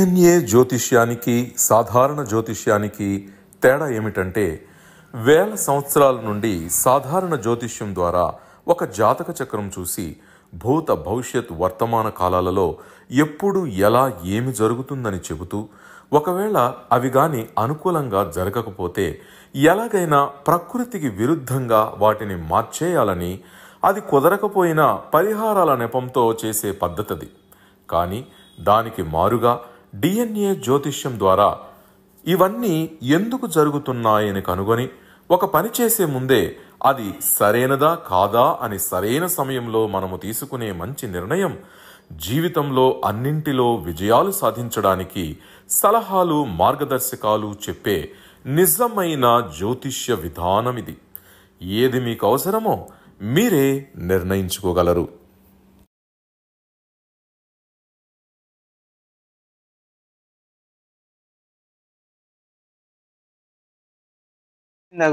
DNA జ్యోతిష్యానికి సాధారణ జ్యోతిష్యానికి తేడా ఏమిటంటే, వేల సంవత్సరాల నుండి సాధారణ జ్యోతిష్యం ద్వారా ఒక జాతక చక్రం చూసి భూత భవిష్యత్ వర్తమాన కాలాలలో ఎప్పుడు ఎలా ఏమి జరుగుతుందని చెబుతూ, ఒకవేళ అవి గాని అనుకూలంగా జరగకపోతే ఎలాగైనా ప్రకృతికి విరుద్ధంగా వాటిని మార్చేయాలని, అది కుదరకపోయినా పరిహారాల నెపంతో చేసే పద్ధతిది. కానీ దానికి మారుగా డిఎన్ఏ జ్యోతిష్యం ద్వారా ఇవన్నీ ఎందుకు జరుగుతున్నాయని కనుగొని ఒక పని చేసే ముందే అది సరైనదా కాదా అని సరైన సమయంలో మనము తీసుకునే మంచి నిర్ణయం జీవితంలో అన్నింటిలో విజయాలు సాధించడానికి సలహాలు మార్గదర్శకాలు చెప్పే నిజమైన జ్యోతిష్య విధానం ఇది. ఏది మీకు అవసరమో మీరే నిర్ణయించుకోగలరు.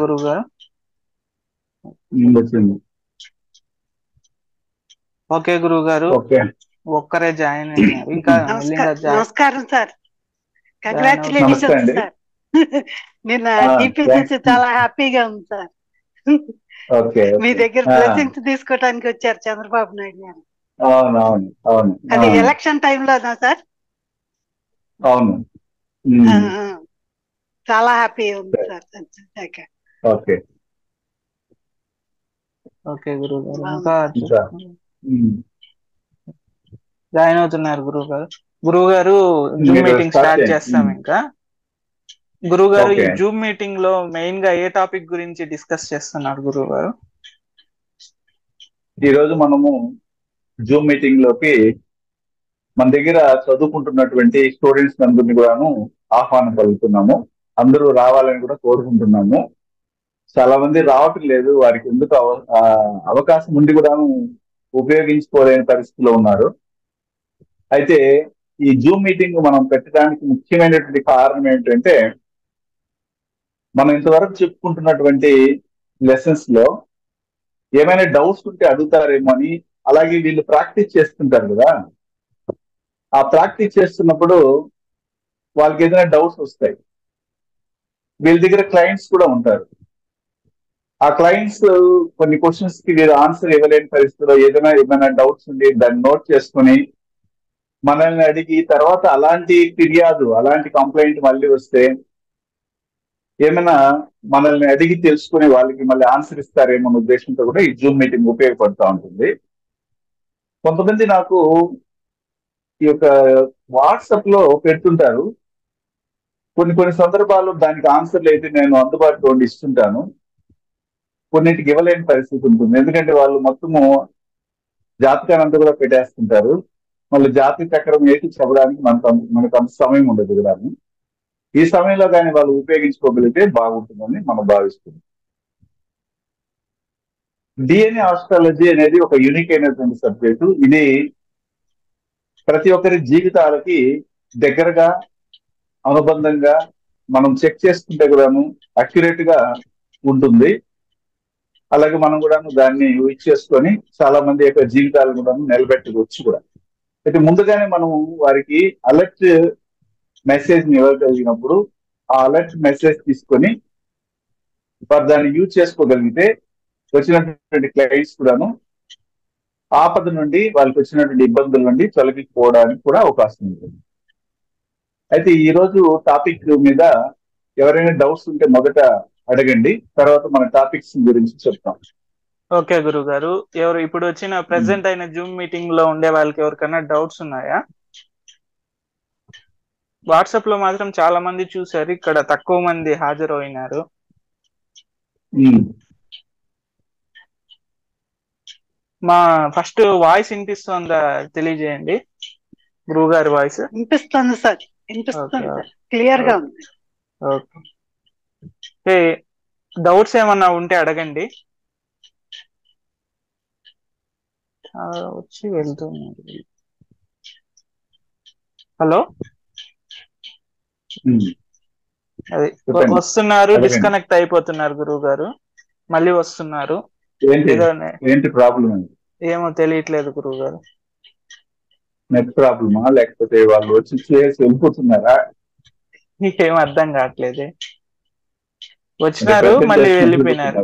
గురువు గారు ఓకే గురువు గారు ఒక్కరే జాయిన్ అయినారు. ఇంకా నమస్కారం సార్, కంగ్రాచులేషన్స్ సార్. నిన్న టీపీ చూసి చాలా హ్యాపీగా ఉంది సార్. మీ దగ్గర బ్లెస్సింగ్స్ తీసుకోవడానికి వచ్చారు చంద్రబాబు నాయుడు గారు. అది ఎలక్షన్ టైంలోనా సార్? అవును, చాలా హ్యాపీగా ఉంది సార్. ఓకే ఓకే గురువు గారు ఇంకా జాయిన్ అవుతున్నారు గురువు గారు. గురువు గారు జూమ్ మీటింగ్ స్టార్ట్ చేస్తాం. ఇంకా గురువు గారు ఈ జూమ్ మీటింగ్ లో మెయిన్ గా ఏ టాపిక్ గురించి డిస్కస్ చేస్తున్నారు గురువు గారు? ఈరోజు మనము జూమ్ మీటింగ్ లోకి మన దగ్గర చదువుకుంటున్నటువంటి స్టూడెంట్స్ అందరినీ కూడాను ఆహ్వానం పలుకుతున్నాము. అందరూ రావాలని కూడా కోరుకుంటున్నాము. చాలా మంది రావటం లేదు, వారికి ఎందుకు అవకాశం ఉండి కూడాను ఉపయోగించుకోలేని పరిస్థితిలో ఉన్నారు. అయితే ఈ జూమ్ మీటింగ్ మనం పెట్టడానికి ముఖ్యమైనటువంటి కారణం ఏంటంటే, మనం ఇంతవరకు చెప్పుకుంటున్నటువంటి లెసన్స్ లో ఏమైనా డౌట్స్ ఉంటే అడుగుతారేమో అని, అలాగే వీళ్ళు ప్రాక్టీస్ చేస్తుంటారు కదా, ఆ ప్రాక్టీస్ చేస్తున్నప్పుడు వాళ్ళకి ఏదైనా డౌట్స్ వస్తాయి. వీళ్ళ దగ్గర క్లయింట్స్ కూడా ఉంటారు. ఆ క్లయింట్స్ కొన్ని క్వశ్చన్స్ కి వీరు ఆన్సర్ ఇవ్వలేని పరిస్థితిలో ఏమైనా డౌట్స్ ఉండి దాన్ని నోట్ చేసుకుని మనల్ని అడిగి, తర్వాత అలాంటి ఫిర్యాదు అలాంటి కంప్లైంట్ మళ్ళీ వస్తే ఏమైనా మనల్ని అడిగి తెలుసుకుని వాళ్ళకి మళ్ళీ ఆన్సర్ ఇస్తారేమో అనే ఉద్దేశంతో కూడా ఈ జూమ్ మీటింగ్ ఉపయోగపడుతూ ఉంటుంది. కొంతమంది నాకు ఈ యొక్క వాట్సాప్ లో పెడుతుంటారు. కొన్ని సందర్భాల్లో దానికి ఆన్సర్లు అయితే నేను అందుబాటులో ఉండి ఇస్తుంటాను. కొన్నింటికి ఇవ్వలేని పరిస్థితి ఉంటుంది. ఎందుకంటే వాళ్ళు మొత్తము జాతకాన్ని అంతా కూడా పెట్టేస్తుంటారు. మళ్ళీ జాతక చక్రం ఏంటి చెప్పడానికి మనకు అంత సమయం ఉండదు కదా. ఈ సమయంలో కానీ వాళ్ళు ఉపయోగించుకోగలిగితే బాగుంటుందని మనం భావిస్తున్నాం. డిఎన్ఏ ఆస్ట్రాలజీ అనేది ఒక యూనిక్ అయినటువంటి సబ్జెక్టు. ఇది ప్రతి ఒక్కరి జీవితాలకి దగ్గరగా అనుబంధంగా మనం చెక్ చేసుకుంటే కూడాను అక్యురేట్ గా ఉంటుంది. అలాగే మనం కూడా దాన్ని యూజ్ చేసుకొని చాలా మంది యొక్క జీవితాలను కూడా నిలబెట్టుకోవచ్చు కూడా. అయితే ముందుగానే మనం వారికి అలర్ట్ మెసేజ్ ని ఇవ్వగలిగినప్పుడు ఆ అలర్ట్ మెసేజ్ తీసుకొని వారు దాన్ని యూజ్ చేసుకోగలిగితే వచ్చినటువంటి క్లయింట్స్ కూడాను ఆపద నుండి, వాళ్ళకి వచ్చినటువంటి ఇబ్బందుల నుండి తొలగిపోవడానికి కూడా అవకాశం ఉంటుంది. అయితే ఈ రోజు టాపిక్ మీద ఎవరైనా డౌట్స్ ఉంటే మొదట అడగండి, తర్వాత మన టాపిక్స్ గురించి చెప్తాం. ఓకే గురువు గారు, ఎవరు ఇప్పుడు వచ్చిన ప్రెసెంట్ అయిన జూమ్ మీటింగ్ లో ఉండే వాళ్ళకి ఎవరికైనా డౌట్స్ ఉన్నాయా? వాట్సాప్ లో మాత్రం చాలా మంది చూసారు, ఇక్కడ తక్కువ మంది హాజరు అయినారు. మా ఫస్ట్ వాయిస్ వినిపిస్తుందా తెలియజేయండి. గురువు గారి వాయిస్ వినిపిస్తుంది సార్, వినిపిస్తుంది, క్లియర్ గా ఉంది. ఓకే, డౌట్స్ ఏమన్నా ఉంటే అడగండి. వచ్చి వెళ్తుంది. హలో, అది వస్తున్నారు, డిస్కనెక్ట్ అయిపోతున్నారు గురువు గారు, మళ్ళీ వస్తున్నారు. ఏంటి ప్రాబ్లం? ఏమో తెలియట్లేదు గురువు గారు. నెట్ ప్రాబ్లమా లేకపోతే వాళ్ళు వచ్చి చేసి వెళ్ళిపోతున్నారా? ఏం అర్థం కావట్లేదు. వచ్చినారు మళ్ళీ వెళ్ళిపోయినారు,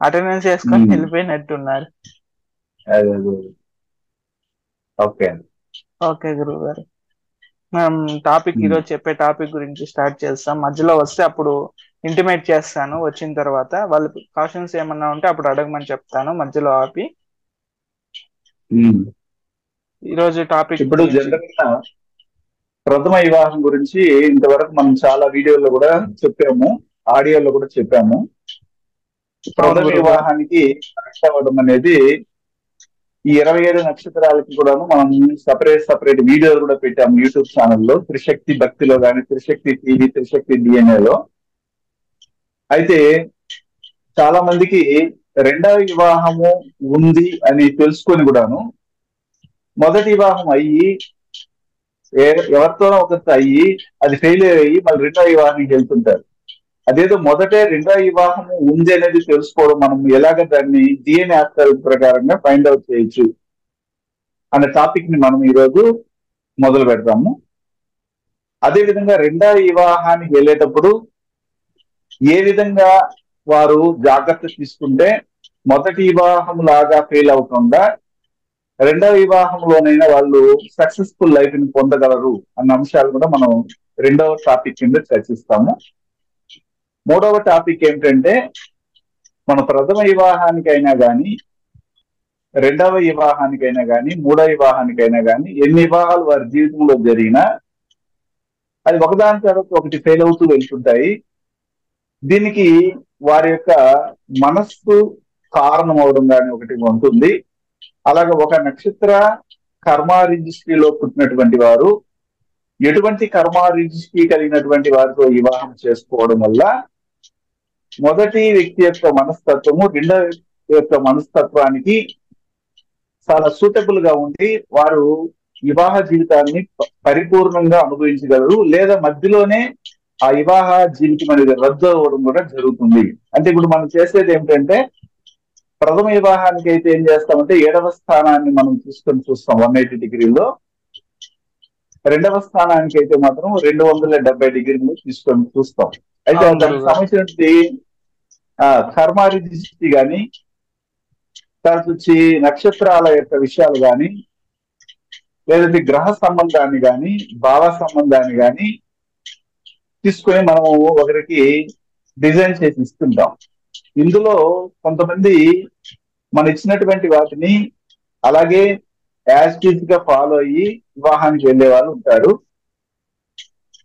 అటెండెన్స్ వేసుకొని వెళ్ళిపోయినట్టున్నారు. ఓకే ఓకే గురువు గారు, మనం టాపిక్ ఈరోజు చెప్పే టాపిక్ గురించి స్టార్ట్ చేస్తాం. మధ్యలో వస్తే అప్పుడు ఇంటిమేట్ చేస్తాను, వచ్చిన తర్వాత వాళ్ళు క్వశ్చన్స్ ఏమన్నా ఉంటే అప్పుడు అడగమని చెప్తాను మధ్యలో ఆపి. ఈరోజు టాపిక్ ఇప్పుడు జనరల్గా ప్రథమ వివాహం గురించి ఇంతవరకు మనం చాలా వీడియోలో కూడా చెప్పాము, ఆడియోలో కూడా చెప్పాము. ప్రథమ వివాహానికి కనెక్ట్ అవ్వడం అనేది ఈ 27 నక్షత్రాలకి కూడాను మనం సపరేట్ వీడియోలు కూడా పెట్టాము యూట్యూబ్ ఛానల్లో, త్రిశక్తి భక్తిలో కానీ, త్రిశక్తి టీవీ, త్రిశక్తి డిఎన్ఏలో. అయితే చాలా మందికి రెండవ వివాహము ఉంది అని తెలుసుకొని కూడాను మొదటి వివాహం అయ్యి ఎవరితోనో ఒకరితో అయ్యి అది ఫెయిలియర్ అయ్యి మళ్ళీ రెండవ వివాహానికి వెళ్తుంటారు. అదేదో మొదటే రెండవ వివాహం ఉంది అనేది తెలుసుకోవడం, మనం ఎలాగ దాన్ని డిఎన్ఏ ఆధారాల ప్రకారంగా ఫైండ్ అవుట్ చేయొచ్చు అనే టాపిక్ ని మనం ఈరోజు మొదలు పెడతాము. అదేవిధంగా రెండవ వివాహానికి వెళ్ళేటప్పుడు ఏ విధంగా వారు జాగ్రత్త తీసుకుంటే మొదటి వివాహం లాగా ఫెయిల్ అవ్వకుండా రెండవ వివాహంలోనైనా వాళ్ళు సక్సెస్ఫుల్ లైఫ్ ని పొందగలరు అన్న అంశాలు కూడా మనం రెండవ టాపిక్ కింద చర్చిస్తాము. మూడవ టాపిక్ ఏమిటంటే, మన ప్రథమ వివాహానికైనా కానీ, రెండవ వివాహానికైనా కానీ, మూడవ వివాహానికైనా కానీ ఎన్ని వివాహాలు వారి జీవితంలో జరిగినా అది ఒకదాని తర్వాత ఒకటి ఫెయిల్ అవుతూ వెళ్తుంటాయి. దీనికి వారి యొక్క మనస్సు కారణం అవడం కానీ ఒకటి ఉంటుంది. అలాగే ఒక నక్షత్ర కర్మ రిజిస్ట్రీలో పుట్టినటువంటి వారు ఎటువంటి కర్మ రిజిస్ట్రీ కలిగినటువంటి వారితో వివాహం చేసుకోవడం వల్ల మొదటి వ్యక్తి యొక్క మనస్తత్వము రెండవ వ్యక్తి యొక్క మనస్తత్వానికి చాలా సూటబుల్ గా ఉండి వారు వివాహ జీవితాన్ని పరిపూర్ణంగా అనుభవించగలరు, లేదా మధ్యలోనే ఆ వివాహ జీవితం అనేది రద్దు అవ్వడం కూడా జరుగుతుంది. అంటే ఇప్పుడు మనం చేసేది ఏమిటంటే, ప్రథమ వివాహానికి అయితే ఏం చేస్తామంటే 7వ స్థానాన్ని మనం తీసుకొని చూస్తాం 180 డిగ్రీలో, రెండవ స్థానానికి అయితే మాత్రం 270 డిగ్రీలు తీసుకొని చూస్తాం. అయితే దానికి సంబంధించినటువంటి కర్మ రిజిస్ట్రీ కానీ, తర్వాత వచ్చి నక్షత్రాల యొక్క విషయాలు కానీ, లేదంటే గ్రహ సంబంధాన్ని కానీ, భావ సంబంధాన్ని కానీ తీసుకొని మనము ఒకరికి డిజైన్ చేసి ఇస్తుంటాం. ఇందులో కొంతమంది మనం ఇచ్చినటువంటి వాటిని అలాగే యాజ్ గా ఫాలో అయ్యి వివాహానికి వెళ్లే వాళ్ళు ఉంటారు.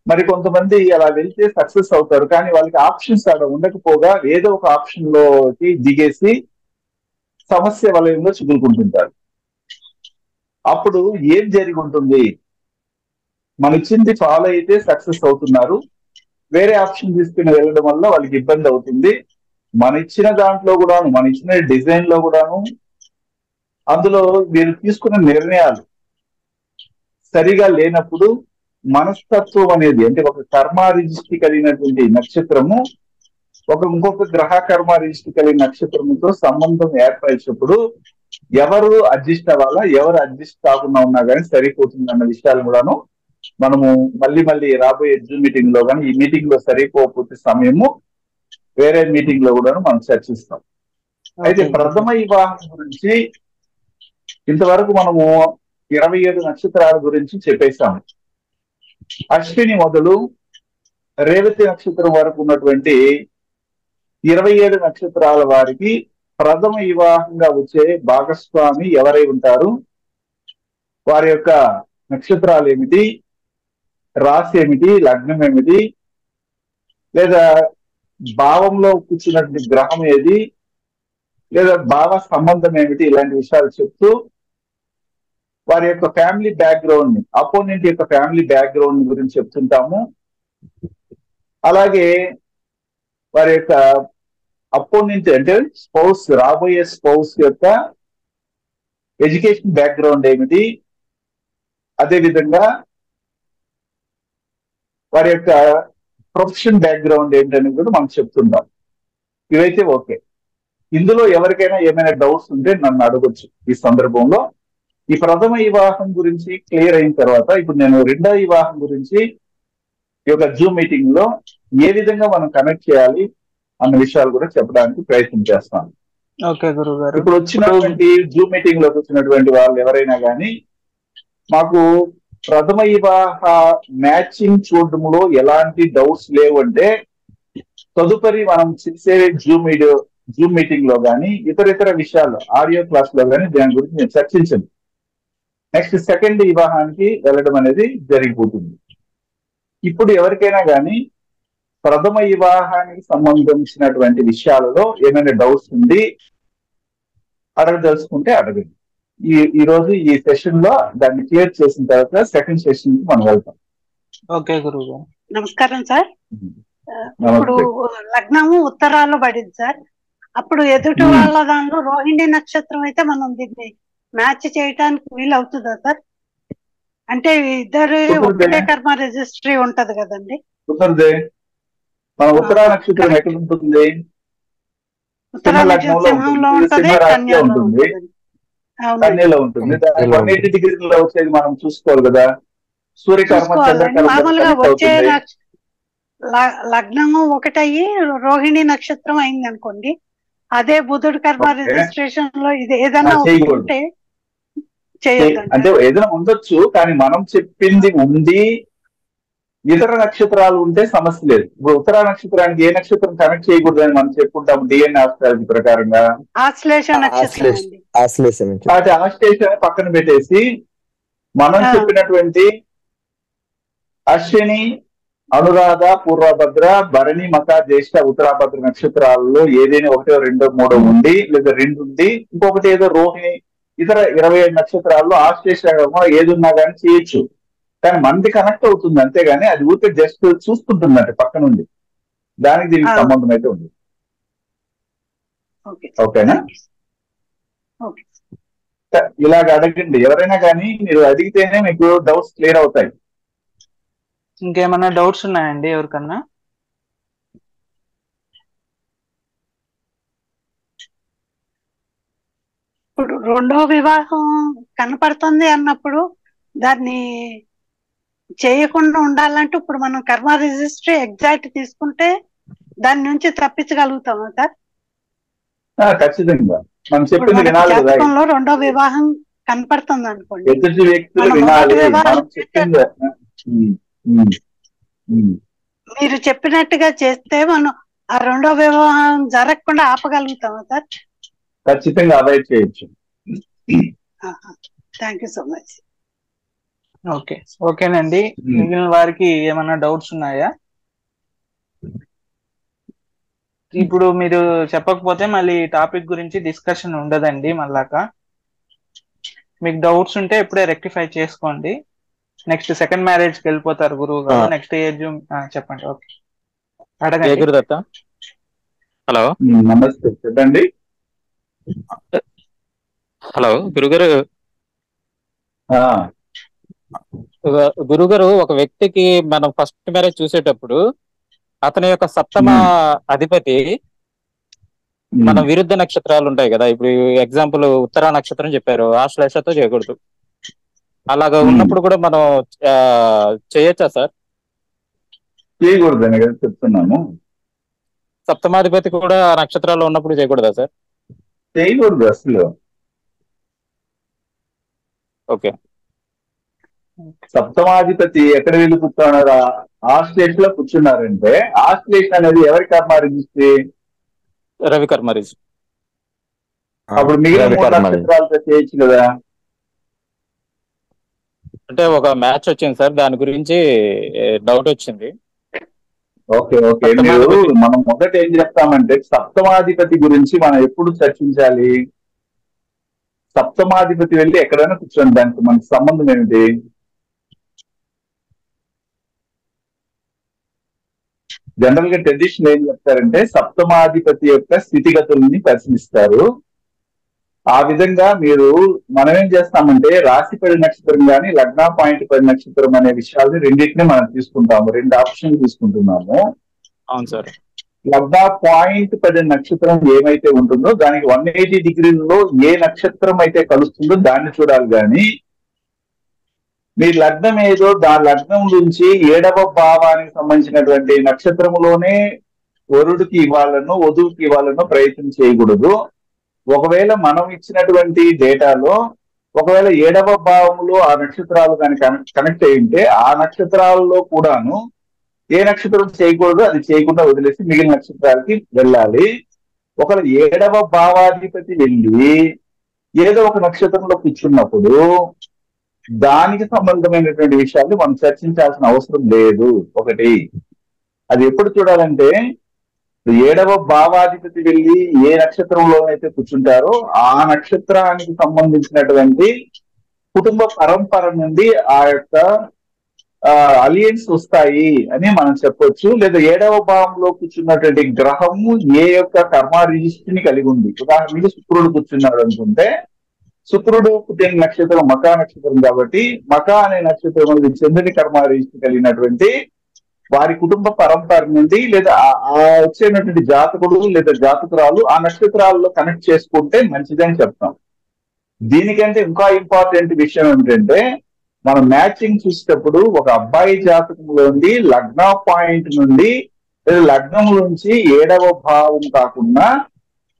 మరి కొంతమంది అలా వెళ్తే సక్సెస్ అవుతారు, కానీ వాళ్ళకి ఆప్షన్స్ అక్కడ ఉండకపోగా ఏదో ఒక ఆప్షన్ లోకి దిగేసి సమస్య వలయంలో చిగురుకుంటుంటారు. అప్పుడు ఏం జరిగి ఉంటుంది? మన ఇచ్చింది ఫాలో అయితే సక్సెస్ అవుతున్నారు, వేరే ఆప్షన్ తీసుకుని వెళ్ళడం వల్ల వాళ్ళకి ఇబ్బంది అవుతుంది. మన ఇచ్చిన దాంట్లో కూడాను, మన ఇచ్చిన డిజైన్ లో కూడాను, అందులో మీరు తీసుకున్న నిర్ణయాలు సరిగా లేనప్పుడు మనస్తత్వం అనేది, అంటే ఒక కర్మ రిజిస్ట్రీ కలిగినటువంటి నక్షత్రము ఇంకొక గ్రహ కర్మ రిజిస్ట్రీ కలిగిన నక్షత్రముతో సంబంధం ఏర్పరిచినప్పుడు ఎవరు అడ్జస్ట్ అవ్వాలా, ఎవరు అడ్జస్ట్ కాకుండా ఉన్నా కానీ సరిపోతుంది అన్న విషయాలు కూడాను మనము మళ్ళీ రాబోయే జూమ్ మీటింగ్ లో కానీ, ఈ మీటింగ్ లో సరిపోతే సమయము వేరే మీటింగ్ లో కూడా మనం చర్చిస్తాం. అయితే ప్రథమ వివాహం గురించి ఇంతవరకు మనము 27 నక్షత్రాల గురించి చెప్పేశాము. అశ్విని మొదలు రేవతి నక్షత్రం వరకు ఉన్నటువంటి 27 నక్షత్రాల వారికి ప్రథమ వివాహంగా వచ్చే భాగస్వామి ఎవరై ఉంటారు, వారి యొక్క నక్షత్రాలు ఏమిటి, రాశి ఏమిటి, లగ్నం ఏమిటి, లేదా భావంలో కూర్చున్నటువంటి గ్రహం ఏది, లేదా భావ సంబంధం ఏమిటి, ఇలాంటి విషయాలు చెప్తూ వారి యొక్క ఫ్యామిలీ బ్యాక్గ్రౌండ్ ని, అపోనెంట్ యొక్క ఫ్యామిలీ బ్యాక్గ్రౌండ్ గురించి చెప్తుంటాము. అలాగే వారి యొక్క అపోనెంట్ అంటే స్పౌస్, రాబోయే స్పౌస్ యొక్క ఎడ్యుకేషన్ బ్యాక్గ్రౌండ్ ఏమిటి, అదేవిధంగా వారి యొక్క ప్రొఫెషన్ బ్యాక్గ్రౌండ్ ఏంటని కూడా మనం చెప్తుంటాం. ఇవైతే ఓకే. ఇందులో ఎవరికైనా ఏమైనా డౌట్స్ ఉంటే నన్ను అడగొచ్చు ఈ సందర్భంలో. ఈ ప్రథమ వివాహం గురించి క్లియర్ అయిన తర్వాత ఇప్పుడు నేను రెండవ వివాహం గురించి ఈ యొక్క జూమ్ మీటింగ్ లో ఏ విధంగా మనం కనెక్ట్ చేయాలి అన్న విషయాలు కూడా చెప్పడానికి ప్రయత్నం చేస్తాను. ఓకే గురువు గారు. ఇప్పుడు వచ్చినటువంటి జూమ్ మీటింగ్ లోకి వచ్చినటువంటి వాళ్ళు ఎవరైనా కానీ మాకు ప్రథమ వివాహ మ్యాచింగ్ చూడడంలో ఎలాంటి డౌట్స్ లేవు అంటే తదుపరి మనం చేసే జూమ్ మీటింగ్ లో కానీ ఇతర విషయాలు ఆడియో క్లాస్ లో కానీ దాని గురించి నేను చర్చించను. నెక్స్ట్ సెకండ్ వివాహానికి వెళ్ళడం అనేది జరిగిపోతుంది. ఇప్పుడు ఎవరికైనా కానీ ప్రథమ వివాహానికి సంబంధించినటువంటి విషయాలలో ఏమైనా డౌట్స్ ఉండి అడగదలుచుకుంటే అడగండి. ఈ రోజు ఈ సెషన్ లో దాన్ని క్లియర్ చేసిన తర్వాత సెకండ్ సెషన్ కి మనం వెళ్తాం. ఓకే గురువు గారు. నమస్కారం సార్. ఇప్పుడు లగ్నము ఉత్తరాల్లో పడింది సార్. అప్పుడు ఎదుటి వాళ్ళ దానిలో రోహిణి నక్షత్రం అయితే మనం దీన్ని మ్యాచ్ చేయడానికి వీలు అవుతుందా సార్? అంటే ఇద్దరు ఒకటే కర్మ రిజిస్ట్రీ ఉంటది కదండి. కుదరదే. మన ఉత్తరా నక్షత్రం ఎక్కడ ఉంటుంది? ఉత్తరా సింహంలో ఉంటది, కన్యలో ఉంటుంది. కన్యలో ఉంటుంది. 180 డిగ్రీలో వచ్చేది మనం చూసుకోవాలి కదా. సూర్యకర్మ మామూలుగా వచ్చే లగ్నము ఒకటయ్యి రోహిణి నక్షత్రం అయింది అనుకోండి, అదే బుధుడు కర్మ రిజిస్ట్రేషన్ లో ఇది ఏదైనా ఉంటే అంటే ఏదైనా ఉండొచ్చు, కానీ మనం చెప్పింది ఉంది. ఇతర నక్షత్రాలు ఉంటే సమస్య లేదు. ఇప్పుడు ఉత్తరా నక్షత్రానికి ఏ నక్షత్రం కనెక్ట్ చేయకూడదని మనం చెప్పుకుంటాం డిఎన్ఏ ఆస్ట్రాలజీ ప్రకారంగా. ఆశ్లేషణ పక్కన పెట్టేసి మనం చెప్పినటువంటి అశ్విని, అనురాధ, పూర్వభద్ర, భరణి, మక, జ్యేష్ఠ, ఉత్తరాభద్ర నక్షత్రాలలో ఏదైనా 1, 2, 3 ఉండి లేదా 2 ఉండి ఇంకొకటి ఏదో రోహిణి ఇతర 27 నక్షత్రాల్లో ఆశ్లేషణ ఏది ఉన్నా కానీ చేయొచ్చు. కానీ మనది కనెక్ట్ అవుతుంది అంతేగాని అది ఊరికే జస్ట్ చూసుకుంటుందంటే పక్క నుండి. దానికి దీనికి సంబంధం అయితే ఉంది. ఓకేనా? ఇలాగ అడగండి ఎవరైనా కానీ, మీరు అడిగితేనే మీకు డౌట్స్ క్లియర్ అవుతాయి. ఇంకేమన్నా డౌట్స్ ఉన్నాయండి ఎవరికన్నా? ఇప్పుడు రెండో వివాహం కనపడుతుంది అన్నప్పుడు దాన్ని చేయకుండా ఉండాలంటే ఇప్పుడు మనం కర్మ రిజిస్ట్రీ ఎగ్జాక్ట్ తీసుకుంటే దాని నుంచి తప్పించగలుగుతామా సార్? ఖచ్చితంగా మనం చెప్పింది వినాలి కదా. జాతకంలో రెండో వివాహం కనపడుతుంది అనుకోండి, ఎదుటి వ్యక్తులు వినాలి మనం చెప్పింది. మీరు చెప్పినట్టుగా చేస్తే మనం ఆ రెండో వివాహం జరగకుండా ఆపగలుగుతామా సార్? ఖచ్చితంగా అవాయిడ్ చేయొచ్చు. Thank you so much. Okay, ఓకేనండి. మిగిలిన వారికి ఏమన్నా డౌట్స్ ఉన్నాయా? ఇప్పుడు మీరు చెప్పకపోతే మళ్ళీ టాపిక్ గురించి డిస్కషన్ ఉండదండి. మళ్ళాక మీకు డౌట్స్ ఉంటే ఇప్పుడే రెక్టిఫై చేసుకోండి. నెక్స్ట్ సెకండ్ మ్యారేజ్ కి వెళ్ళిపోతారు గురువు గారు. నెక్స్ట్ ఏజ్ చెప్పండి. ఓకే, అడగండి గురుదత్త. హలో, నమస్తే, చెప్పండి. హలో గురుగారు. గురుగారు, ఒక వ్యక్తికి మనం ఫస్ట్ మ్యారేజ్ చూసేటప్పుడు అతని యొక్క సప్తమ అధిపతి మన విరుద్ధ నక్షత్రాలు ఉంటాయి కదా. ఇప్పుడు ఎగ్జాంపుల్ ఉత్తరా నక్షత్రం చెప్పారు, ఆశ్లేషతో చేయకూడదు. అలాగా ఉన్నప్పుడు కూడా మనం చేయొచ్చా సార్? చేయకూడదని కదా చెప్తున్నాము. సప్తమాధిపతి కూడా నక్షత్రాల్లో ఉన్నప్పుడు చేయకూడదా సార్? చేయకూడదు అసలు. ఓకే, సప్తమాధిపతి ఎక్కడ వెళ్ళి కూర్చున్నారా? ఆశ్లేష లో కూర్చున్నారంటే ఆశ్లేష అనేది ఎవరి కర్మ రిజిస్ట్రీ? రవి కర్మ రిజిస్ట్రీ. అప్పుడు మిగిలిన 3 నక్షత్రాలతో చేయొచ్చు కదా. అంటే ఒక మ్యాచ్ వచ్చింది సార్, దాని గురించి డౌట్ వచ్చింది. ఓకే ఓకే, మీరు మనం మొదట ఏం చెప్తామంటే సప్తమాధిపతి గురించి మనం ఎప్పుడు చర్చించాలి? సప్తమాధిపతి వెళ్ళి ఎక్కడైనా కూర్చోండి, దానికి మనకి సంబంధం ఏమిటి? జనరల్ గా ట్రెడిషన్ ఏం చెప్తారంటే సప్తమాధిపతి యొక్క స్థితిగతుల్ని పరిశీలిస్తారు. ఆ విధంగా మనం ఏం చేస్తామంటే రాశిపడి నక్షత్రం కానీ లగ్న పాయింట్ పడి నక్షత్రం అనే విషయాలని రెండింటినీ మనం తీసుకుంటాము. 2 ఆప్షన్లు తీసుకుంటున్నాము. అవును సార్. లగ్న పాయింట్ 10 నక్షత్రం ఏమైతే ఉంటుందో దానికి 180 డిగ్రీలలో ఏ నక్షత్రం అయితే కలుస్తుందో దాన్ని చూడాలి. కానీ మీ లగ్నం ఏదో దాని లగ్నం నుంచి 7వ భావానికి సంబంధించినటువంటి నక్షత్రములోనే వరుడికి ఇవ్వాలను వధువుకి ఇవ్వాలను ప్రయత్నం చేయకూడదు. ఒకవేళ మనం ఇచ్చినటువంటి డేటాలో ఒకవేళ 7వ భావంలో ఆ నక్షత్రాలు కానీ కనెక్ట్ అయి ఉంటే ఆ నక్షత్రాలలో కూడాను ఏ నక్షత్రం చేయకూడదు, అది చేయకుండా వదిలేసి మిగిలిన నక్షత్రాలకి వెళ్ళాలి. ఒకవేళ 7వ భావాధిపతి వెళ్ళి ఏదో ఒక నక్షత్రంలో కూర్చున్నప్పుడు దానికి సంబంధమైనటువంటి విషయాలు మనం చర్చించాల్సిన అవసరం లేదు. ఒకటి, అది ఎప్పుడు చూడాలంటే 7వ భావాధిపతి వెళ్ళి ఏ నక్షత్రంలో అయితే కూర్చుంటారో ఆ నక్షత్రానికి సంబంధించినటువంటి కుటుంబ పరంపర నుండి ఆ యొక్క అలియన్స్ వస్తాయి అని మనం చెప్పొచ్చు. లేదా 7వ భావంలో కూర్చున్నటువంటి గ్రహము ఏ యొక్క కర్మ రిజిస్ట్రీని కలిగి ఉంది. ఉదాహరణకి శుక్రుడు కూర్చున్నాడు అనుకుంటే శుక్రుడు పుట్టిన నక్షత్రం మకా నక్షత్రం కాబట్టి మకా అనే నక్షత్రం అనేది చంద్రుని కర్మ రిజిస్ట్రీ కలిగినటువంటి వారి కుటుంబ పరంపర నుండి లేదా ఆ వచ్చేటువంటి జాతకుడు లేదా జాతకురాలు ఆ నక్షత్రాల్లో కనెక్ట్ చేసుకుంటే మంచిదని చెప్తాం. దీనికంటే ఇంకా ఇంపార్టెంట్ విషయం ఏమిటంటే మనం మ్యాచింగ్ చూసేటప్పుడు ఒక అబ్బాయి జాతకంలోని లగ్న పాయింట్ నుండి లేదా లగ్నం నుంచి 7వ భావం కాకుండా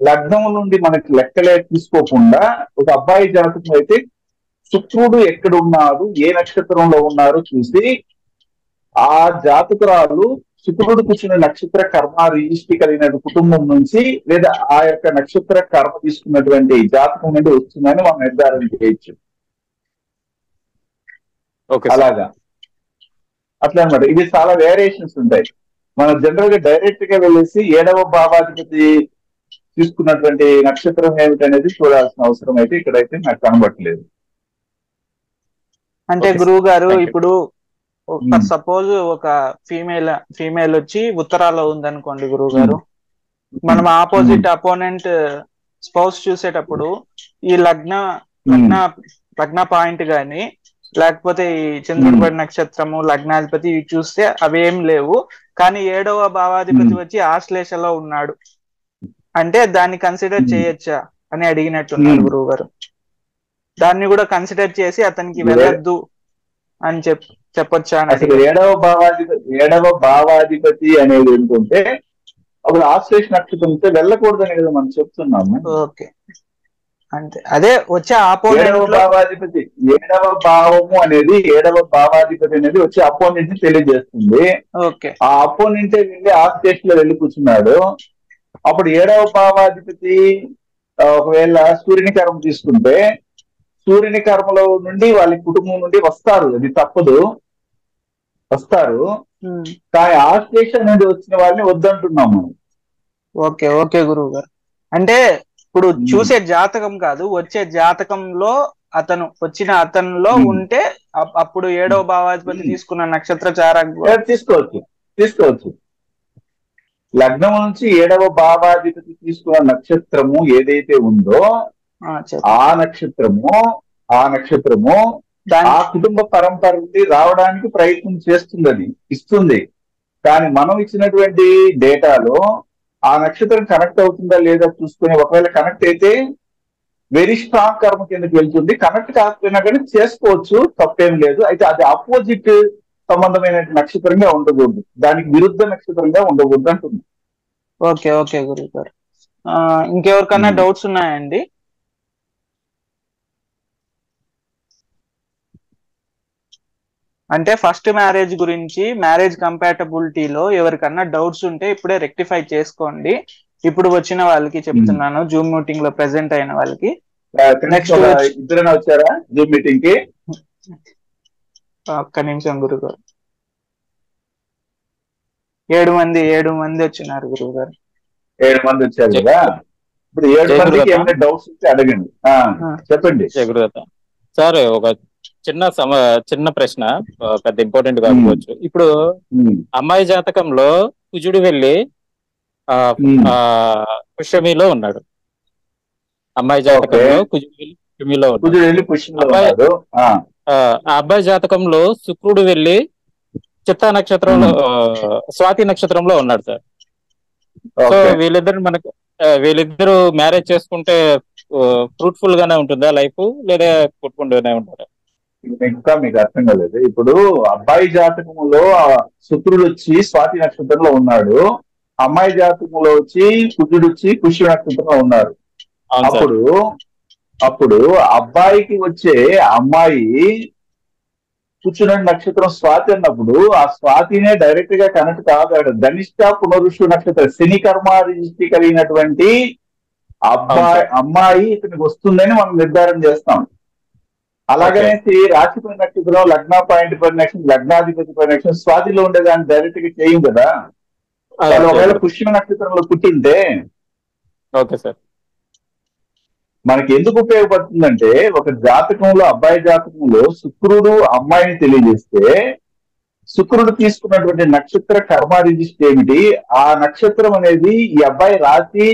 లగ్నం నుండి మనకి లెక్కలే తీసుకోకుండా ఒక అబ్బాయి జాతకం అయితే శుక్రుడు ఎక్కడ ఉన్నారు ఏ నక్షత్రంలో ఉన్నారో చూసి ఆ జాతకురాలు శుక్రుడు కూర్చున్న నక్షత్ర కర్మ రిజిస్ట్రీ కలిగిన కుటుంబం నుంచి లేదా ఆ యొక్క నక్షత్ర కర్మ తీసుకున్నటువంటి జాతకం నుండి వస్తుందని మనం నిర్ధారణ చేయొచ్చు. అలాగా అట్లా అనమాట. ఇది చాలా వేరియేషన్స్ ఉంటాయి. మనం జనరల్ గా డైరెక్ట్ గా వెళ్ళేసి 7వ భావాధిపతి తీసుకున్నటువంటి నక్షత్రం ఏమిటనేది చూడాల్సిన అవసరం అయితే ఇక్కడైతే నాకు కనబడట్లేదు. అంటే గురువు గారు ఇప్పుడు సపోజ్ ఒక ఫీమేల్ వచ్చి ఉత్తరాలో ఉందనుకోండి గురువు గారు, మనం ఆపోజిట్ అపోనెంట్ స్పౌస్ చూసేటప్పుడు ఈ లగ్న పాయింట్ గాని లేకపోతే ఈ చంద్రుడి పడి నక్షత్రము లగ్నాధిపతి ఇవి చూస్తే అవేం లేవు, కానీ 7వ భావాధిపతి వచ్చి ఆశ్లేషలో ఉన్నాడు అంటే దాన్ని కన్సిడర్ చేయొచ్చా అని అడిగినట్టున్నారు గురువు గారు. దాన్ని కూడా కన్సిడర్ చేసి అతనికి వెళ్ళొద్దు అని చెప్పొచ్చా? అసలు 7వ భావాధిపతి అనేది ఏంటంటే అప్పుడు ఆశ్లేష నక్షత్రం ఉంటే వెళ్ళకూడదని కదా మనం చెప్తున్నాము. ఓకే, అంతే. అదే వచ్చే ఆపోనెంట్ 7వ భావాధిపతి 7వ భావము అనేది 7వ భావాధిపతి అనేది వచ్చే అపోనెంట్ ని తెలియజేస్తుంది. ఓకే, ఆ అపోనెంటే వెళ్ళి ఆశ్లేష లో వెళ్ళి కూర్చున్నాడు. అప్పుడు 7వ భావాధిపతి ఒకవేళ సూర్యుని కర్మ తీసుకుంటే సూర్యుని కర్మలో నుండి వాళ్ళ కుటుంబం నుండి వస్తారు, అది తప్పదు, వస్తారు. కానీ ఆశ్లేష నుండి వచ్చిన వాళ్ళని వద్దంటున్నాము. ఓకే ఓకే గురువు గారు. అంటే ఇప్పుడు చూసే జాతకం కాదు, వచ్చే జాతకంలో అతనిలో ఉంటే అప్పుడు 7వ భావాధిపతి తీసుకున్న నక్షత్ర చారం తీసుకోవచ్చు. లగ్నం నుంచి 7వ భావాధిపతి తీసుకున్న నక్షత్రము ఏదైతే ఉందో ఆ నక్షత్రము ఆ కుటుంబ పరంపర నుండి రావడానికి ప్రయత్నం చేస్తుంది, అది ఇస్తుంది. కానీ మనం ఇచ్చినటువంటి డేటాలో ఆ నక్షత్రం కనెక్ట్ అవుతుందా లేదా చూసుకుని ఒకవేళ కనెక్ట్ అయితే వెరీ స్ట్రాంగ్ కర్మ కిందకి వెళ్తుంది. కనెక్ట్ కాకపోయినా కానీ చేసుకోవచ్చు, తప్పేం లేదు. అయితే అది ఆపోజిట్ సంబంధమైన నక్షత్రంగా ఉండకూడదు, దానికి విరుద్ధ నక్షత్రంగా ఉండకూడదు అంటుంది. ఓకే ఓకే గురువు గారు. ఇంకెవరికన్నా డౌట్స్ ఉన్నాయండి? అంటే ఫస్ట్ మ్యారేజ్ గురించి మ్యారేజ్ కంపాటబిలిటీలో ఎవరికన్నా డౌట్స్ ఉంటే ఇప్పుడే రెక్టిఫై చేసుకోండి. ఇప్పుడు వచ్చిన వాళ్ళకి చెప్తున్నాను, జూమ్ మీటింగ్ లో ప్రెసెంట్ అయిన వాళ్ళకి. నెక్స్ట్ ఇద్దరైనా వచ్చారా జూమ్ మీటింగ్ కి? ఒక్క నిమిషం గురువు గారు. 7 మంది వచ్చినారు గురువు గారు. 7 మంది వచ్చారు కదా. ఇప్పుడు 7 మందికి ఏమైనా డౌట్స్ ఉంటే అడగండి, చెప్పండి. సార్ ఒక చిన్న ప్రశ్న, పెద్ద ఇంపార్టెంట్ కాకపోవచ్చు. ఇప్పుడు అమ్మాయి జాతకంలో కుజుడు వెళ్ళి పుష్యమిలో ఉన్నాడు. అమ్మాయి జాతకంలో కుజుడు వెళ్ళి పుష్యమిలో ఉన్నాడు. ఆ అబ్బాయి జాతకంలో శుక్రుడు వెళ్ళి చిత్తా నక్షత్రంలో స్వాతి నక్షత్రంలో ఉన్నాడు సార్. సో వీళ్ళిద్దరు మ్యారేజ్ చేసుకుంటే ఫ్రూట్ఫుల్ గానే ఉంటుందా లైఫ్, లేదా కొట్టుకుంటూనే ఉంటారా? ఇంకా మీకు అర్థం కాలేదు. ఇప్పుడు అబ్బాయి జాతకంలో శుక్రుడు వచ్చి స్వాతి నక్షత్రంలో ఉన్నాడు, అమ్మాయి జాతకంలో వచ్చి కుజుడు వచ్చి పుష్య నక్షత్రంలో ఉన్నారు. అప్పుడు అబ్బాయికి వచ్చే అమ్మాయి పుష్యుడు నక్షత్రం స్వాతి అన్నప్పుడు ఆ స్వాతినే డైరెక్ట్ గా కనెక్ట్ కాదు. ధనిష్ట పునరుషు నక్షత్రం శని కర్మారిష్టి కలిగినటువంటి అమ్మాయి ఇతనికి వస్తుందని మనం నిర్ధారణ చేస్తాం. అలాగనేసి రాశిపై నక్షత్రం లగ్న పాయింట్ పై నక్షత్రం లగ్నాధిపతి పై నక్షత్రం స్వాతిలో ఉండేదాన్ని డైరెక్ట్ గా చేయం కదా. ఒకవేళ పుష్య నక్షత్రంలో పుట్టింటే మనకి ఎందుకు ఉపయోగపడుతుందంటే, ఒక జాతకంలో అబ్బాయి జాతకంలో శుక్రుడు అమ్మాయిని తెలియజేస్తే శుక్రుడు తీసుకున్నటువంటి నక్షత్ర కర్మ రిజిస్టర్ ఏమిటి, ఆ నక్షత్రం అనేది ఈ అబ్బాయి రాశి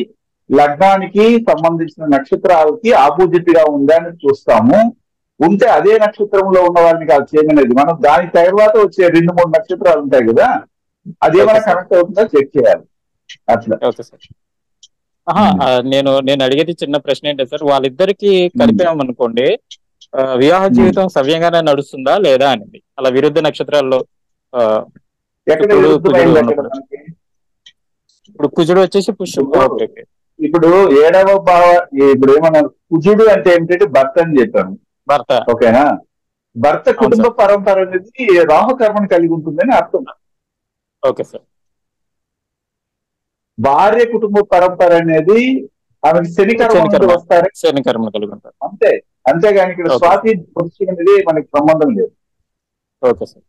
లగ్నానికి సంబంధించిన నక్షత్రాలకి ఆపోజిట్ గా ఉందా అని చూస్తాము. ఉంటే అదే నక్షత్రంలో ఉన్న వాళ్ళని కాదు చేయమనేది, మనం దాని తర్వాత వచ్చే 2-3 నక్షత్రాలు ఉంటాయి కదా, అదేమైనా కనెక్ట్ అవుతుందా చెక్ చేయాలి. అట్లా నేను అడిగేది చిన్న ప్రశ్న ఏంటంటే సార్, వాళ్ళిద్దరికి కలిపామనుకోండి వివాహ జీవితం సవ్యంగానే నడుస్తుందా లేదా అనేది. అలా విరుద్ధ నక్షత్రాల్లో ఇప్పుడు కుజుడు వచ్చేసి పుష్యుడు, ఇప్పుడు 7వ భావ ఇప్పుడు ఏమన్నారు, కుజుడు అంటే ఏమిటంటే భర్త అని చెప్పాను, భర్త ఓకేనా. భర్త కుటుంబ పరంపర అనేది రాహుకర్మను కలిగి ఉంటుందని అర్థం. Okay sir. భార్య కుటుంబ పరంపర అనేది ఆమెకి శని కర్మ వస్తారు, శని కర్మ కలిగి ఉంటారు అంతే. అంతేగాని ఇక్కడ స్వాతి పురుషుడు అనేది మనకి సంబంధం లేదు. Okay sir.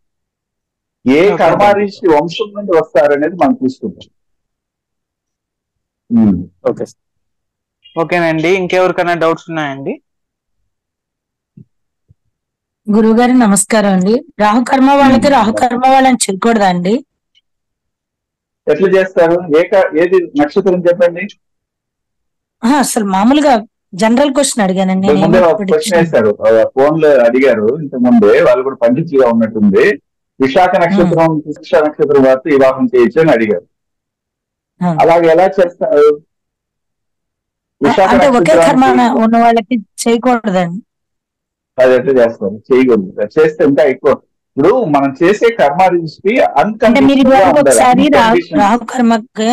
ఏ కర్మారీషి వంశం నుండి వస్తారనేది మనం చూసుకుంటాం. Okay sir. ఓకేనండి, ఇంకెవరికైనా డౌట్స్ ఉన్నాయండి? గురువుగారు నమస్కారం అండి. రాహుకర్మ వాళ్ళకి రాహుకర్మ వాళ్ళని చేయకూడదా అండి? ఎట్లా చేస్తారు? ఏది నక్షత్రం చెప్పండి. అసలు మామూలుగా జనరల్ క్వశ్చన్ అడిగానండి. క్వశ్చన్ వేశారు, ఫోన్ లో అడిగారు ఇంతకు ముందే, వాళ్ళు కూడా పండితులుగా ఉన్నట్టుంది. విశాఖ నక్షత్రం విశాఖ నక్షత్రం వారితో వివాహం చేయొచ్చు అని అడిగారు. అలాగే ఎలా చేస్తారు? విశాఖ ఒకే కర్మ ఉన్న వాళ్ళకి చేయకూడదండి. అది ఎట్లా చేస్తారు? చేయకూడదు. చేస్తే ఇంకా ఎక్కువ. ఇప్పుడు మనం చేసే కర్మ రిజిస్ట్రీ అంటే మీరు ఒకసారి రాహు కర్మకి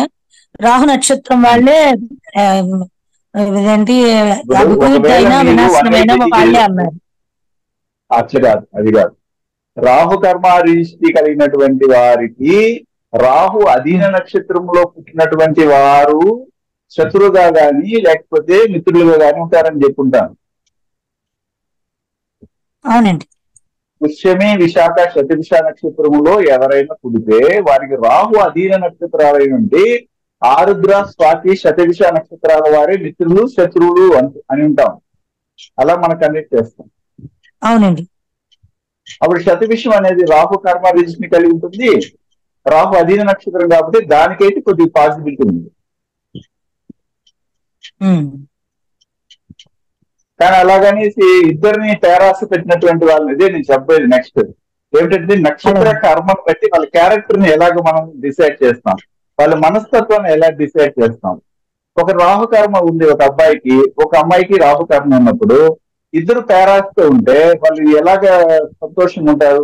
రాహు నక్షత్రం వాళ్ళే ఏంటి వినాశనమైన వాళ్ళే అన్నారు. అట్లా కాదు, అది కాదు. రాహు కర్మ రిజిస్ట్రీ కలిగినటువంటి వారికి రాహు అధీన నక్షత్రంలో పుట్టినటువంటి వారు శత్రువుగా గాని లేకపోతే మిత్రులుగా గాని ఉంటారని చెప్పుంటాను. అవునండి. పుష్యమి విశాఖ శతభిష నక్షత్రములో ఎవరైనా పుడితే వారికి రాహు అధీన నక్షత్రాలై నుండి ఆరుద్ర స్వాతి శతభిష నక్షత్రాల వారే మిత్రులు శత్రువులు అని ఉంటాం. అలా మనం కనెక్ట్ చేస్తాం. అవునండి. అప్పుడు శతభిషం అనేది రాహు కర్మ రిజిస్ట్ని కలిగి ఉంటుంది. రాహు అధీన నక్షత్రం కాబట్టి దానికైతే కొద్దిగా పాసిబిలిటీ ఉంది. కానీ అలాగనేసి ఇద్దరిని తేరాస పెట్టినటువంటి వాళ్ళని, ఇదే నేను చెప్పేది నెక్స్ట్ ఏమిటంటే, నక్షత్ర కర్మను బట్టి వాళ్ళ క్యారెక్టర్ ని ఎలాగ మనం డిసైడ్ చేస్తాం, వాళ్ళ మనస్తత్వాన్ని ఎలా డిసైడ్ చేస్తాం. ఒక రాహుకర్మ ఉంది ఒక అబ్బాయికి, ఒక అమ్మాయికి రాహుకర్మ ఉన్నప్పుడు ఇద్దరు తేరాసతో ఉంటే వాళ్ళు ఎలాగ సంతోషంగా ఉంటారు?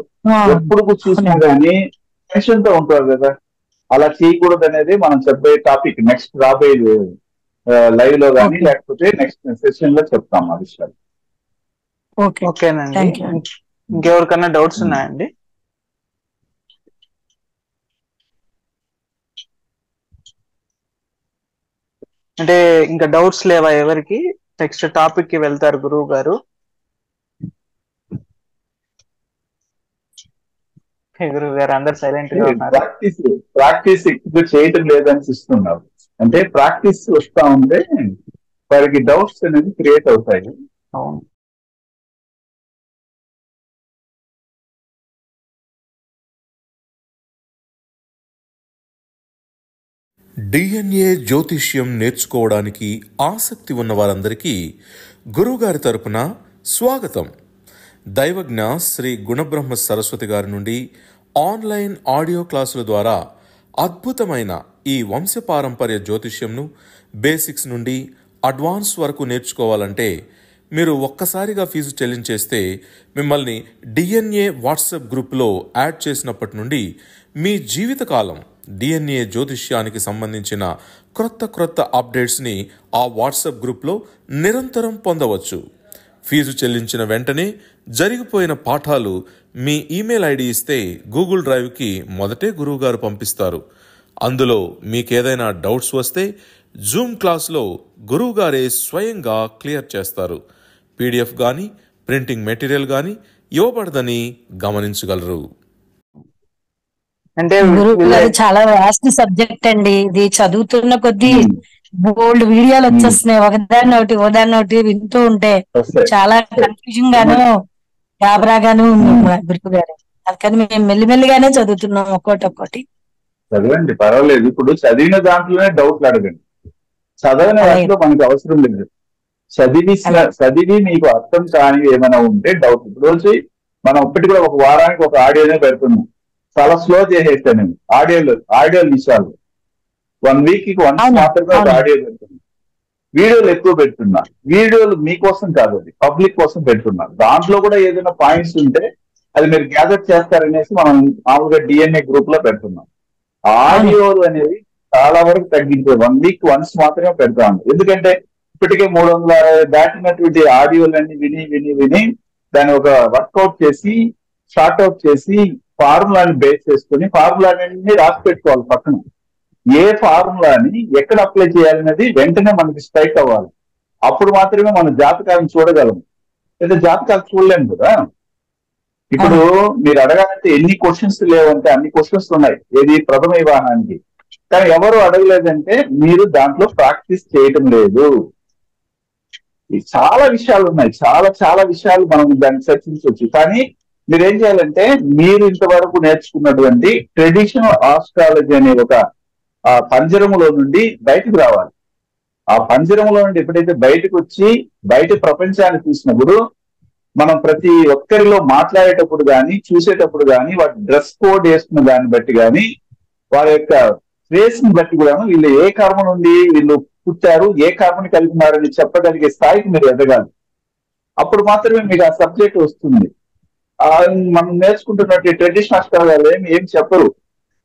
ఎప్పుడు చూసినా గానీ టెన్షన్ తో ఉంటారు కదా. అలా చేయకూడదు అనేది మనం చెప్పే టాపిక్ నెక్స్ట్ రాబోయే లైవ్ లో కానీ లేకపోతే నెక్స్ట్ సెషన్ లో చెప్తాం ఆ విషయాలు. ఓకేనండి. ఇంకెవరికన్నా డౌట్స్ ఉన్నాయండి? అంటే ఇంకా డౌట్స్ లేవా ఎవరికి? నెక్స్ట్ టాపిక్ కి వెళ్తారు గురువు గారు. గురువు గారు అందరు సైలెంట్ గా ఉన్నారు. ప్రాక్టీస్ ఎక్కువ చేయటం లేదనిపిస్తున్నారు. అంటే ప్రాక్టీస్ వస్తా ఉంటే వారికి డౌట్స్ అనేది క్రియేట్ అవుతాయి. అవును. డిఎన్ఏ జ్యోతిష్యం నేర్చుకోవడానికి ఆసక్తి ఉన్న వారందరికీ గురువుగారి తరపున స్వాగతం. దైవజ్ఞ శ్రీ గుణబ్రహ్మ సరస్వతి గారి నుండి ఆన్లైన్ ఆడియో క్లాసుల ద్వారా అద్భుతమైన ఈ వంశపారంపర్య జ్యోతిష్యంను బేసిక్స్ నుండి అడ్వాన్స్ వరకు నేర్చుకోవాలంటే మీరు ఒక్కసారిగా ఫీజు చెల్లించేస్తే మిమ్మల్ని డిఎన్ఏ వాట్సాప్ గ్రూప్లో యాడ్ చేసినప్పటి నుండి మీ జీవితకాలం డిఎన్ఏ జ్యోతిష్యానికి సంబంధించిన క్రొత్త అప్డేట్స్ని ఆ వాట్సాప్ గ్రూప్లో నిరంతరం పొందవచ్చు. ఫీజు చెల్లించిన వెంటనే జరిగిపోయిన పాఠాలు మీ ఈమెయిల్ ఐడి ఇస్తే గూగుల్ డ్రైవ్కి మొదటే గురువుగారు పంపిస్తారు. అందులో మీకేదైనా డౌట్స్ వస్తే జూమ్ క్లాస్లో గురువుగారే స్వయంగా క్లియర్ చేస్తారు. పీడిఎఫ్ కానీ ప్రింటింగ్ మెటీరియల్ కానీ ఇవ్వబడదని గమనించగలరు. అంటే గురువుగారు చాలా వాస్ట్ సబ్జెక్ట్ అండి. ఇది చదువుతున్న కొద్దీ బోల్డ్ వీడియోలు వచ్చేస్తున్నాయి, ఒకదాన్ని ఒకటి వింటూ ఉంటే చాలా కన్ఫ్యూజన్ గాను గాబరాగాను ఉంది గురువు గారు. అందుకని మేము మెల్లిమెల్లిగానే చదువుతున్నాం ఒక్కోటి. చదవండి, పర్వాలేదు. ఇప్పుడు చదివిన దాంట్లోనే డౌట్లు అడగండి. చదవని వాటిలో మనకు అవసరం లేదు. చదివి మీకు అర్థం కాని ఏమైనా ఉంటే డౌట్. ఇప్పుడు వచ్చి మనం ఇప్పటికి కూడా ఒక వారానికి ఒక ఆడియోనే పెడుతున్నాం. చాలా స్లో చేసేస్తాను నేను ఆడియో విషయాలు. 1 వీక్ వన్స్ మాత్రమే ఒక ఆడియో పెడుతున్నాను. వీడియోలు ఎక్కువ పెడుతున్నా. వీడియోలు మీకోసం కాదు, అది పబ్లిక్ కోసం పెడుతున్నా. దాంట్లో కూడా ఏదైనా పాయింట్స్ ఉంటే అది మీరు గ్యాదర్ చేస్తారనేసి మనం మామూలుగా డిఎన్ఏ గ్రూప్ లో పెడుతున్నాం. ఆడియోలు అనేవి చాలా వరకు తగ్గించే 1 వీక్ వన్స్ మాత్రమే పెడతాను. ఎందుకంటే ఇప్పటికే 360 దాటినటువంటి ఆడియోలన్నీ విని దాన్ని ఒక వర్కౌట్ చేసి షార్ట్అవుట్ చేసి ఫార్ములాని బేస్ చేసుకుని ఫార్ములాని రాసి పెట్టుకోవాలి పక్కన. ఏ ఫార్ములాని ఎక్కడ అప్లై చేయాలనేది వెంటనే మనకి స్ట్రైక్ అవ్వాలి. అప్పుడు మాత్రమే మనం జాతకాలను చూడగలము. లేదా జాతకాలు చూడలేము కదా. ఇప్పుడు మీరు అడగాలంటే ఎన్ని క్వశ్చన్స్ లేవంటే అన్ని క్వశ్చన్స్ ఉన్నాయి ఏది ప్రథమ వివాహానికి. కానీ ఎవరు అడగలేదంటే మీరు దాంట్లో ప్రాక్టీస్ చేయటం లేదు. చాలా విషయాలు ఉన్నాయి, చాలా విషయాలు మనం దాన్ని చర్చించవచ్చు. కానీ మీరేం చేయాలంటే మీరు ఇంతవరకు నేర్చుకున్నటువంటి ట్రెడిషనల్ ఆస్ట్రాలజీ అనే ఒక పంజరములో నుండి బయటకు రావాలి. ఆ పంజరములో నుండి ఎప్పుడైతే బయటకు వచ్చి బయట ప్రపంచాన్ని చూసినప్పుడు మనం ప్రతి ఒక్కరిలో మాట్లాడేటప్పుడు కానీ చూసేటప్పుడు కానీ వాటి డ్రెస్ కోడ్ వేసుకున్న దాన్ని బట్టి కానీ వారి యొక్క ఫేస్ ని బట్టి కూడా వీళ్ళు ఏ కర్మ నుండి వీళ్ళు పుట్టారు, ఏ కర్మని కలిగి ఉన్నారని చెప్పగలిగే స్థాయికి మీరు ఎదగాలి. అప్పుడు మాత్రమే మీకు ఆ సబ్జెక్ట్ వస్తుంది. మనం నేర్చుకుంటున్నట్టు ట్రెడిషనల్ అస్ట్రాలజీ ఏం చెప్పరు.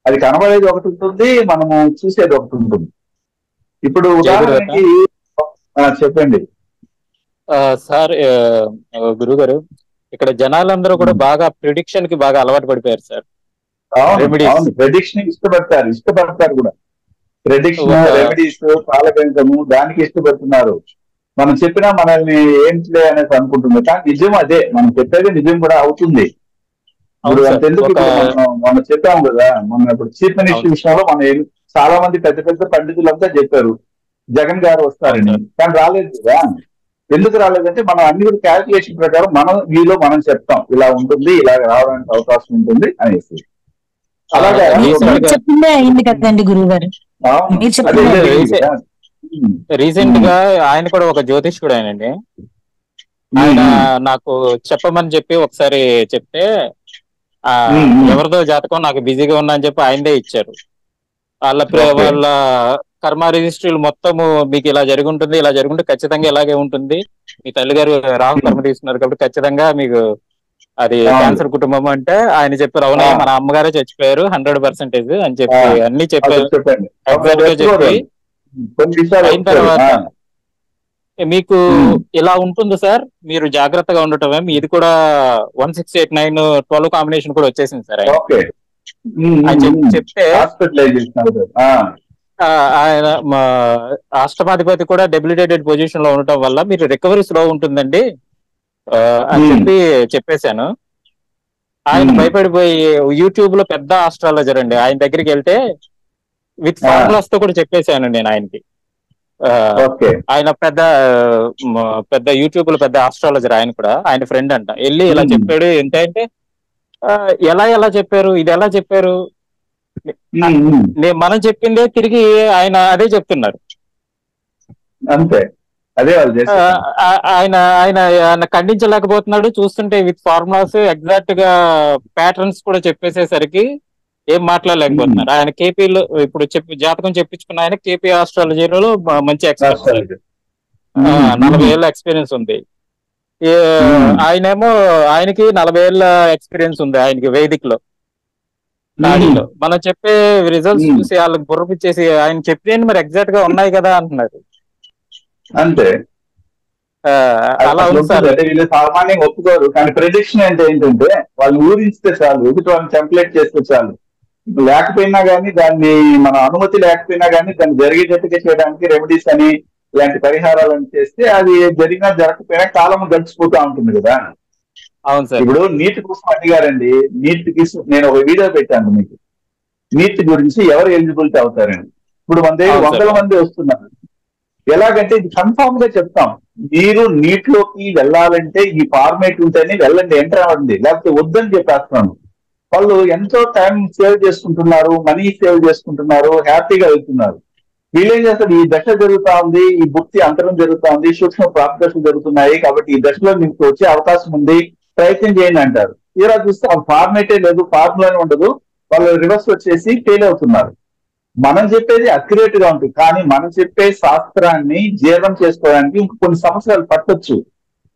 అది కనబడేది ఒకటి ఉంటుంది, మనము చూసేది ఒకటి ఉంటుంది. ఇప్పుడు ఉదాహరణకి చెప్పండి సార్. గురువు గారు, ఇక్కడ జనాలందరూ కూడా బాగా ప్రిడిక్షన్ కి బాగా అలవాటు పడిపోయారు సార్. ప్రెడిక్షన్ ఇష్టపడతారు కూడా. ప్రెడిక్షన్, రెమెడీస్, పాలకంకము దానికి ఇష్టపడుతున్నారు. మనం చెప్పినా మనల్ని ఏంటిలే అనేసి అనుకుంటుంది. కానీ నిజం అదే, మనం చెప్పేది నిజం కూడా అవుతుంది. ఇప్పుడు అంతెందుకు మనం చెప్పాము కదా, మనం ఇప్పుడు చీఫ్ మినిస్టర్ విషయంలో మనం చాలా మంది పెద్ద పండితులంతా చెప్పారు జగన్ గారు వస్తారని. కానీ రాలేదు కదా. ఎందుకు రాలేదంటే మనం అన్ని కూడా క్యాల్కులేషన్ ప్రకారం మనం చెప్తాం ఇలా ఉంటుంది, ఇలా రావడానికి అవకాశం ఉంటుంది అనేసి. అలాగా చెప్పిందే అయింది కదండి గురువు గారు. రీసెంట్ గా ఆయన కూడా ఒక జ్యోతిష్కుడు ఆయనండి. ఆయన నాకు చెప్పమని చెప్పి ఒకసారి చెప్తే ఎవరిదో జాతకం నాకు బిజీగా ఉన్నా అని చెప్పి ఆయనదే ఇచ్చారు. వాళ్ళ కర్మ రిజిస్ట్రీలు మొత్తము మీకు ఇలా జరుగుంటుంది, ఇలా జరుగుంటే ఖచ్చితంగా ఇలాగే ఉంటుంది. మీ తల్లిగారు రాహు కర్మ తీసుకున్నారు కాబట్టి ఖచ్చితంగా మీకు అది క్యాన్సర్ కుటుంబం అంటే ఆయన చెప్పారు. అవునా, మన అమ్మగారే చచ్చిపోయారు 100% అని చెప్పి అన్ని చెప్పారు. ఎగ్జాక్ట్ గా చెప్పి అయిన తర్వాత మీకు ఇలా ఉంటుంది సార్, మీరు జాగ్రత్తగా ఉండటమే. ఇది కూడా 1689 కాంబినేషన్ కూడా వచ్చేసింది సార్ అని చెప్తే ఆయన అష్టమాధిపతి కూడా డెబిలిటేటెడ్ పొజిషన్ లో ఉండటం వల్ల మీరు రికవరీ స్లో ఉంటుందండి అని చెప్పేశాను. ఆయన భయపడిపోయి యూట్యూబ్ లో పెద్ద ఆస్ట్రాలజర్ అండి, ఆయన దగ్గరికి వెళ్తే విత్ ఫార్ములాస్ తో కూడా చెప్పేశాను నేను ఆయనకి. ఆయన పెద్ద యూట్యూబ్ లో పెద్ద ఆస్ట్రాలజర్, ఆయన కూడా ఆయన ఫ్రెండ్ అంట. వెళ్ళి ఇలా చెప్పాడు. ఏంటంటే ఎలా చెప్పారు, ఇది ఎలా చెప్పారు, మనం చెప్పిందే తిరిగి ఆయన అదే చెప్తున్నారు. అంతే, అదే ఆయన ఖండించలేకపోతున్నాడు. చూస్తుంటే విత్ ఫార్ములాస్ ఎగ్జాక్ట్ గా ప్యాటర్న్స్ కూడా చెప్పేసేసరికి ఏం మాట్లాడలేకపోతున్నారు. ఆయన కేపీలో ఇప్పుడు జాతకం చెప్పించుకున్న ఆయన కేపీ ఆస్ట్రాలజీలో మంచి ఎక్స్పర్ట్, 40 ఏళ్ళ ఎక్స్పీరియన్స్ ఉంది. ఆయనకి 40 ఏళ్ళ ఎక్స్పీరియన్స్ ఉంది ఆయనకి వేదిక్ లో, నాడీలో. మనం చెప్పే రిజల్ట్స్ చూసి వాళ్ళకి బుర్రపిచ్చేసి ఆయన చెప్పేది మరి ఎగ్జాక్ట్ గా ఉన్నాయి కదా అంటున్నారు. అంతే, అలా ఉంది సార్. వీళ్ళు సామాన్యంగా ఒప్పుకోరు, కానీ ప్రెడిక్షన్ అంటే ఏంటంటే వాళ్ళు ఊహించితే చాలు, ఎదుటి వాళ్ళని టెంప్లెట్ చేస్తే చాలు, లేకపోయినా కానీ దాన్ని మన అనుమతి లేకపోయినా కానీ దాన్ని జరిగేటట్టుగా చేయడానికి రెమెడీస్ అని ఇలాంటి పరిహారాలను చేస్తే అది జరిగినా జరగకపోయినా కాలం గడిచిపోతా ఉంటుంది కదా. అవును సార్. ఇప్పుడు నీట్ కోసం అడిగారండి, నీట్కి నేను ఒక వీడియో పెట్టాను మీకు, నీట్ గురించి ఎవరు ఎలిజిబిలిటీ అవుతారండి. ఇప్పుడు మన దగ్గర 100 మంది వస్తున్నారు. ఎలాగంటే ఇది కన్ఫామ్ గా చెప్తాం, మీరు నీట్ లోకి వెళ్ళాలంటే ఈ ఫార్మేట్ ఉంటేనే వెళ్ళండి, ఎంటర్ అవ్వండి, లేకపోతే వద్దని చెప్పేస్తున్నాను. వాళ్ళు ఎంతో టైం సేవ్ చేసుకుంటున్నారు, మనీ సేవ్ చేసుకుంటున్నారు, హ్యాపీగా వెళ్తున్నారు. వీళ్ళేం చేస్తారు, ఈ దశ జరుగుతా ఉంది, ఈ భుక్తి అంతరం జరుగుతా ఉంది, సూక్ష్మ ప్రాప్తదశలు జరుగుతున్నాయి, కాబట్టి ఈ దశలో మీకు వచ్చే అవకాశం ఉంది, ప్రయత్నం చేయండి అంటారు. ఇలా చూస్తే ఆ ఫార్మేటే లేదు, ఫార్ములానే ఉండదు, వాళ్ళు రివర్స్ వచ్చేసి ఫెయిల్ అవుతున్నారు. మనం చెప్పేది అక్యురేట్ గా ఉంటుంది, కానీ మనం చెప్పే శాస్త్రాన్ని జీర్ణం చేసుకోవడానికి ఇంక కొన్ని సంవత్సరాలు పట్టొచ్చు.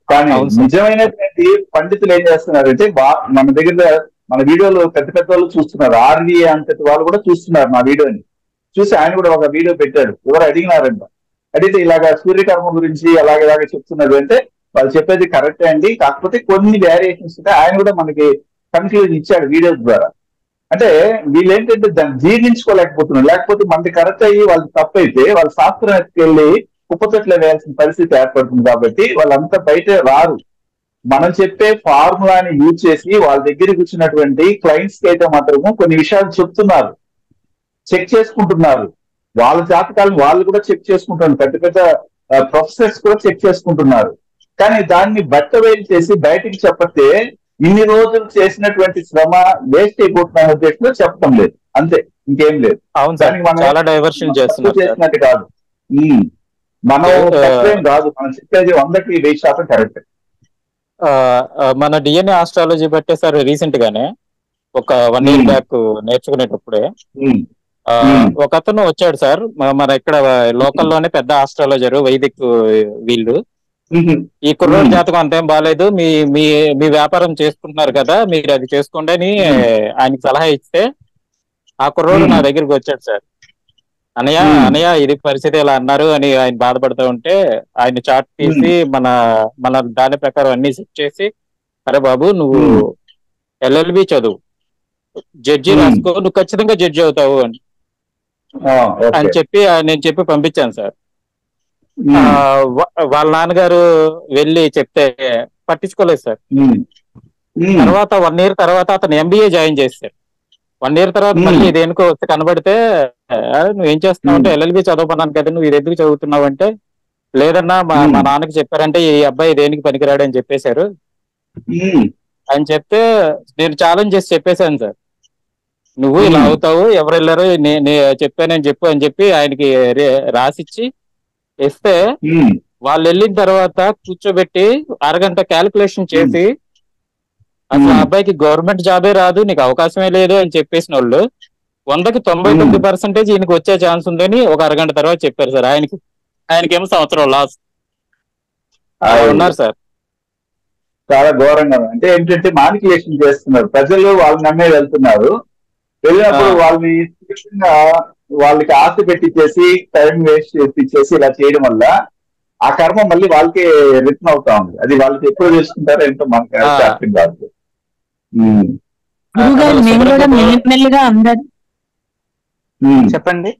కానీ నిజమైనటువంటి పండితులు ఏం చేస్తున్నారంటే, మన దగ్గర మన వీడియోలో పెద్ద పెద్ద వాళ్ళు చూస్తున్నారు, ఆర్వీఏ అంతటి వాళ్ళు కూడా చూస్తున్నారు నా వీడియోని చూసి. ఆయన కూడా ఒక వీడియో పెట్టాడు, ఎవరు అడిగినారంట, అడిగితే ఇలాగా సూర్యకర్మ గురించి అలాగే చెప్తున్నారు అంటే, వాళ్ళు చెప్పేది కరెక్టే అండి, కాకపోతే కొన్ని వేరియేషన్స్ ఉంటాయి. ఆయన కూడా మనకి కన్క్లూజన్ ఇచ్చాడు వీడియోస్ ద్వారా. అంటే వీళ్ళు ఏంటంటే దాన్ని జీర్ణించుకోలేకపోతున్నారు. లేకపోతే మనకి కరెక్ట్ అయ్యి వాళ్ళు తప్పైతే వాళ్ళు శాస్త్రానికి వెళ్ళి కుప్పతొట్లో వేయాల్సిన పరిస్థితి ఏర్పడుతుంది. కాబట్టి వాళ్ళంతా బయట రారు. మనం చెప్పే ఫార్ములాని యూజ్ చేసి వాళ్ళ దగ్గరికి వచ్చినటువంటి క్లయింట్స్ కి అయితే మాత్రము కొన్ని విషయాలు చెప్తున్నారు, చెక్ చేసుకుంటున్నారు. వాళ్ళ జాతకాలను వాళ్ళు కూడా చెక్ చేసుకుంటున్నారు, పెద్ద పెద్ద ప్రొఫెసర్స్ కూడా చెక్ చేసుకుంటున్నారు. కానీ దాన్ని బట్టవేలు చేసి బయటికి చెప్పతే ఇన్ని రోజులు చేసినటువంటి శ్రమ వేస్ట్ అయిపోతున్న ఉద్దేశంలో చెప్పడం లేదు, అంతే, ఇంకేం లేదు. చాలా డైవర్షన్ చేసినట్టు కాదు, మనం కాదు, మనం చెప్పేది 100కి 1000% కరెక్ట్. మన డిఎన్ఏ ఆస్ట్రాలజీ బట్టే సార్ రీసెంట్ గానే ఒక 1 year బ్యాక్ నేర్చుకునేటప్పుడే ఒక అతను వచ్చాడు సార్, మన ఇక్కడ లోకల్లోనే పెద్ద ఆస్ట్రాలజర్ వైదిక్ వీళ్ళు. ఈ కుర్రోడి జాతకం అంతేం బాగాలేదు, మీ మీ మీ వ్యాపారం చేసుకుంటున్నారు కదా, మీరు అది చేసుకోండి అని ఆయనకి సలహా ఇస్తే ఆ కుర్రోడు నా దగ్గరికి వచ్చాడు సార్. అనయ్య ఇది పరిస్థితి ఇలా అన్నారు అని ఆయన బాధపడుతూ ఉంటే ఆయన చార్ట్ తీసి మన దాని ప్రకారం అన్ని సెట్ చేసి, అరే బాబు నువ్వు LLB చదువు, జడ్జి రాసుకో, నువ్వు ఖచ్చితంగా జడ్జి అవుతావు అని చెప్పి నేను చెప్పి పంపించాను సార్. వాళ్ళ నాన్నగారు వెళ్ళి చెప్తే పట్టించుకోలేదు సార్. తర్వాత 1 year తర్వాత అతను MBA జాయిన్ చేశారు. 1 year తర్వాత మళ్ళీ దేనికో వచ్చి కనబడితే, నువ్వు ఏం చేస్తున్నావు అంటే LLB చదవమన్నాను కదా, నువ్వు ఇది ఎందుకు చదువుతున్నావు అంటే, లేదన్నా మా నాన్నకి చెప్పారంటే ఈ అబ్బాయి దేనికి పనికిరాడు అని చెప్పేశారు అని చెప్తే, నేను ఛాలెంజ్ చేసి చెప్పేశాను సార్, నువ్వు ఇలా అవుతావు, ఎవరు వెళ్ళారు నేను చెప్పానని చెప్పు అని చెప్పి ఆయనకి రాసిచ్చి ఇస్తే, వాళ్ళు వెళ్ళిన తర్వాత కూర్చోబెట్టి అరగంట క్యాలిక్యులేషన్ చేసి, అసలు ఆ అబ్బాయికి గవర్నమెంట్ జాబే రాదు, నీకు అవకాశమే లేదు అని చెప్పేసిన వాళ్ళు 100కి 99% ఈయనకి వచ్చే ఛాన్స్ ఉందని ఒక అరగంట తర్వాత చెప్పారు సార్. ఆయనకేమో సంవత్సరం లాస్ ఉన్నారు సార్. చాలా ఘోరంగా అంటే ఏంటంటే మానిపులేషన్ చేస్తున్నారు, ప్రజలు వాళ్ళు నమ్మే వెళ్తున్నారు. వెళ్ళినప్పుడు వాళ్ళకి ఆశ పెట్టించేసి టైం వేస్ట్ చేసి ఇలా చేయడం వల్ల ఆ కర్మ మళ్ళీ వాళ్ళకి రిటర్న్ అవుతా ఉంది. అది వాళ్ళకి ఎప్పుడు చేసుకుంటారో ఏంటో మనకి అర్థం కాదు. చెప్పండి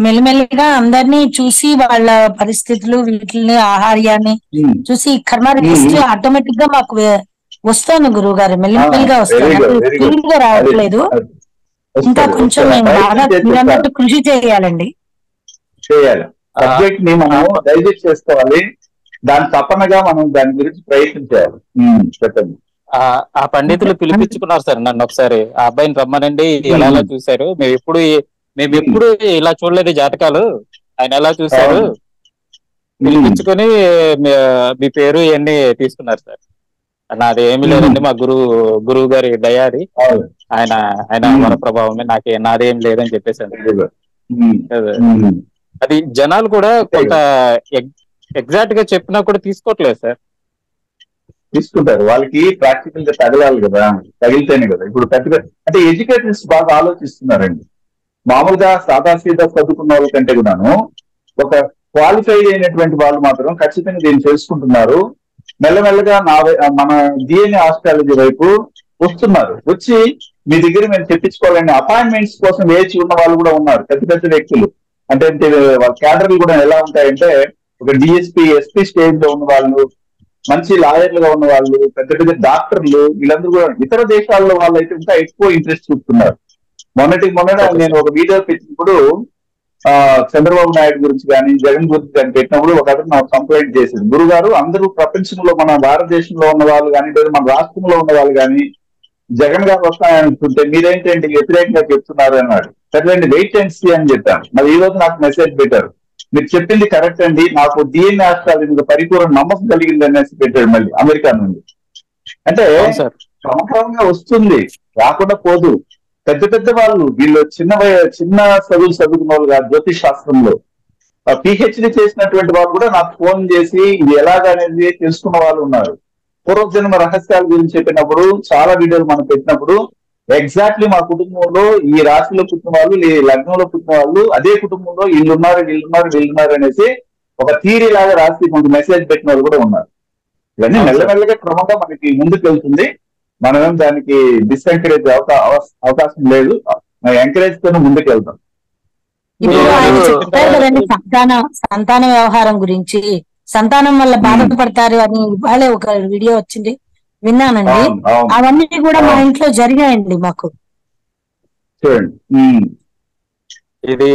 మెల్లిమెల్లిగా అందరినీ చూసి వాళ్ళ పరిస్థితులు వీటిని ఆహార్యాన్ని చూసి కర్మ రిజిస్టర్ ఆటోమేటిక్ గా మాకు వస్తాను గురువు గారు, మెల్లిమెల్లిగా వస్తాను, రావట్లేదు. ఇంకా కొంచెం మేము బాగా కృషి చేయాలండి, సబ్జెక్ట్ ని మనం డైజెస్ట్ చేసుకోవాలి, దాని తపనగా మనం దాని గురించి ప్రయత్నం చేయాలి. చెప్పండి. ఆ పండితులు పిలిపించుకున్నారు సార్ నన్ను ఒకసారి, ఆ అబ్బాయిని రమ్మనండి, ఎలా చూశారు, మేము ఎప్పుడు ఇలా చూడలేదు జాతకాలు, ఆయన ఎలా చూశారు, పిలిపించుకొని మీ పేరు ఇవన్నీ తీసుకున్నారు సార్. నాది ఏమి లేదండి, మా గురువు గారి దయాది. ఆయన ఆయన వర ప్రభావమే, నాదేం లేదని చెప్పేసాను. అది జనాలు కూడా కొంత ఎగ్జాక్ట్ గా చెప్పినా కూడా తీసుకోవట్లేదు సార్. తీసుకుంటారు, వాళ్ళకి ప్రాక్టికల్ గా తగలాలి కదా, తగిలితేనే కదా. ఇప్పుడు అంటే ఎడ్యుకేటర్స్ బాగా ఆలోచిస్తున్నారండి. మామూలుగా సాదాసీదా చదువుకున్న వాళ్ళ కంటే కూడాను ఒక క్వాలిఫైడ్ అయినటువంటి వాళ్ళు మాత్రం ఖచ్చితంగా దీన్ని తెలుసుకుంటున్నారు. మెల్లమెల్లగా మన డిఎన్ఏ ఆస్ట్రాలజీ వైపు వస్తున్నారు. వచ్చి మీ దగ్గర మేము తెప్పించుకోవాలని అపాయింట్మెంట్స్ కోసం వేచి ఉన్న వాళ్ళు కూడా ఉన్నారు, పెద్ద పెద్ద వ్యక్తులు. అంటే వాళ్ళ క్యాడర్లు కూడా ఎలా ఉంటాయంటే, ఒక డిఎస్పీ ఎస్పీ స్టేజ్ లో ఉన్న వాళ్ళు, మంచి లాయర్లుగా ఉన్న వాళ్ళు, పెద్ద పెద్ద డాక్టర్లు, వీళ్ళందరూ కూడా ఇతర దేశాల్లో వాళ్ళు అయితే ఇంకా ఎక్కువ ఇంట్రెస్ట్ చూపుతున్నారు. మొన్న నేను ఒక వీడియో పెట్టినప్పుడు చంద్రబాబు నాయుడు గురించి కానీ జగన్ గురించి కానీ పెట్టినప్పుడు ఒక అతను నాకు కంప్లైంట్ చేసింది, గురుగారు అందరూ ప్రపంచంలో మన భారతదేశంలో ఉన్న వాళ్ళు కానీ లేదా మన రాష్ట్రంలో ఉన్న వాళ్ళు కానీ జగన్ గారు వస్తాయనుకుంటే మీరేంటంటే వ్యతిరేకంగా చెప్తున్నారు అన్నాడు. సరేండి వెయిట్ అండ్ సీ అని చెప్పాను. మరి ఈ రోజు నాకు మెసేజ్ పెట్టారు, మీరు చెప్పింది కరెక్ట్ అండి, నాకు డిఎన్ఏ ఆస్ట్రాలజీ పరిపూర్ణ నమ్మకం కలిగింది అనేసి పెట్టాడు మళ్ళీ అమెరికా నుండి. అంటే క్రమక్రమంగా వస్తుంది, రాకుండా పోదు. పెద్ద పెద్ద వాళ్ళు, వీళ్ళు చిన్న చదువులు చదువుకున్న వాళ్ళు కాదు, జ్యోతిష్ శాస్త్రంలో పిహెచ్డి చేసినటువంటి వాళ్ళు కూడా నాకు ఫోన్ చేసి ఇది ఎలాగనేది తెలుసుకున్న వాళ్ళు ఉన్నారు. పూర్వజన్మ రహస్యాల గురించి చెప్పినప్పుడు చాలా వీడియోలు మనం పెట్టినప్పుడు ఎగ్జాక్ట్లీ మా కుటుంబంలో ఈ రాశిలో పుట్టిన వాళ్ళు, ఈ లగ్నంలో పుట్టిన వాళ్ళు, అదే కుటుంబంలో వీళ్ళున్నారు అనేసి ఒక థియరీ లాగా రాసి కొంత మెసేజ్ పెట్టిన వాళ్ళు కూడా ఉన్నారు. ఇవన్నీ మెల్లమెల్లగా క్రమంగా మనకి ముందుకు వెళ్తుంది. మనమేం దానికి డిస్ఎంకరేజ్ అవకాశం లేదు, ఎంకరేజ్ తోనే ముందుకు వెళ్తాం. సంతాన వ్యవహారం గురించి, సంతానం వల్ల బాధపడతారు అని ఇవాళ ఒక వీడియో వచ్చింది, విన్నానండి. అవన్నీ కూడా మా ఇంట్లో జరిగాయండి మాకు. ఇది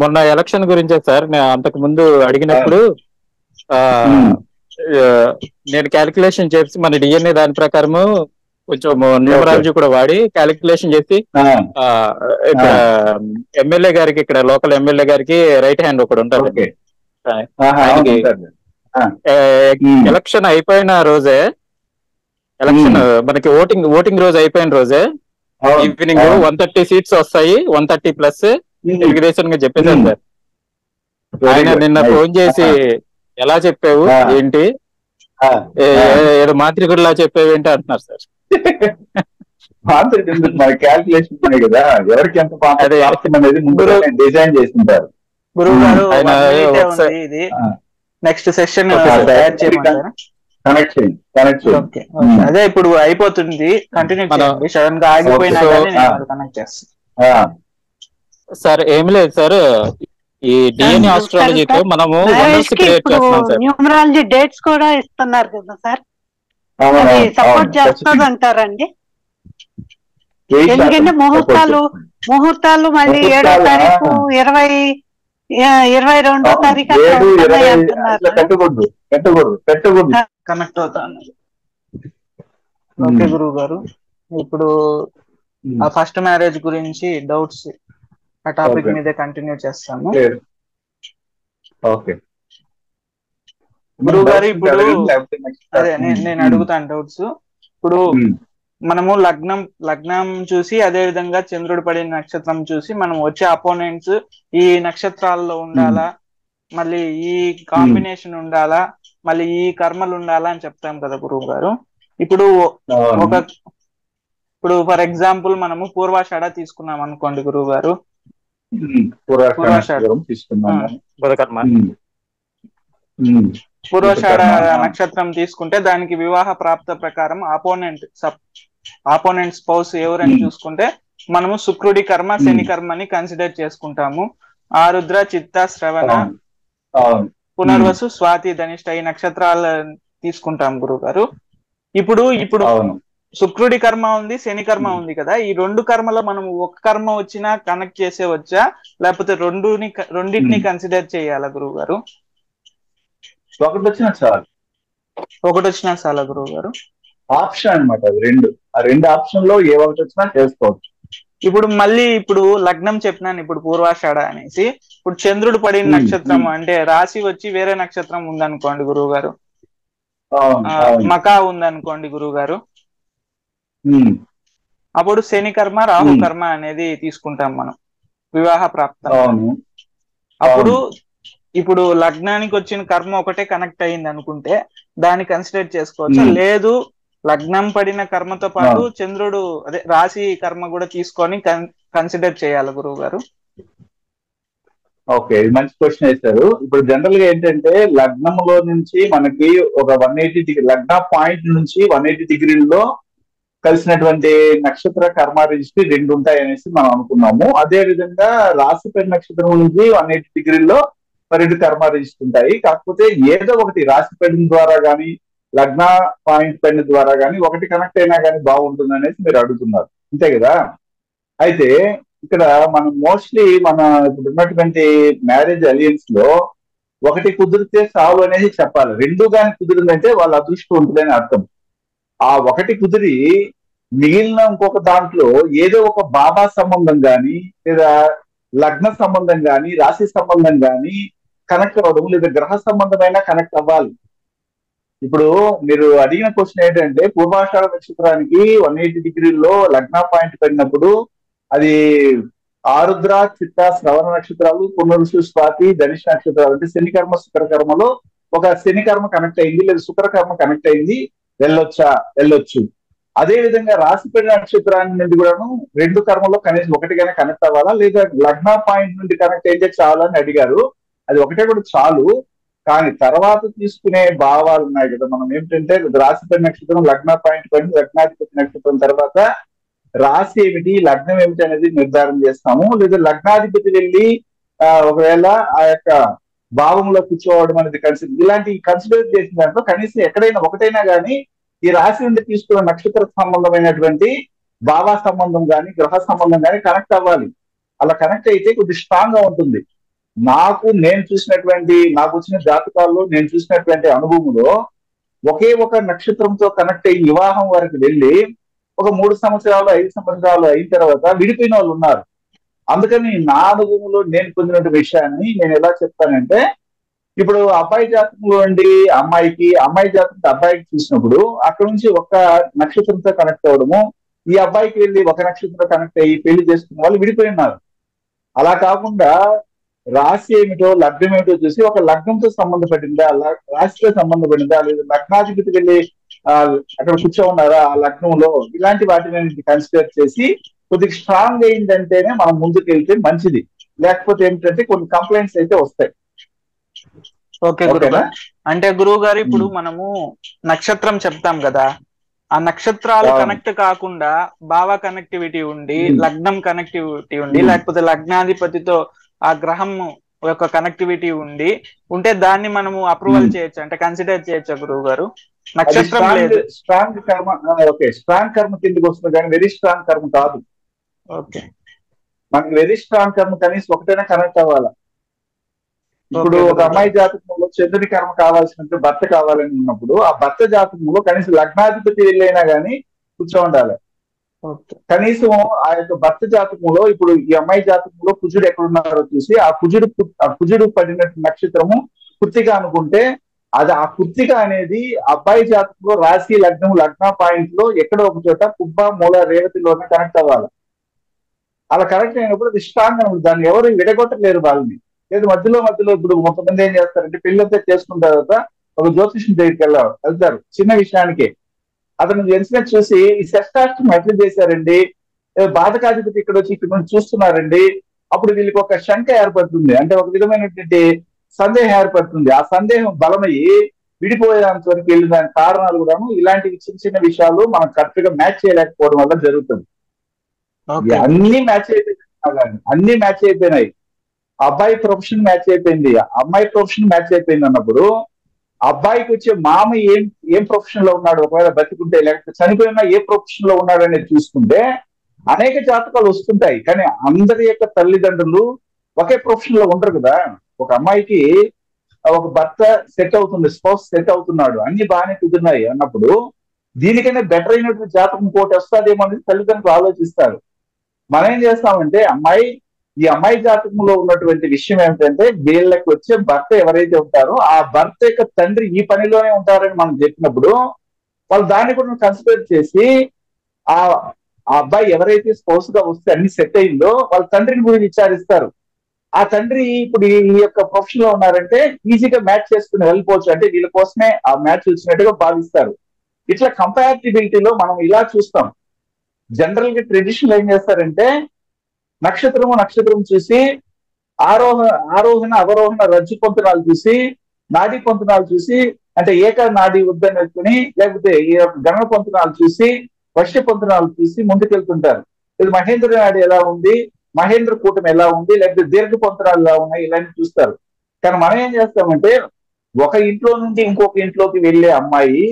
మొన్న ఎలక్షన్ గురించే సార్, నేను అంతకు ముందు అడిగినప్పుడు నేను క్యాలిక్యులేషన్ చేసి మన డిఎన్ఏ దాని ప్రకారము కొంచెం న్యూమరాలజీ కూడా వాడి క్యాలిక్యులేషన్ చేసి ఇక్కడ ఎమ్మెల్యే గారికి, ఇక్కడ లోకల్ ఎమ్మెల్యే గారికి రైట్ హ్యాండ్ ఒకటి ఉంటారు ఆయనకి. ఎలక్షన్ అయిపోయిన రోజే, ఎలక్షన్ మనకి ఓటింగ్ రోజు అయిపోయిన రోజే ఈవినింగ్ 130 సీట్స్ వస్తాయి, 130+ తెలుగుదేశం గా చెప్పేశారు సార్. ఆయన నిన్న ఫోన్ చేసి ఎలా చెప్పావు ఏంటి, ఏదో మాంత్రికుడిలా చెప్పావు ఏంటి అంటున్నారు సార్. క్యాల్కులేషన్ కదా, ఎవరికి ఎంత అనేది ముందు డిజైన్ చేస్తుంటారు. గురువు గారు ఇది నెక్స్ట్ సెషన్ అదే ఇప్పుడు అయిపోతుంది, కంటిన్యూ చేయండి. సడన్ గా ఆగిపోయినా కనెక్ట్ చేస్తాను సార్. ఏమి లేదు సార్, ఈ డిఎన్ఏ ఆస్ట్రాలజీతో మనము న్యూమరాలజీ డేట్స్ కూడా ఇస్తున్నారు కదా సార్, సపోర్ట్ చేస్తుంది అంటారండి. ఎందుకంటే ముహూర్తాలు మళ్ళీ 7వ తారీఖు 22వ తారీఖు కనెక్ట్ అవుతాను. ఓకే గురువు గారు, ఇప్పుడు ఆ ఫస్ట్ మ్యారేజ్ గురించి డౌట్స్ ఆ టాపిక్ మీదే కంటిన్యూ చేస్తాము. గురువు గారు ఇప్పుడు అదే నేను అడుగుతాను డౌట్స్. ఇప్పుడు మనము లగ్నం చూసి, అదే విధంగా చంద్రుడు పడిన నక్షత్రం చూసి మనం వచ్చే అపోనెంట్స్ ఈ నక్షత్రాల్లో ఉండాలా, మళ్ళీ ఈ కాంబినేషన్ ఉండాలా, మళ్ళీ ఈ కర్మలు ఉండాలా అని చెప్తాం కదా గురువు గారు. ఇప్పుడు ఫర్ ఎగ్జాంపుల్ మనము పూర్వాషాఢ తీసుకున్నాం అనుకోండి గురువు గారు, పూర్వాషాఢ నక్షత్రం తీసుకుంటే దానికి వివాహ ప్రాప్త ప్రకారం ఆపోనెంట్ స్పౌస్ ఎవరని చూసుకుంటే మనము శుక్రుడి కర్మ, శని కర్మని కన్సిడర్ చేసుకుంటాము. ఆరుద్ర, చిత్త, శ్రవణ, పునర్వసు, స్వాతి, ధనిష్ట ఈ నక్షత్రాలు తీసుకుంటాం గురువు గారు. ఇప్పుడు శుక్రుడి కర్మ ఉంది, శని కర్మ ఉంది కదా, ఈ రెండు కర్మలో మనం ఒక కర్మ వచ్చినా కనెక్ట్ చేసేవచ్చా, లేకపోతే రెండింటిని కన్సిడర్ చేయాలా గురువు గారు? ఒకటి వచ్చినా చాలా గురువు గారు. ఆప్షన్ అనమాట అది, ఆ రెండు ఆప్షన్ లో ఏ ఒకటి వచ్చినా చేసుకోవచ్చు. ఇప్పుడు మళ్ళీ లగ్నం చెప్పినాను, ఇప్పుడు పూర్వాషాఢ అనేసి, ఇప్పుడు చంద్రుడు పడిన నక్షత్రం అంటే రాశి వచ్చి వేరే నక్షత్రం ఉందనుకోండి గురువు గారు, మకా ఉందనుకోండి గురువు గారు, అప్పుడు శని కర్మ రాహు కర్మ అనేది తీసుకుంటాం మనం వివాహ ప్రాప్తం. అప్పుడు ఇప్పుడు లగ్నానికి వచ్చిన కర్మ ఒకటే కనెక్ట్ అయింది అనుకుంటే దాన్ని కన్సిడర్ చేసుకోవచ్చా? లేదు లగ్నం పడిన కర్మతో పాటు చంద్రుడు అదే రాశి కర్మ కూడా తీసుకొని కన్సిడర్ చేయాలి గురువు గారు? ఓకే, మంచి క్వశ్చన్ వేశారు. ఇప్పుడు జనరల్ గా ఏంటంటే లగ్నంలో నుంచి మనకి ఒక 180 డిగ్రీ లగ్న పాయింట్ నుంచి 180 డిగ్రీల్లో కలిసినటువంటి నక్షత్ర కర్మ రిజిస్ట్రీ 2 ఉంటాయి అనేసి మనం అనుకున్నాము. అదే విధంగా రాశిపేట నక్షత్రం నుంచి 180 డిగ్రీల్లో 2 కర్మ రిజిస్ట్రీ ఉంటాయి. కాకపోతే ఏదో ఒకటి రాశిపేట ద్వారా కానీ లగ్న పాయింట్ పెన్ ద్వారా కానీ ఒకటి కనెక్ట్ అయినా కానీ బాగుంటుంది అనేసి మీరు అడుగుతున్నారు, అంతే కదా? అయితే ఇక్కడ మనం మోస్ట్లీ మన ఇప్పుడు ఉన్నటువంటి మ్యారేజ్ అలయన్స్ లో ఒకటి కుదిరితే చాలు అనేది చెప్పాలి. 2 కానీ కుదిరిందంటే వాళ్ళ అదృష్టం ఉంటుందని అర్థం. ఆ ఒకటి కుదిరి మిగిలిన ఇంకొక దాంట్లో ఏదో ఒక బాబా సంబంధం కానీ లేదా లగ్న సంబంధం కానీ రాశి సంబంధం కానీ కనెక్ట్ అవ్వడం, లేదా గ్రహ సంబంధమైన కనెక్ట్ అవ్వాలి. ఇప్పుడు మీరు అడిగిన క్వశ్చన్ ఏంటంటే పూర్వాషాఢ నక్షత్రానికి 180 డిగ్రీల్లో లగ్న పాయింట్ పడినప్పుడు అది ఆరుద్ర, చిత్త, శ్రవణ నక్షత్రాలు, పునరుసు, స్వాతి, ధనిష్ నక్షత్రాలు అంటే శనికర్మ శుక్రకర్మలో ఒక శనికర్మ కనెక్ట్ అయింది లేదా శుక్రకర్మ కనెక్ట్ అయింది, వెళ్ళొచ్చు. అదే విధంగా రాశిపేట నక్షత్రాన్ని నుండి కూడాను 2 కర్మలో కనీసం ఒకటిగానే కనెక్ట్ అవ్వాలా లేదా లగ్న పాయింట్ నుండి కనెక్ట్ అయితే చాలు అని అడిగారు. అది ఒకటే కూడా చాలు. కానీ తర్వాత తీసుకునే భావాలు ఉన్నాయి కదా. మనం ఏంటంటే రాశిపేట నక్షత్రం లగ్న పాయింట్ పడి లగ్నాధిపతి నక్షత్రం తర్వాత రాశి ఏమిటి లగ్నం ఏమిటి అనేది నిర్ధారణ చేస్తాము. లేదా లగ్నాధిపతి వెళ్ళి ఒకవేళ ఆ యొక్క భావంలో కూర్చోవడం అనేది ఇలాంటి కన్సిడర్ చేసిన దాంట్లో కనీసం ఎక్కడైనా ఒకటైనా కానీ ఈ రాశి నుండి తీసుకున్న నక్షత్ర సంబంధమైనటువంటి భావ సంబంధం కానీ గ్రహ సంబంధం కానీ కనెక్ట్ అవ్వాలి. అలా కనెక్ట్ అయితే కొద్ది స్ట్రాంగ్ గా ఉంటుంది. నాకు వచ్చిన జాతకాల్లో నేను చూసినటువంటి అనుభవంలో ఒకే ఒక నక్షత్రంతో కనెక్ట్ అయ్యి వివాహం వరకు వెళ్ళి ఒక 3 సంవత్సరాలు 5 సంవత్సరాలు అయిన తర్వాత విడిపోయిన వాళ్ళు ఉన్నారు. అందుకని నా అనుభవంలో నేను పొందిన విషయాన్ని నేను ఎలా చెప్తానంటే, ఇప్పుడు అబ్బాయి జాతకంలో ఉండి అమ్మాయికి, అమ్మాయి జాతకంతో అబ్బాయికి చూసినప్పుడు అక్కడ నుంచి ఒక నక్షత్రంతో కనెక్ట్ అవ్వడము, ఈ అబ్బాయికి వెళ్ళి ఒక నక్షత్రంతో కనెక్ట్ అయ్యి పెళ్లి చేసుకున్న వాళ్ళు విడిపోయి ఉన్నారు. అలా కాకుండా రాశి ఏమిటో లగ్నం ఏమిటో చూసి ఒక లగ్నంతో సంబంధపడిందా, రాశితో సంబంధపడిందా, లేదా లగ్నాధిపతి వెళ్ళి అక్కడ కూర్చోన్నారా ఆ లగ్నంలో, ఇలాంటి వాటిని కన్సిడర్ చేసి కొద్దిగా స్ట్రాంగ్ అయిందంటేనే మనం ముందుకు వెళ్తే మంచిది. లేకపోతే ఏంటంటే కొన్ని కంప్లైంట్స్ అయితే వస్తాయి. ఓకే గురువు. అంటే గురువు గారు ఇప్పుడు మనము నక్షత్రం చెప్తాం కదా, ఆ నక్షత్రాలు కనెక్ట్ కాకుండా భావ కనెక్టివిటీ ఉండి లగ్నం కనెక్టివిటీ ఉండి లేకపోతే లగ్నాధిపతితో ఆ గ్రహం యొక్క కనెక్టివిటీ ఉంటే దాన్ని మనము అప్రూవల్ చేయొచ్చు అంటే కన్సిడర్ చేయొచ్చా గురువు గారు? నక్షత్రం లేదు, స్ట్రాంగ్ కర్మ. ఓకే, స్ట్రాంగ్ కర్మ కిందకి వస్తుంది కానీ వెరీ స్ట్రాంగ్ కర్మ కాదు. ఓకే, మనకి వెరీ స్ట్రాంగ్ కర్మ కనీసం ఒకటైనా కనెక్ట్ అవ్వాలా. ఇప్పుడు ఒక అమ్మాయి జాతకంలో చంద్రుడి కర్మ కావాల్సినట్టు భర్త కావాలని ఉన్నప్పుడు ఆ భర్త జాతకంలో కనీసం లగ్నాధిపతి వెళ్ళైనా కానీ కూర్చో ఉండాలి. కనీసం ఆ యొక్క భర్త జాతకంలో ఇప్పుడు ఈ అమ్మాయి జాతకంలో కుజుడు ఎక్కడున్నారో చూసి ఆ కుజుడు పడిన నక్షత్రము కృత్తిక అనుకుంటే అది ఆ కృత్తిక అనేది అబ్బాయి జాతకంలో రాశి లగ్న పాయింట్ లో ఎక్కడో ఒక చోట కుబ్బ మూల రేవతిలోనే కనెక్ట్ అవ్వాలి. అలా కనెక్ట్ అయినప్పుడు అది స్ట్రాంగ్ అనుకుంటుంది. దాన్ని ఎవరు విడగొట్టలేరు వాళ్ళని. లేదు మధ్యలో ఇప్పుడు కొంతమంది ఏం చేస్తారంటే పెళ్ళంతా చేసుకున్న తర్వాత ఒక జ్యోతిష్యం దగ్గరికి వెళ్తారు చిన్న విషయానికే. అతను జెన్స్ని చూసి ఈ శస్త్రాష్టం ఎట్లా చేశారండి, బాధకాధిపతి ఇక్కడ వచ్చి ఇక్కడ నుంచి చూస్తున్నారండి, అప్పుడు వీళ్ళకి ఒక శంక ఏర్పడుతుంది, అంటే ఒక విధమైనటువంటి సందేహం ఏర్పడుతుంది. ఆ సందేహం బలమయ్యి విడిపోయేదానికి వరకు వెళ్ళిన దాని కారణాలు కూడాను ఇలాంటి చిన్న చిన్న విషయాలు మనం కరెక్ట్ గా మ్యాచ్ చేయలేకపోవడం వల్ల జరుగుతుంది. అన్ని మ్యాచ్ అయిపోయినాయి. అబ్బాయి ప్రొఫెషన్ మ్యాచ్ అయిపోయింది, అమ్మాయి ప్రొఫెషన్ మ్యాచ్ అయిపోయింది అన్నప్పుడు అబ్బాయికి వచ్చే మామ ఏం ప్రొఫెషన్ లో ఉన్నాడు, ఒకవేళ బతికుంటే లేకపోతే చనిపోయినా ఏ ప్రొఫెషన్ లో ఉన్నాడు అనేది చూసుకుంటే అనేక జాతకాలు వస్తుంటాయి. కానీ అందరి యొక్క తల్లిదండ్రులు ఒకే ప్రొఫెషన్ లో ఉండరు కదా. ఒక అమ్మాయికి ఒక భర్త సెట్ అవుతుంది, స్పౌస్ సెట్ అవుతున్నాడు, అన్ని బాగానే కుదిరినాయి అన్నప్పుడు దీనికైనా బెటర్ అయినటువంటి జాతకం ఇంకోటి వస్తుందేమో అనేది తల్లిదండ్రులు ఆలోచిస్తారు. మనం ఏం చేస్తామంటే ఈ అమ్మాయి జాతకంలో ఉన్నటువంటి విషయం ఏమిటంటే వీళ్ళకి వచ్చే భర్త ఎవరైతే ఉంటారో ఆ భర్త యొక్క తండ్రి ఈ పనిలోనే ఉంటారని మనం చెప్పినప్పుడు వాళ్ళు దాన్ని కూడా కన్సిడర్ చేసి ఆ అబ్బాయి ఎవరైతే స్పౌస్ గా వస్తే అన్ని సెట్ అయిందో వాళ్ళ తండ్రిని గురించి విచారిస్తారు. ఆ తండ్రి ఇప్పుడు ఈ యొక్క ప్రొఫెషన్ లో ఉన్నారంటే ఈజీగా మ్యాచ్ చేసుకుని వెళ్ళిపోవచ్చు, అంటే వీళ్ళ కోసమే ఆ మ్యాచ్ వచ్చినట్టుగా భావిస్తారు. ఇట్లా కంపారిటిబిలిటీలో మనం ఇలా చూస్తాం. జనరల్ గా ట్రెడిషనల్ ఏం చేస్తారంటే నక్షత్రం చూసి ఆరోహణ అవరోహణ రజ్జు పొంతనాలు చూసి నాడీ పొంతనాలు చూసి, అంటే ఏక నాడీ ఉద్దని పెట్టుకుని, లేకపోతే ఈ గణన పొంతనాలు చూసి వర్ష పొంతనాలు చూసి ముందుకెళ్తుంటారు. ఇది మహేంద్ర నాడి ఎలా ఉంది, మహేంద్ర కూటమి ఎలా ఉంది, లేకపోతే దీర్ఘ పొంతనాలు ఎలా ఉన్నాయి, ఇలాంటి చూస్తారు. కానీ మనం ఏం చేస్తామంటే ఒక ఇంట్లో నుండి ఇంకొక ఇంట్లోకి వెళ్ళే అమ్మాయి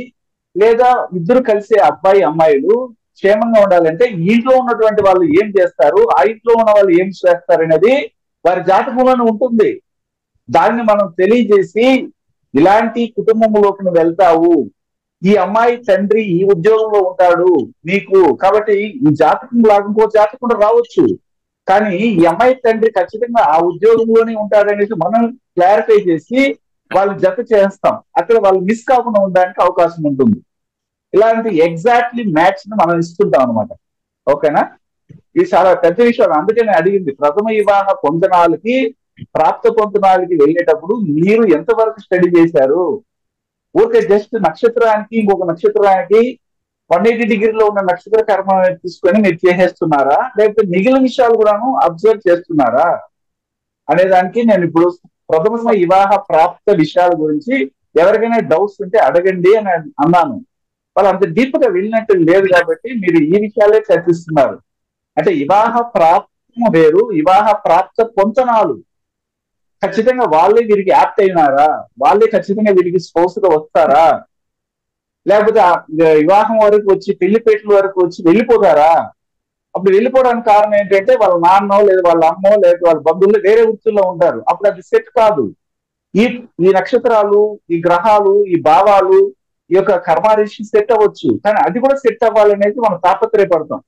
లేదా ఇద్దరు కలిసే అబ్బాయి అమ్మాయిలు క్షేమంగా ఉండాలంటే ఈ ఇంట్లో ఉన్నటువంటి వాళ్ళు ఏం చేస్తారు, ఆ ఇంట్లో ఉన్న వాళ్ళు ఏం చేస్తారు అనేది వారి జాతకంలోనే ఉంటుంది. దాన్ని మనం తెలియజేసి ఇలాంటి కుటుంబంలోకి నువ్వు వెళ్తావు, ఈ అమ్మాయి తండ్రి ఈ ఉద్యోగంలో ఉంటాడు నీకు, కాబట్టి ఈ జాతకం లాగా ఇంకో జాతకం రావచ్చు, కానీ ఈ అమ్మాయి తండ్రి ఖచ్చితంగా ఆ ఉద్యోగంలోనే ఉంటాడనేసి మనం క్లారిఫై చేసి వాళ్ళు జత చేస్తాం. అక్కడ వాళ్ళు మిస్ కాకుండా ఉండడానికి అవకాశం ఉంటుంది. ఇలాంటి ఎగ్జాక్ట్లీ మ్యాచ్ ని మనం ఇస్తుంటాం అనమాట. ఓకేనా? ఇది చాలా పెద్ద విషయం. అందుకని అడిగింది, ప్రథమ వివాహ పొందనాలకి ప్రాప్త పొందనాలకి వెళ్ళేటప్పుడు మీరు ఎంతవరకు స్టడీ చేశారు? ఊరికే జస్ట్ నక్షత్రానికి ఇంకొక నక్షత్రానికి 180 డిగ్రీలో ఉన్న నక్షత్ర కర్మ తీసుకొని మీరు చేసేస్తున్నారా, లేకపోతే మిగిలిన విషయాలు కూడాను అబ్జర్వ్ చేస్తున్నారా అనే దానికి నేను ఇప్పుడు ప్రథమ వివాహ ప్రాప్త విషయాల గురించి ఎవరికైనా డౌట్స్ ఉంటే అడగండి అని అన్నాను. వాళ్ళు అంత డీప్ గా వెళ్ళినట్టు లేదు కాబట్టి మీరు ఈ విషయాలే చర్చిస్తున్నారు. అంటే వివాహ ప్రాప్తం వేరు, వివాహ ప్రాప్త పొంతనాలు ఖచ్చితంగా వాళ్ళే వీరికి యాప్ట్ అయినారా, వాళ్ళే ఖచ్చితంగా వీరికి స్పౌస్ గా వస్తారా, లేకపోతే వివాహం వరకు వచ్చి పెళ్లిపేటల వరకు వచ్చి వెళ్ళిపోతారా? అప్పుడు వెళ్ళిపోవడానికి కారణం ఏంటంటే వాళ్ళ నాన్నో లేదా వాళ్ళ అమ్మో లేదా వాళ్ళ బంధువులు వేరే వృత్తుల్లో ఉంటారు. అప్పుడు అది సెట్ కాదు. ఈ నక్షత్రాలు, ఈ గ్రహాలు, ఈ భావాలు, ఈ యొక్క కర్మారేషి సెట్ అవ్వచ్చు, కానీ అది కూడా సెట్ అవ్వాలనేది మనం తాపత్రయపడతాం.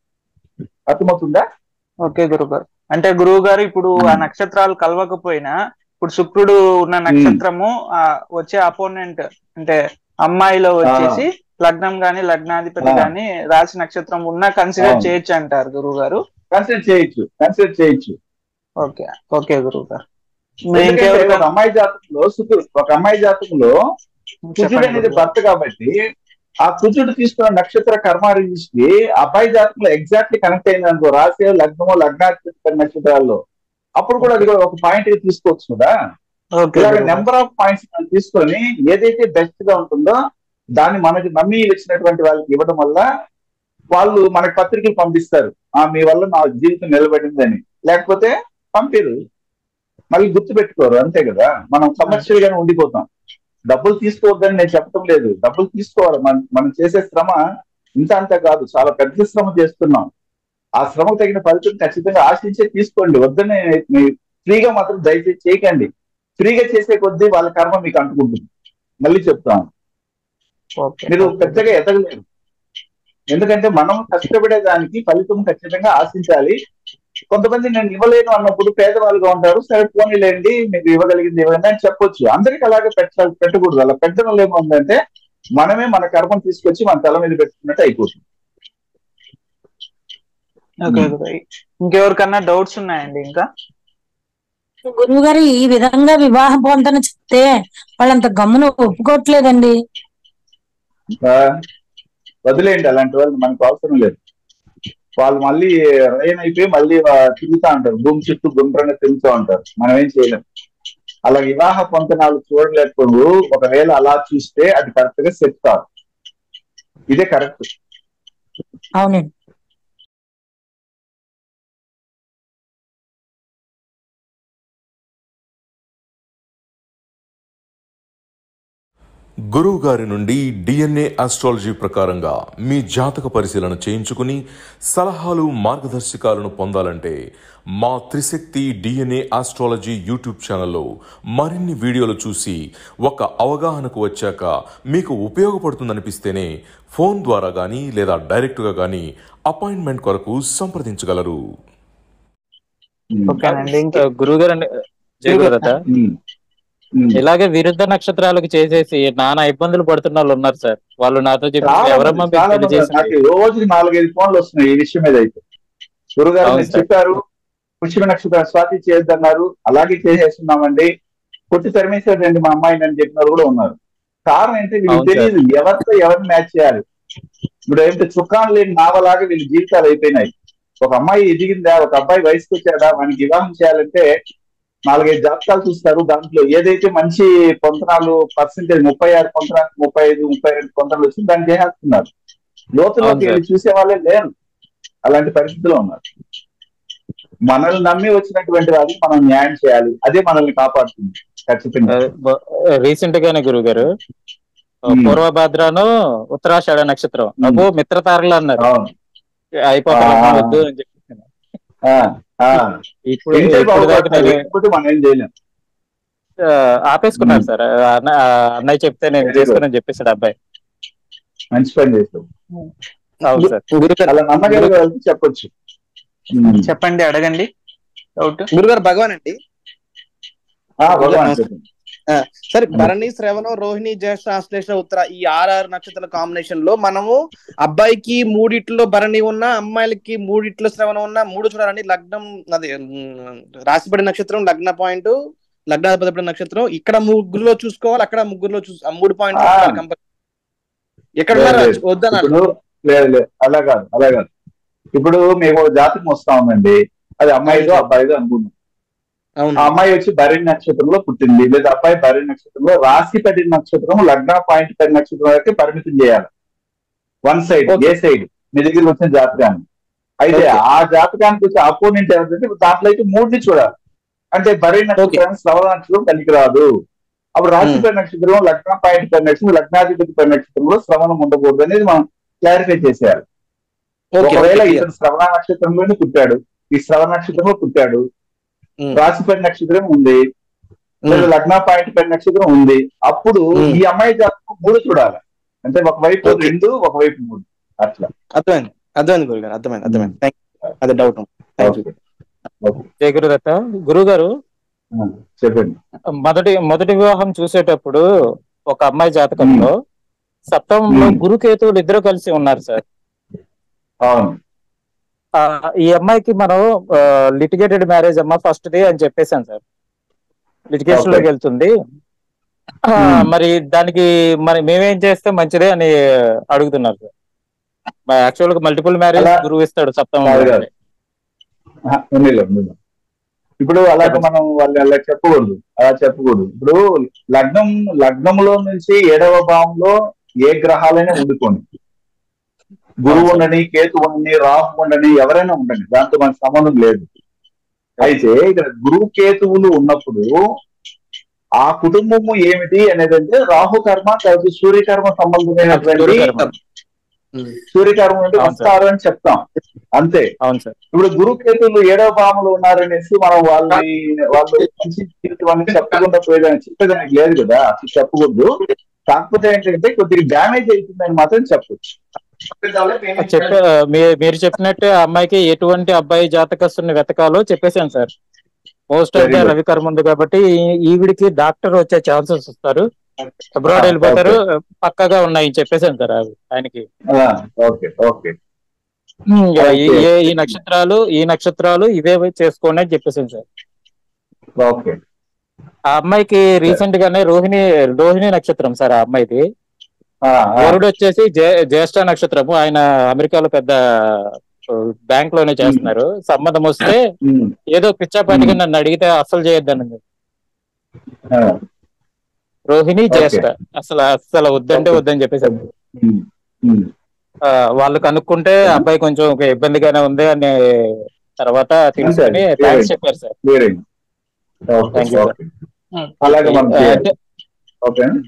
అర్థమవుతుందా? ఓకే గురుగారు. అంటే గురువు గారు ఇప్పుడు ఆ నక్షత్రాలు కలవకపోయినా ఇప్పుడు శుక్రుడు ఉన్న నక్షత్రము వచ్చే అపోనెంట్ అంటే అమ్మాయిలో వచ్చేసి లగ్నం గాని లగ్నాధిపతి గాని రాశి నక్షత్రం ఉన్నా కన్సిడర్ చేయొచ్చు అంటారు గురువు గారు. కన్సిడర్ చేయొచ్చు. ఓకే ఓకే గురువు గారు. ఒక అమ్మాయి జాతకంలో కుజుడు అనేది భర్త కాబట్టి ఆ కుజుడు తీసుకున్న నక్షత్ర కర్మారేషికి అబ్బాయి జాతకంలో ఎగ్జాక్ట్లీ కనెక్ట్ అయింది అనుకో, రాశి లగ్నమో లగ్నాధిపతి నక్షత్రాల్లో, అప్పుడు కూడా అది కూడా ఒక పాయింట్ తీసుకోవచ్చు కదా. ఇలాగ నెంబర్ ఆఫ్ పాయింట్స్ తీసుకొని ఏదైతే బెస్ట్ గా ఉంటుందో దాన్ని మనకి నమ్మి వచ్చినటువంటి వాళ్ళకి ఇవ్వడం వల్ల వాళ్ళు మనకి పత్రికలు పంపిస్తారు, మీ వల్ల నా జీవితం నిలబడిందని. లేకపోతే పంపిరు, మళ్ళీ గుర్తు పెట్టుకోరు, అంతే కదా. మనం కమర్షియల్ గానే ఉండిపోతాం. డబ్బులు తీసుకోవద్దని నేను చెప్పడం లేదు, డబ్బులు తీసుకోవాలి. మనం చేసే శ్రమ ఇంత అంత కాదు, చాలా పెద్ద శ్రమ చేస్తున్నాం. ఆ శ్రమకు తగిన ఫలితం ఖచ్చితంగా ఆశించే తీసుకోండి. వద్దని ఫ్రీగా మాత్రం దయచేసి చేయకండి. ఫ్రీగా చేసే కొద్దీ వాళ్ళ కర్మ మీకు అంటుకుంటుంది. మళ్ళీ చెప్తాను, మీరు పెద్దగా ఎదగలేరు. ఎందుకంటే మనం కష్టపడే దానికి ఫలితం ఖచ్చితంగా ఆశించాలి. కొంతమంది నేను ఇవ్వలేను అన్నప్పుడు పేదవాళ్ళుగా ఉంటారు, సరే పోనీలేండి మీకు ఇవ్వగలిగింది ఇవ్వండి అని చెప్పొచ్చు. అందరికి అలాగే పెట్టకూడదు. అలా పెట్టడం వల్ల ఏముందంటే మనమే మన కర్మం తీసుకొచ్చి మన తల మీద పెట్టుకున్నట్టు అయిపోతుంది. ఇంకెవరికన్నా డౌట్స్ ఉన్నాయండి? ఇంకా గురువు గారు ఈ విధంగా వివాహ పొందన చెప్తే వాళ్ళంత గమ్మున ఒప్పుకోవట్లేదండి. వదిలేయండి, అలాంటి వాళ్ళు మనకు అవసరం లేదు. వాళ్ళు మళ్ళీ రైన్ అయిపోయి మళ్ళీ తిరుగుతా ఉంటారు, భూమి చుట్టూ గుండ్రంగా తిరుగుతూ ఉంటారు. మనం ఏం చేయలేం. అలా వివాహ పొందనాలు చూడలేకపోదు. ఒకవేళ అలా చూస్తే అది కరెక్ట్ గా సెట్ కాదు. ఇదే కరెక్ట్. అవునండి. గురువు గారి నుండి డిఎన్ఏ ఆస్ట్రాలజీ ప్రకారంగా మీ జాతక పరిశీలన చేయించుకుని సలహాలు మార్గదర్శకాలను పొందాలంటే మా త్రిశక్తి డిఎన్ఏ ఆస్ట్రాలజీ యూట్యూబ్ ఛానల్లో మరిన్ని వీడియోలు చూసి ఒక అవగాహనకు వచ్చాక మీకు ఉపయోగపడుతుందనిపిస్తేనే ఫోన్ ద్వారా కానీ లేదా డైరెక్ట్గా కానీ అపాయింట్మెంట్ కొరకు ఇలాగే విరుద్ధ నక్షత్రాలకు చేసేసి నానా ఇబ్బందులు పడుతున్న వాళ్ళు ఉన్నారు సార్. వాళ్ళు నాతో చెప్పి ఎవరమ్మా నాకు రోజుకి 4-5 ఫోన్లు వస్తున్నాయి ఈ విషయం మీద. అయితే గురుగారు మీరు చెప్పారు పుష్యమి నక్షత్రం స్వాతి చేయొద్దన్నారు, అలాగే చేసేస్తున్నామండి, కొట్టి తరిమేసాడండి మా అమ్మాయిని అని చెప్పిన కూడా ఉన్నారు. కారణం ఏంటి వీళ్ళకి తెలియదు ఎవరితో ఎవరిని మ్యాచ్ చేయాలి. ఇప్పుడు ఏంటంటే చుక్కాలు లేని నావలాగా వీళ్ళ జీవితాలు అయిపోయినాయి. ఒక అమ్మాయి ఎదిగిందా, ఒక అబ్బాయి వయసుకు వచ్చాడా, వానికి వివాహం చేయాలంటే 4-5 జాతకాలు చూస్తారు. దాంట్లో ఏదైతే మంచి పొంతనాలు పర్సెంటేజ్ 36 పొంతనాలు 35, 32 పొంతనాలు వచ్చింది దాన్ని చేసేస్తున్నారు. లోతులోకి వెళ్ళి చూసే వాళ్ళే లేరు. అలాంటి పరిస్థితిలో ఉన్నారు. మనల్ని నమ్మి వచ్చినటువంటి వారికి మనం న్యాయం చేయాలి, అదే మనల్ని కాపాడుతుంది ఖచ్చితంగా. రీసెంట్ గానే గురువు గారు పూర్వభద్రను ఉత్తరాషాఢ నక్షత్రం అబ్బో మిత్రతారలు అన్నారు, అయిపోతాం వద్దు అని చెప్పి ఇప్పుడు మనం ఏం చేయలేం, ఆపేసుకున్నారు సార్. అన్నయ్య చెప్తే నేను చేసుకుని చెప్పేసాడు అబ్బాయి. మంచి పని చేస్తాం. అవును సార్. అలా నమ్మగలిగే చెప్పొచ్చు. చెప్పండి, అడగండి. గురుగారు భగవాన్ అండి. సరే, భరణి, శ్రవణం, రోహిణి, జ్యేష్ఠ, ఆశ్లేష, ఉత్తర ఈ 6 నక్షత్రాల కాంబినేషన్ లో మనము అబ్బాయికి 3 భరణి ఉన్నా, అమ్మాయిలకి 3 శ్రవణం ఉన్నా 3 చూడాలండి. లగ్నం అది రాశిపడి నక్షత్రం, లగ్న పాయింట్, లగ్నాధిపతి నక్షత్రం ఇక్కడ 3లో చూసుకోవాలి, అక్కడ 3లో 3 పాయింట్లు కంపల్సరీ. ఎక్కడ వద్దన్నారు? లేదు, అలా కాదు. ఇప్పుడు మేము జాతకం వస్తా ఉందండి, అది అమ్మాయిదో అబ్బాయిదో అనుకుందాం. ఆ అమ్మాయి వచ్చి భరణి నక్షత్రంలో పుట్టింది, లేదా అబ్బాయి భరణి నక్షత్రంలో, రాశిపడి నక్షత్రం లగ్న పాయింట్ 10 నక్షత్రం వరకు పరిమితం చేయాలి. వన్ సైడ్, ఏ సైడ్ మీ దగ్గర వచ్చిన జాతకాన్ని. అయితే ఆ జాతకానికి వచ్చే అపోనెంట్ ఎవరంటే దాంట్లో అయితే 3ని చూడాలి. అంటే భరణి నక్షత్రం శ్రవణ నక్షత్రం కలిగి రాదు. అప్పుడు రాశిపడి నక్షత్రం లగ్న పాయింట్ 10 నక్షత్రం, లగ్నాధిపతి 10 నక్షత్రంలో శ్రవణం ఉండకూడదు అనేది మనం క్లారిఫై చేసేయాలి. ఒకవేళ ఇతను శ్రవణ నక్షత్రంలోనే పుట్టాడు, ఈ శ్రవణ నక్షత్రంలో పుట్టాడు, రాశిపడి నక్షత్రం ఉంది, లేదా లగ్న పాయింట్ 10 నక్షత్రం ఉంది, అప్పుడు ఈ అమ్మాయి జాతకం 3 చూడాలి. అంటే ఒకవైపు 2, ఒకవైపు 3 అట్లా. అర్థమైంది గురుగారు, అర్థమైంది. అదే డౌట్. జయ గురుదత్త. గురువు గారు చెప్పండి. మొదటి వివాహం చూసేటప్పుడు ఒక అమ్మాయి జాతకంలో సప్తమంలో గురుకేతువులు ఇద్దరు కలిసి ఉన్నారు సార్. ఈ అమ్మాయికి మనం లిటిగేటెడ్ మ్యారేజ్ అమ్మా ఫస్ట్ డే అని చెప్పేశాను సార్. లిటిగేషన్ లోకి వెళ్తుంది. మరి దానికి మరి మేమేం చేస్తే మంచిదే అని అడుగుతున్నారు సార్. యాక్చువల్ గా మల్టిపుల్ మ్యారేజ్ గురువు ఇస్తాడు సప్తమంలో. ఇప్పుడు అలాగే మనం వాళ్ళు అలా చెప్పకూడదు. ఇప్పుడు లగ్నంలో నుంచి 7వ భావంలో ఏ గ్రహాలైనా ఉండుకోండి, గురువు ఉండని, కేతు ఉండని, రాహు ఉండని, ఎవరైనా ఉండండి, దాంతో మనకు సంబంధం లేదు. అయితే ఇక్కడ గురువు కేతువులు ఉన్నప్పుడు ఆ కుటుంబము ఏమిటి అనేది అంటే రాహు కర్మ, తర్వాత సూర్యకర్మ సంబంధమైనటువంటి సూర్యకర్మ అంటే వస్తారు అని చెప్తాం అంతే. ఇప్పుడు గురు కేతువులు 7వ భావంలో ఉన్నారనేసి మనం వాళ్ళు మంచి జీవితం చెప్పకుండా చెప్పేదానికి లేదు కదా, అసలు చెప్పకూడదు. కాకపోతే ఏంటంటే కొద్దిగా డ్యామేజ్ అవుతుందని మాత్రం చెప్పొచ్చు. మీరు చెప్పినట్టు అమ్మాయికి ఎటువంటి అబ్బాయి జాతకస్తుని వెతకాలో చెప్పేశాను sir. Most of the Ravi కర్మ ఉంది కాబట్టి ఈవిడికి డాక్టర్ వచ్చే ఛాన్సెస్ వస్తారు, అబ్రాడ్ వెళ్ళిపోతారు, పక్కగా ఉన్నాయి చెప్పేశాను సార్ ఆయనకి. ఈ నక్షత్రాలు ఇవే చేసుకోండి అని చెప్పేశాను సార్. ఆ అమ్మాయికి రీసెంట్ గానే రోహిణి నక్షత్రం సార్. ఆ అమ్మాయిది వరుడు వచ్చేసి జ్యేష్ఠ నక్షత్రము. ఆయన అమెరికాలో పెద్ద బ్యాంక్ లోనే చేస్తున్నారు. సంబంధం వస్తే ఏదో పిచ్చాపాటిగా నన్ను అడిగితే అస్సలు చేయొద్దనండి. రోహిణి జ్యేష్ఠ అసలు వద్దని చెప్పేసారు. వాళ్ళు కనుక్కుంటే అబ్బాయి కొంచెం ఇబ్బందిగానే ఉంది అని తర్వాత తెలుసుకొని థ్యాంక్స్ చెప్పారు సార్.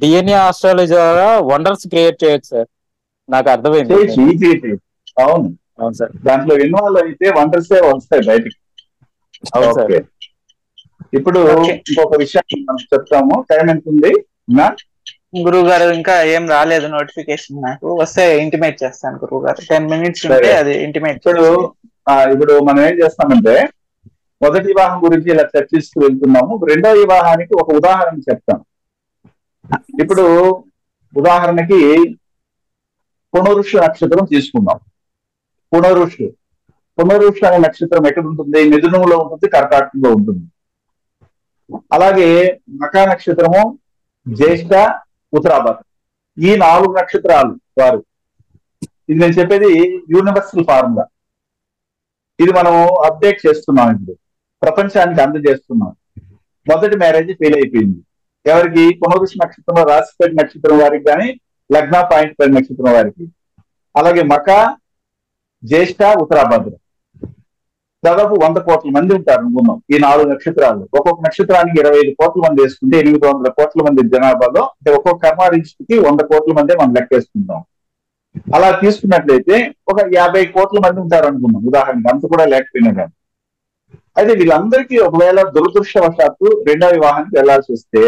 డిఎన్ఏ ఆస్ట్రాలజీ ద్వారా వండర్స్ క్రియేట్ చేయొచ్చు సార్. నాకు అర్థమైంది. అవును సార్, దాంట్లో ఇన్వాల్వ్ అయితే వండర్స్ వస్తాయి బయటికి. ఇప్పుడు ఇంకొక విషయాన్ని మనం చెప్తాము. టైం ఎంత ఉంది గురువు గారు? ఇంకా ఏం రాలేదు నోటిఫికేషన్, నాకు వస్తే ఇంటిమేట్ చేస్తాను గురువు గారు. 10 minutes ఉంటే అది ఇంటిమేట్. ఇప్పుడు మనం ఏం చేస్తామంటే మొదటి వివాహం గురించి ఇలా చర్చిస్తూ వెళ్తున్నాము. రెండవ వివాహానికి ఒక ఉదాహరణ చెప్తాను. ఇప్పుడు ఉదాహరణకి పునరుష నక్షత్రం తీసుకుందాం. పునరుష అనే నక్షత్రం ఎక్కడ ఉంటుంది? మిథునంలో ఉంటుంది, కర్కాటకంలో ఉంటుంది. అలాగే మకా నక్షత్రము, జ్యేష్ఠ, ఉత్తరాభాద్ర, ఈ 4 నక్షత్రాలు వారు. ఇది నేను చెప్పేది యూనివర్సల్ ఫార్ములా. ఇది మనం అప్డేట్ చేస్తున్నాం, ఇప్పుడు ప్రపంచానికి అందజేస్తున్నాం. మొదటి మ్యారేజ్ ఫెయిల్ అయిపోయింది. ఎవరికి? పునరుష నక్షత్రంలో రాశిపడి నక్షత్రం వారికి కానీ, లగ్న పాయింట్ పడి నక్షత్రం వారికి. అలాగే మకా, జ్యేష్ఠ, ఉత్తరాభాద్ర, దాదాపు 100 కోట్ల మంది ఉంటారు అనుకున్నాం ఈ 4 నక్షత్రాలు. ఒక్కొక్క నక్షత్రానికి 25 కోట్ల మంది వేసుకుంటే 800 కోట్ల మంది జనాభాలో, అంటే ఒక్కొక్క కర్మారిష్టికి 100 కోట్ల మంది మనం లెక్కేసుకుంటాం. అలా తీసుకున్నట్లయితే ఒక 50 కోట్ల మంది ఉంటారు అనుకున్నాం ఉదాహరణకి, అంత కూడా లేకపోయినా కానీ. అయితే వీళ్ళందరికీ ఒకవేళ దురదృష్టవశాత్తు రెండవ వివాహానికి వెళ్లాల్సి వస్తే,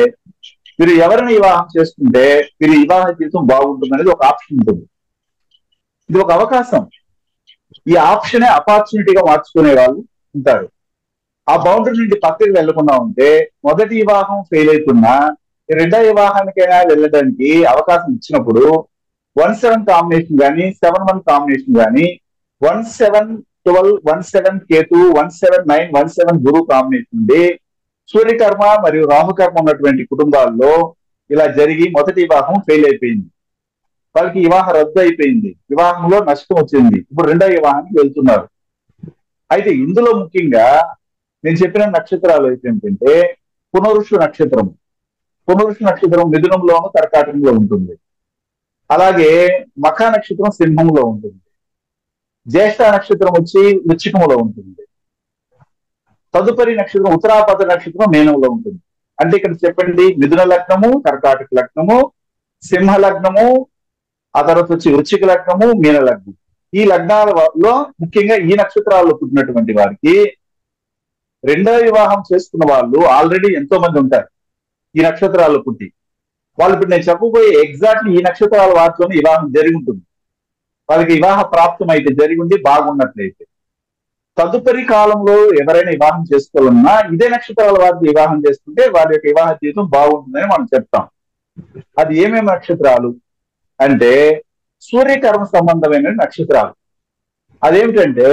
మీరు ఎవరిని వివాహం చేసుకుంటే వీరి వివాహ జీవితం బాగుంటుంది అనేది ఒక ఆప్షన్ ఉంటుంది. ఇది ఒక అవకాశం. ఈ ఆప్షనే ఆపర్చునిటీగా మార్చుకునే వాళ్ళు ఉంటారు. ఆ బౌండరీ నుండి పక్కకి వెళ్లకుండా ఉంటే, మొదటి వివాహం ఫెయిల్ అవుతున్నా రెండవ వివాహానికైనా వెళ్ళడానికి అవకాశం ఇచ్చినప్పుడు 1-7 కాంబినేషన్ కానీ, 7-1 కాంబినేషన్ కానీ, 1-7-12, 1-7 కేతు, 1-7-9, 1-7 గురువు కాంబినేషన్ ఉండి సూర్యకర్మ మరియు రాహుకర్మ ఉన్నటువంటి కుటుంబాల్లో ఇలా జరిగి మొదటి వివాహం ఫెయిల్ అయిపోయింది. వాళ్ళకి వివాహం రద్దు అయిపోయింది, వివాహంలో నష్టం వచ్చింది. ఇప్పుడు రెండవ వివాహానికి వెళ్తున్నారు. అయితే ఇందులో ముఖ్యంగా నేను చెప్పిన నక్షత్రాలు అయితే ఏంటంటే, పునరుష నక్షత్రం మిథునంలోను, కర్కాటకంలో ఉంటుంది. అలాగే మఖా నక్షత్రం సింహంలో ఉంటుంది. జ్యేష్ఠ నక్షత్రం వచ్చి వృశ్చికంలో ఉంటుంది. తదుపరి నక్షత్రం ఉత్తరాభాద్ర నక్షత్రం మీనంలో ఉంటుంది. అంటే ఇక్కడ చెప్పండి, మిథున లగ్నము, కర్కాటక లగ్నము, సింహ లగ్నము, ఆ తర్వాత వచ్చి వృశ్చిక లగ్నము, మీన లగ్నం. ఈ లగ్నాలలో ముఖ్యంగా ఈ నక్షత్రాల్లో పుట్టినటువంటి వారికి రెండవ వివాహం చేసుకున్న వాళ్ళు ఆల్రెడీ ఎంతో మంది ఉంటారు ఈ నక్షత్రాల్లో పుట్టి. వాళ్ళు ఇప్పుడు నేను చెప్పబోయే ఎగ్జాక్ట్లీ ఈ నక్షత్రాల వాటిలోనే వివాహం జరిగి ఉంటుంది. వాళ్ళకి వివాహ ప్రాప్తం అయితే జరిగి ఉండి బాగున్నట్లయితే, తదుపరి కాలంలో ఎవరైనా వివాహం చేసుకోవాలన్నా ఇదే నక్షత్రాల వారికి వివాహం చేసుకుంటే వారి యొక్క వివాహ జీవితం బాగుంటుందని మనం చెప్తాం. అది ఏమేమి నక్షత్రాలు అంటే, సూర్యకర్మ సంబంధమైన నక్షత్రాలు. అదేమిటంటే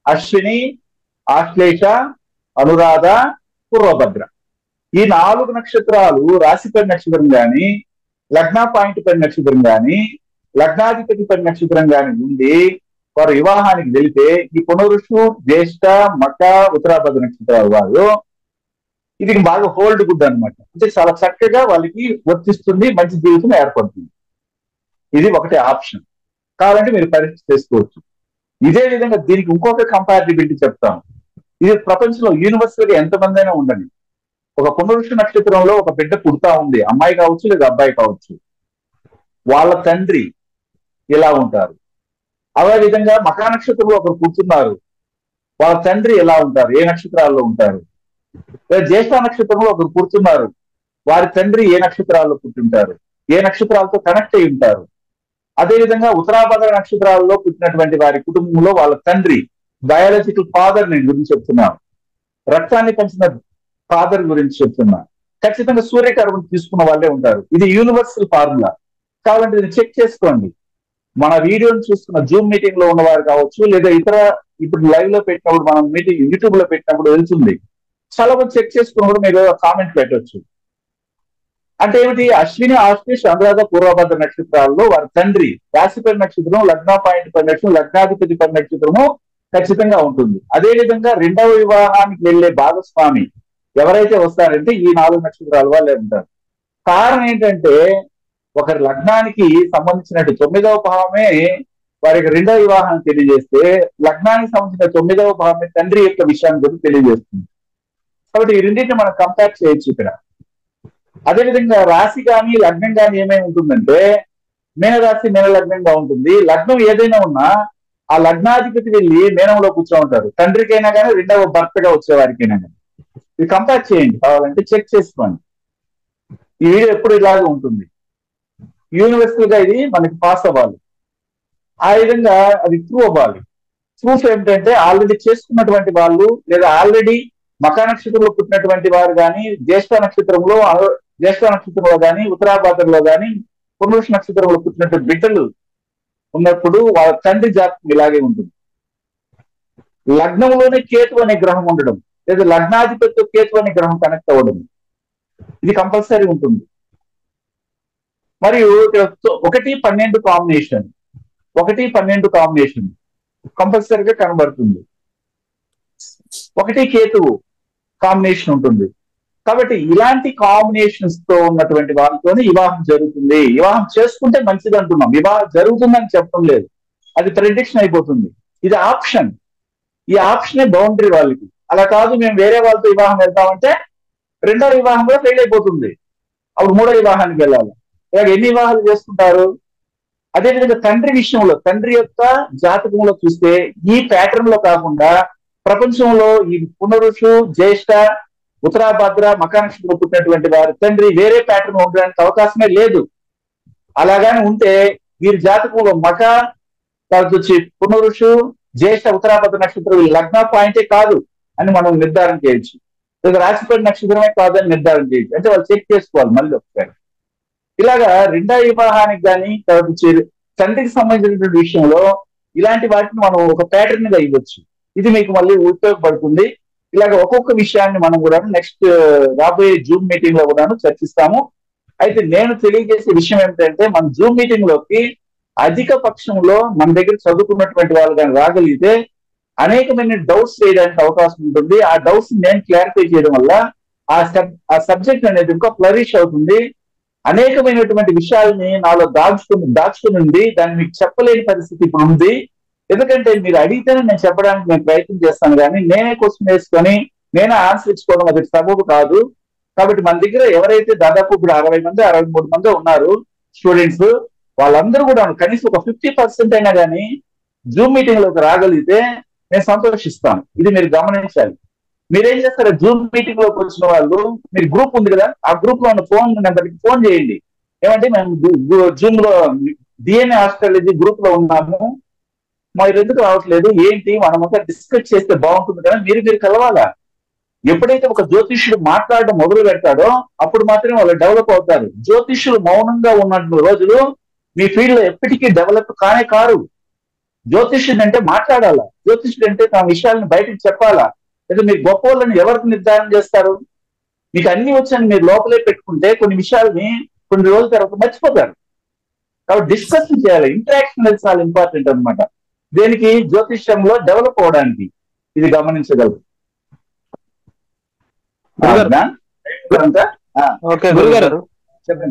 అశ్విని, ఆశ్లేష, అనురాధ, పూర్వభద్ర. ఈ 4 నక్షత్రాలు రాశిపడి నక్షత్రం కానీ, లగ్న పాయింట్ పడి నక్షత్రం కానీ, లగ్నాధిపతి పడి నక్షత్రం కానీ ఉండి వారు వివాహానికి వెళితే, ఈ పునరుషు, జ్యేష్ఠ, మక, ఉత్తరాభద్ర నక్షత్రాలు వారు ఇది బాగా హోల్డ్ గుడ్ అనమాట. అంటే చాలా చక్కగా వాళ్ళకి వర్తిస్తుంది, మంచి జీవితం ఏర్పడుతుంది. ఇది ఒకటి ఆప్షన్. కావాలంటే మీరు పరీక్ష చేసుకోవచ్చు. ఇదే విధంగా దీనికి ఇంకొక కంపారిటిబిలిటీ చెప్తాం. ఇది ప్రపంచంలో యూనివర్సల్ గా ఎంతమంది అయినా ఉండండి, ఒక పునరుష నక్షత్రంలో ఒక బిడ్డ పుడతా ఉంది, అమ్మాయి కావచ్చు లేదా అబ్బాయి కావచ్చు, వాళ్ళ తండ్రి ఎలా ఉంటారు. అదే విధంగా మకా నక్షత్రంలో ఒకరు కూర్చున్నారు, వాళ్ళ తండ్రి ఎలా ఉంటారు, ఏ నక్షత్రాల్లో ఉంటారు. జ్యేష్ఠ నక్షత్రంలో ఒకరు కూర్చున్నారు, వారి తండ్రి ఏ నక్షత్రాల్లో పుట్టింటారు, ఏ నక్షత్రాలతో కనెక్ట్ అయి ఉంటారు. అదేవిధంగా ఉత్తరాభద్ర నక్షత్రాల్లో పుట్టినటువంటి వారి కుటుంబంలో వాళ్ళ తండ్రి, బయాలజికల్ ఫాదర్ నేను గురించి చెప్తున్నాను, రక్తాన్ని పంచిన ఫాదర్ గురించి చెప్తున్నా. ఖచ్చితంగా సూర్యకర్మను తీసుకున్న వాళ్ళే ఉంటారు. ఇది యూనివర్సల్ ఫార్ములా. కావాలంటే దీన్ని చెక్ చేసుకోండి. మన వీడియోని చూస్తున్న జూమ్ మీటింగ్ లో ఉన్నవారు కావచ్చు, లేదా ఇతర ఇప్పుడు లైవ్ లో పెట్టినప్పుడు మనం మీటింగ్ యూట్యూబ్ లో పెట్టినప్పుడు వెళ్తుంది. చాలా మంది చెక్ చేసుకున్నప్పుడు మీరు కామెంట్ పెట్టవచ్చు. అంటే ఏమిటి? అశ్విని, ఆశ్లేష, అనురాధ, పూర్వభద్ర నక్షత్రాల్లో వారి తండ్రి రాశిపడి నక్షత్రం, లగ్న పాయింట్ పడి నక్షత్రం, లగ్నాధిపతి పడి నక్షత్రము ఖచ్చితంగా ఉంటుంది. అదే విధంగా రెండవ వివాహానికి వెళ్లే భాగస్వామి ఎవరైతే వస్తారంటే ఈ 4 నక్షత్రాల వాళ్ళే ఉంటారు. కారణం ఏంటంటే, ఒకరి లగ్నానికి సంబంధించినట్టు 9వ భావమే వారికి రెండవ వివాహాన్ని తెలియజేస్తే, లగ్నానికి సంబంధించిన 9వ భావమే తండ్రి యొక్క విషయాన్ని గురించి తెలియజేస్తుంది. కాబట్టి ఈ రెండింటిని మనం కంపేర్ చేయొచ్చు ఇక్కడ. అదేవిధంగా రాశి కానీ లగ్నం కానీ ఏమేమి ఉంటుందంటే, మీనరాశి మీన లగ్నంగా ఉంటుంది. లగ్నం ఏదైనా ఉన్నా ఆ లగ్నాధిపతి వెళ్ళి మీనంలో కూర్చో ఉంటారు, తండ్రికైనా కానీ రెండవ భర్తగా వచ్చేవారికైనా కానీ. ఇది కంపేర్ చేయండి, కావాలంటే చెక్ చేసుకోండి. ఈ వీడియో ఎప్పుడు ఇలాగే ఉంటుంది. యూనివర్సల్ గా ఇది మనకి పాస్ అవ్వాలి, ఆ విధంగా అది ట్రూ అవ్వాలి. ప్రూఫ్ ఏమిటంటే ఆల్రెడీ చేసుకున్నటువంటి వాళ్ళు లేదా ఆల్రెడీ మకా నక్షత్రంలో పుట్టినటువంటి వారు కానీ జ్యేష్ఠ నక్షత్రంలో కానీ ఉత్తరాభాద్రలో కానీ పునరుష నక్షత్రంలో పుట్టినటువంటి బిడ్డలు ఉన్నప్పుడు వాళ్ళ తండ్రి జాతకం ఇలాగే ఉంటుంది. లగ్నంలోనే కేతు అనే గ్రహం ఉండడం లేదా లగ్నాధిపతితో కేతు అనే గ్రహం కనెక్ట్ అవ్వడం ఇది కంపల్సరీ ఉంటుంది. మరియు 1-12 కాంబినేషన్ కంపల్సరీగా కనబడుతుంది. 1 కేతువు కాంబినేషన్ ఉంటుంది. కాబట్టి ఇలాంటి కాంబినేషన్స్ తో ఉన్నటువంటి వాళ్ళతోనే వివాహం జరుగుతుంది. వివాహం చేసుకుంటే మంచిది అంటున్నాం, వివాహం జరుగుతుందని చెప్పడం లేదు, అది ప్రెడిక్షన్ అయిపోతుంది. ఇది ఆప్షన్. ఈ ఆప్షనే బౌండరీ వాళ్ళకి. అలా కాదు మేము వేరే వాళ్ళతో వివాహం వెళ్తామంటే 2వ వివాహం కూడా ఫెయిల్ అయిపోతుంది, అప్పుడు 3వ వివాహానికి వెళ్ళాలి. ఇలాగ ఎన్ని వివాహాలు చేసుకుంటారు? అదేవిధంగా తండ్రి విషయంలో, తండ్రి యొక్క జాతకంలో చూస్తే ఈ ప్యాటర్న్ లో కాకుండా ప్రపంచంలో ఈ పునరుషు జ్యేష్ఠ ఉత్తరాభాద్ర మకా నక్షత్రంలో పుట్టినటువంటి వారి తండ్రి వేరే ప్యాటర్న్ ఉండడానికి అవకాశమే లేదు. అలాగానే ఉంటే వీరి జాతకంలో మకా తర్వాత వచ్చి పునరుషు జ్యేష్ఠ ఉత్తరాభాద్ర నక్షత్రం లగ్న పాయింటే కాదు అని మనం నిర్ధారణ చేయొచ్చు, లేదా రాశిపడి నక్షత్రమే కాదని నిర్ధారణ చేయొచ్చు. అంటే వాళ్ళు చెక్ చేసుకోవాలి మళ్ళీ ఒకసారి. ఇలాగా 2వ వివాహానికి కానీ తర్వాత వచ్చి తండ్రికి సంబంధించినటువంటి విషయంలో ఇలాంటి వాటిని మనం ఒక ప్యాటర్న్ గా ఇవ్వచ్చు. ఇది మీకు మళ్ళీ ఉపయోగపడుతుంది. ఇలాగ ఒక్కొక్క విషయాన్ని మనం కూడా నెక్స్ట్ రాబోయే జూమ్ మీటింగ్ లో కూడా చర్చిస్తాము. అయితే నేను తెలియజేసే విషయం ఏమిటంటే మన జూమ్ మీటింగ్ లోకి అధిక పక్షంలో మన దగ్గర చదువుకున్నటువంటి వాళ్ళు కానీ రాగలిగితే అనేకమైన డౌట్స్ చేయడానికి అవకాశం ఉంటుంది. ఆ డౌట్స్ నేను క్లారిఫై చేయడం వల్ల ఆ సబ్జెక్ట్ అనేది ఇంకా ఫ్లరిష్ అవుతుంది. అనేకమైనటువంటి విషయాల్ని నాలో దాచుకుని ఉంది, దాన్ని మీకు చెప్పలేని పరిస్థితి ఇప్పుడు ఉంది. ఎందుకంటే మీరు అడిగితేనే నేను చెప్పడానికి నేను ప్రయత్నం చేస్తాను, కానీ నేనే క్వశ్చన్ వేసుకొని నేనే ఆన్సర్ ఇచ్చుకోవడం అది సబబు కాదు. కాబట్టి మన దగ్గర ఎవరైతే దాదాపు ఇప్పుడు 63 మంది ఉన్నారు స్టూడెంట్స్, వాళ్ళందరూ కూడా కనీసం ఒక 50% అయినా కానీ జూమ్ మీటింగ్ లోకి రాగలిగితే నేను సంతోషిస్తాను. ఇది మీరు గమనించాలి. మీరేం చేస్తారు, జూమ్ మీటింగ్ లోకి వచ్చిన వాళ్ళు మీరు గ్రూప్ ఉంది కదా, ఆ గ్రూప్ లో ఉన్న ఫోన్ నెంబర్కి ఫోన్ చేయండి. ఏమంటే మేము జూమ్ లో DNA ఆస్ట్రాలజీ గ్రూప్ లో ఉన్నాము, మీరు ఎందుకు రావట్లేదు ఏంటి, మనమంతా డిస్కస్ చేస్తే బాగుంటుంది కదా. మీరు కలవాలా. ఎప్పుడైతే ఒక జ్యోతిష్యుడు మాట్లాడడం మొదలు పెడతాడో అప్పుడు మాత్రమే వాళ్ళు డెవలప్ అవుతారు. జ్యోతిష్యులు మౌనంగా ఉన్న రోజులు మీ ఫీల్డ్ లో ఎప్పటికీ డెవలప్ కారు. జ్యోతిష్యుడు అంటే మాట్లాడాలా, జ్యోతిష్యుడు అంటే తమ విషయాలను బయటకు చెప్పాలా. లేదా మీరు గొప్ప వాళ్ళని ఎవరికి నిర్ధారణ చేస్తారు? మీకు అన్ని వచ్చని మీరు లోపలే పెట్టుకుంటే కొన్ని విషయాల్ని కొన్ని రోజుల తర్వాత మర్చిపోతారు. కాబట్టి డిస్కషన్ చేయాలి, ఇంటరాక్షన్ అనేది చాలా ఇంపార్టెంట్ అనమాట. దేనికి? జ్యోతిష్యంలో డెవలప్ అవడానికి. ఇది గమనించగలరు.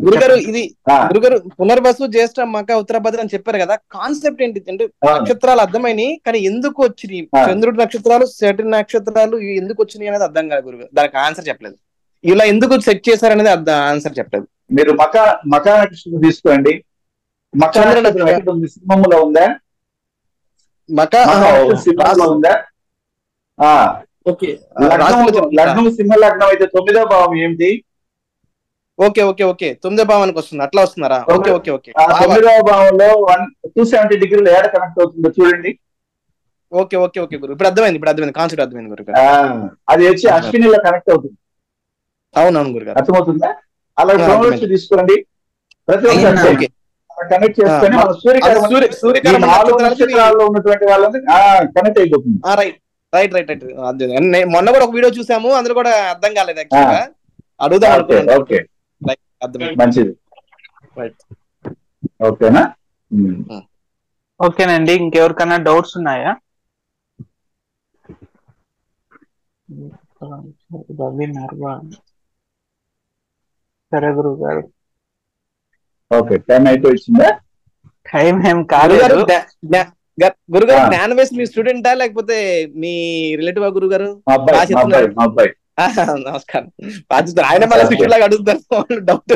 గురుగారు ఇది గురుగారు పునర్వసు జ్యేష్ఠ మక ఉత్తరాభద్ర అని చెప్పారు కదా, కాన్సెప్ట్ ఏంటి అంటే నక్షత్రాలు అర్థమైనాయి కానీ ఎందుకు వచ్చినాయి, చంద్రుడి నక్షత్రాలు సెటి నక్షత్రాలు ఎందుకు వచ్చినాయి అనేది అర్థం కాదు గురుగారు. దానికి ఆన్సర్ చెప్పలేదు. ఇలా ఎందుకు సెట్ చేశారనేది ఆన్సర్ చెప్పలేదు. మీరు మకా నక్షత్రం తీసుకోండి. మకా నక్షత్రం సింహంలో ఉందా? సింహంలో ఉందా? లగ్నం సింహ లగ్నం అయితే 9వ భావం ఏమిటి? ఓకే 9వ భావానికి వస్తుంది, అట్లా వస్తున్నారా? ఓకే 9వ భావంలో 270 డిగ్రీలు ఏడ కనెక్ట్ అవుతుందో చూడండి. ఓకే గురు, ఇప్పుడు అర్థమైంది కాన్సెప్ట్ అర్థమైంది గురు. అది వచ్చి అశ్వినిలో కనెక్ట్ అవుతుంది. అవునవును గురు, అర్థమవుతుందా? అలా తీసుకోండి. ప్రతి ఒక్కరు కనెక్ట్ చేసుకొని మన సూర్యకాలంలో ఉన్నటువంటి వాళ్ళని కనెక్ట్ అయిపోతుంది. రైట్ మొన్న కూడా ఒక వీడియో చూసాము, అందులో కూడా అర్థం కాలేదు యాక్చువల్గా, అడుగుదాం అనుకున్నాను. ఓకే మంచిది, ఓకేనా? ఓకేనండి. ఇంకెవరికైనా డౌట్స్ ఉన్నాయా? సరే గురువు గారు. ఓకే, టైం అయిపోయిందా? టైం ఏం కాలేదు గురుగారు. జ్ఞాన వేస్ మీ స్టూడెంటా లేకపోతే మీ రిలేటివ్ గురుగారు? నమస్కారం. ఆయన మళ్ళీ శిష్యులాగా అడుగుతారు డౌట్.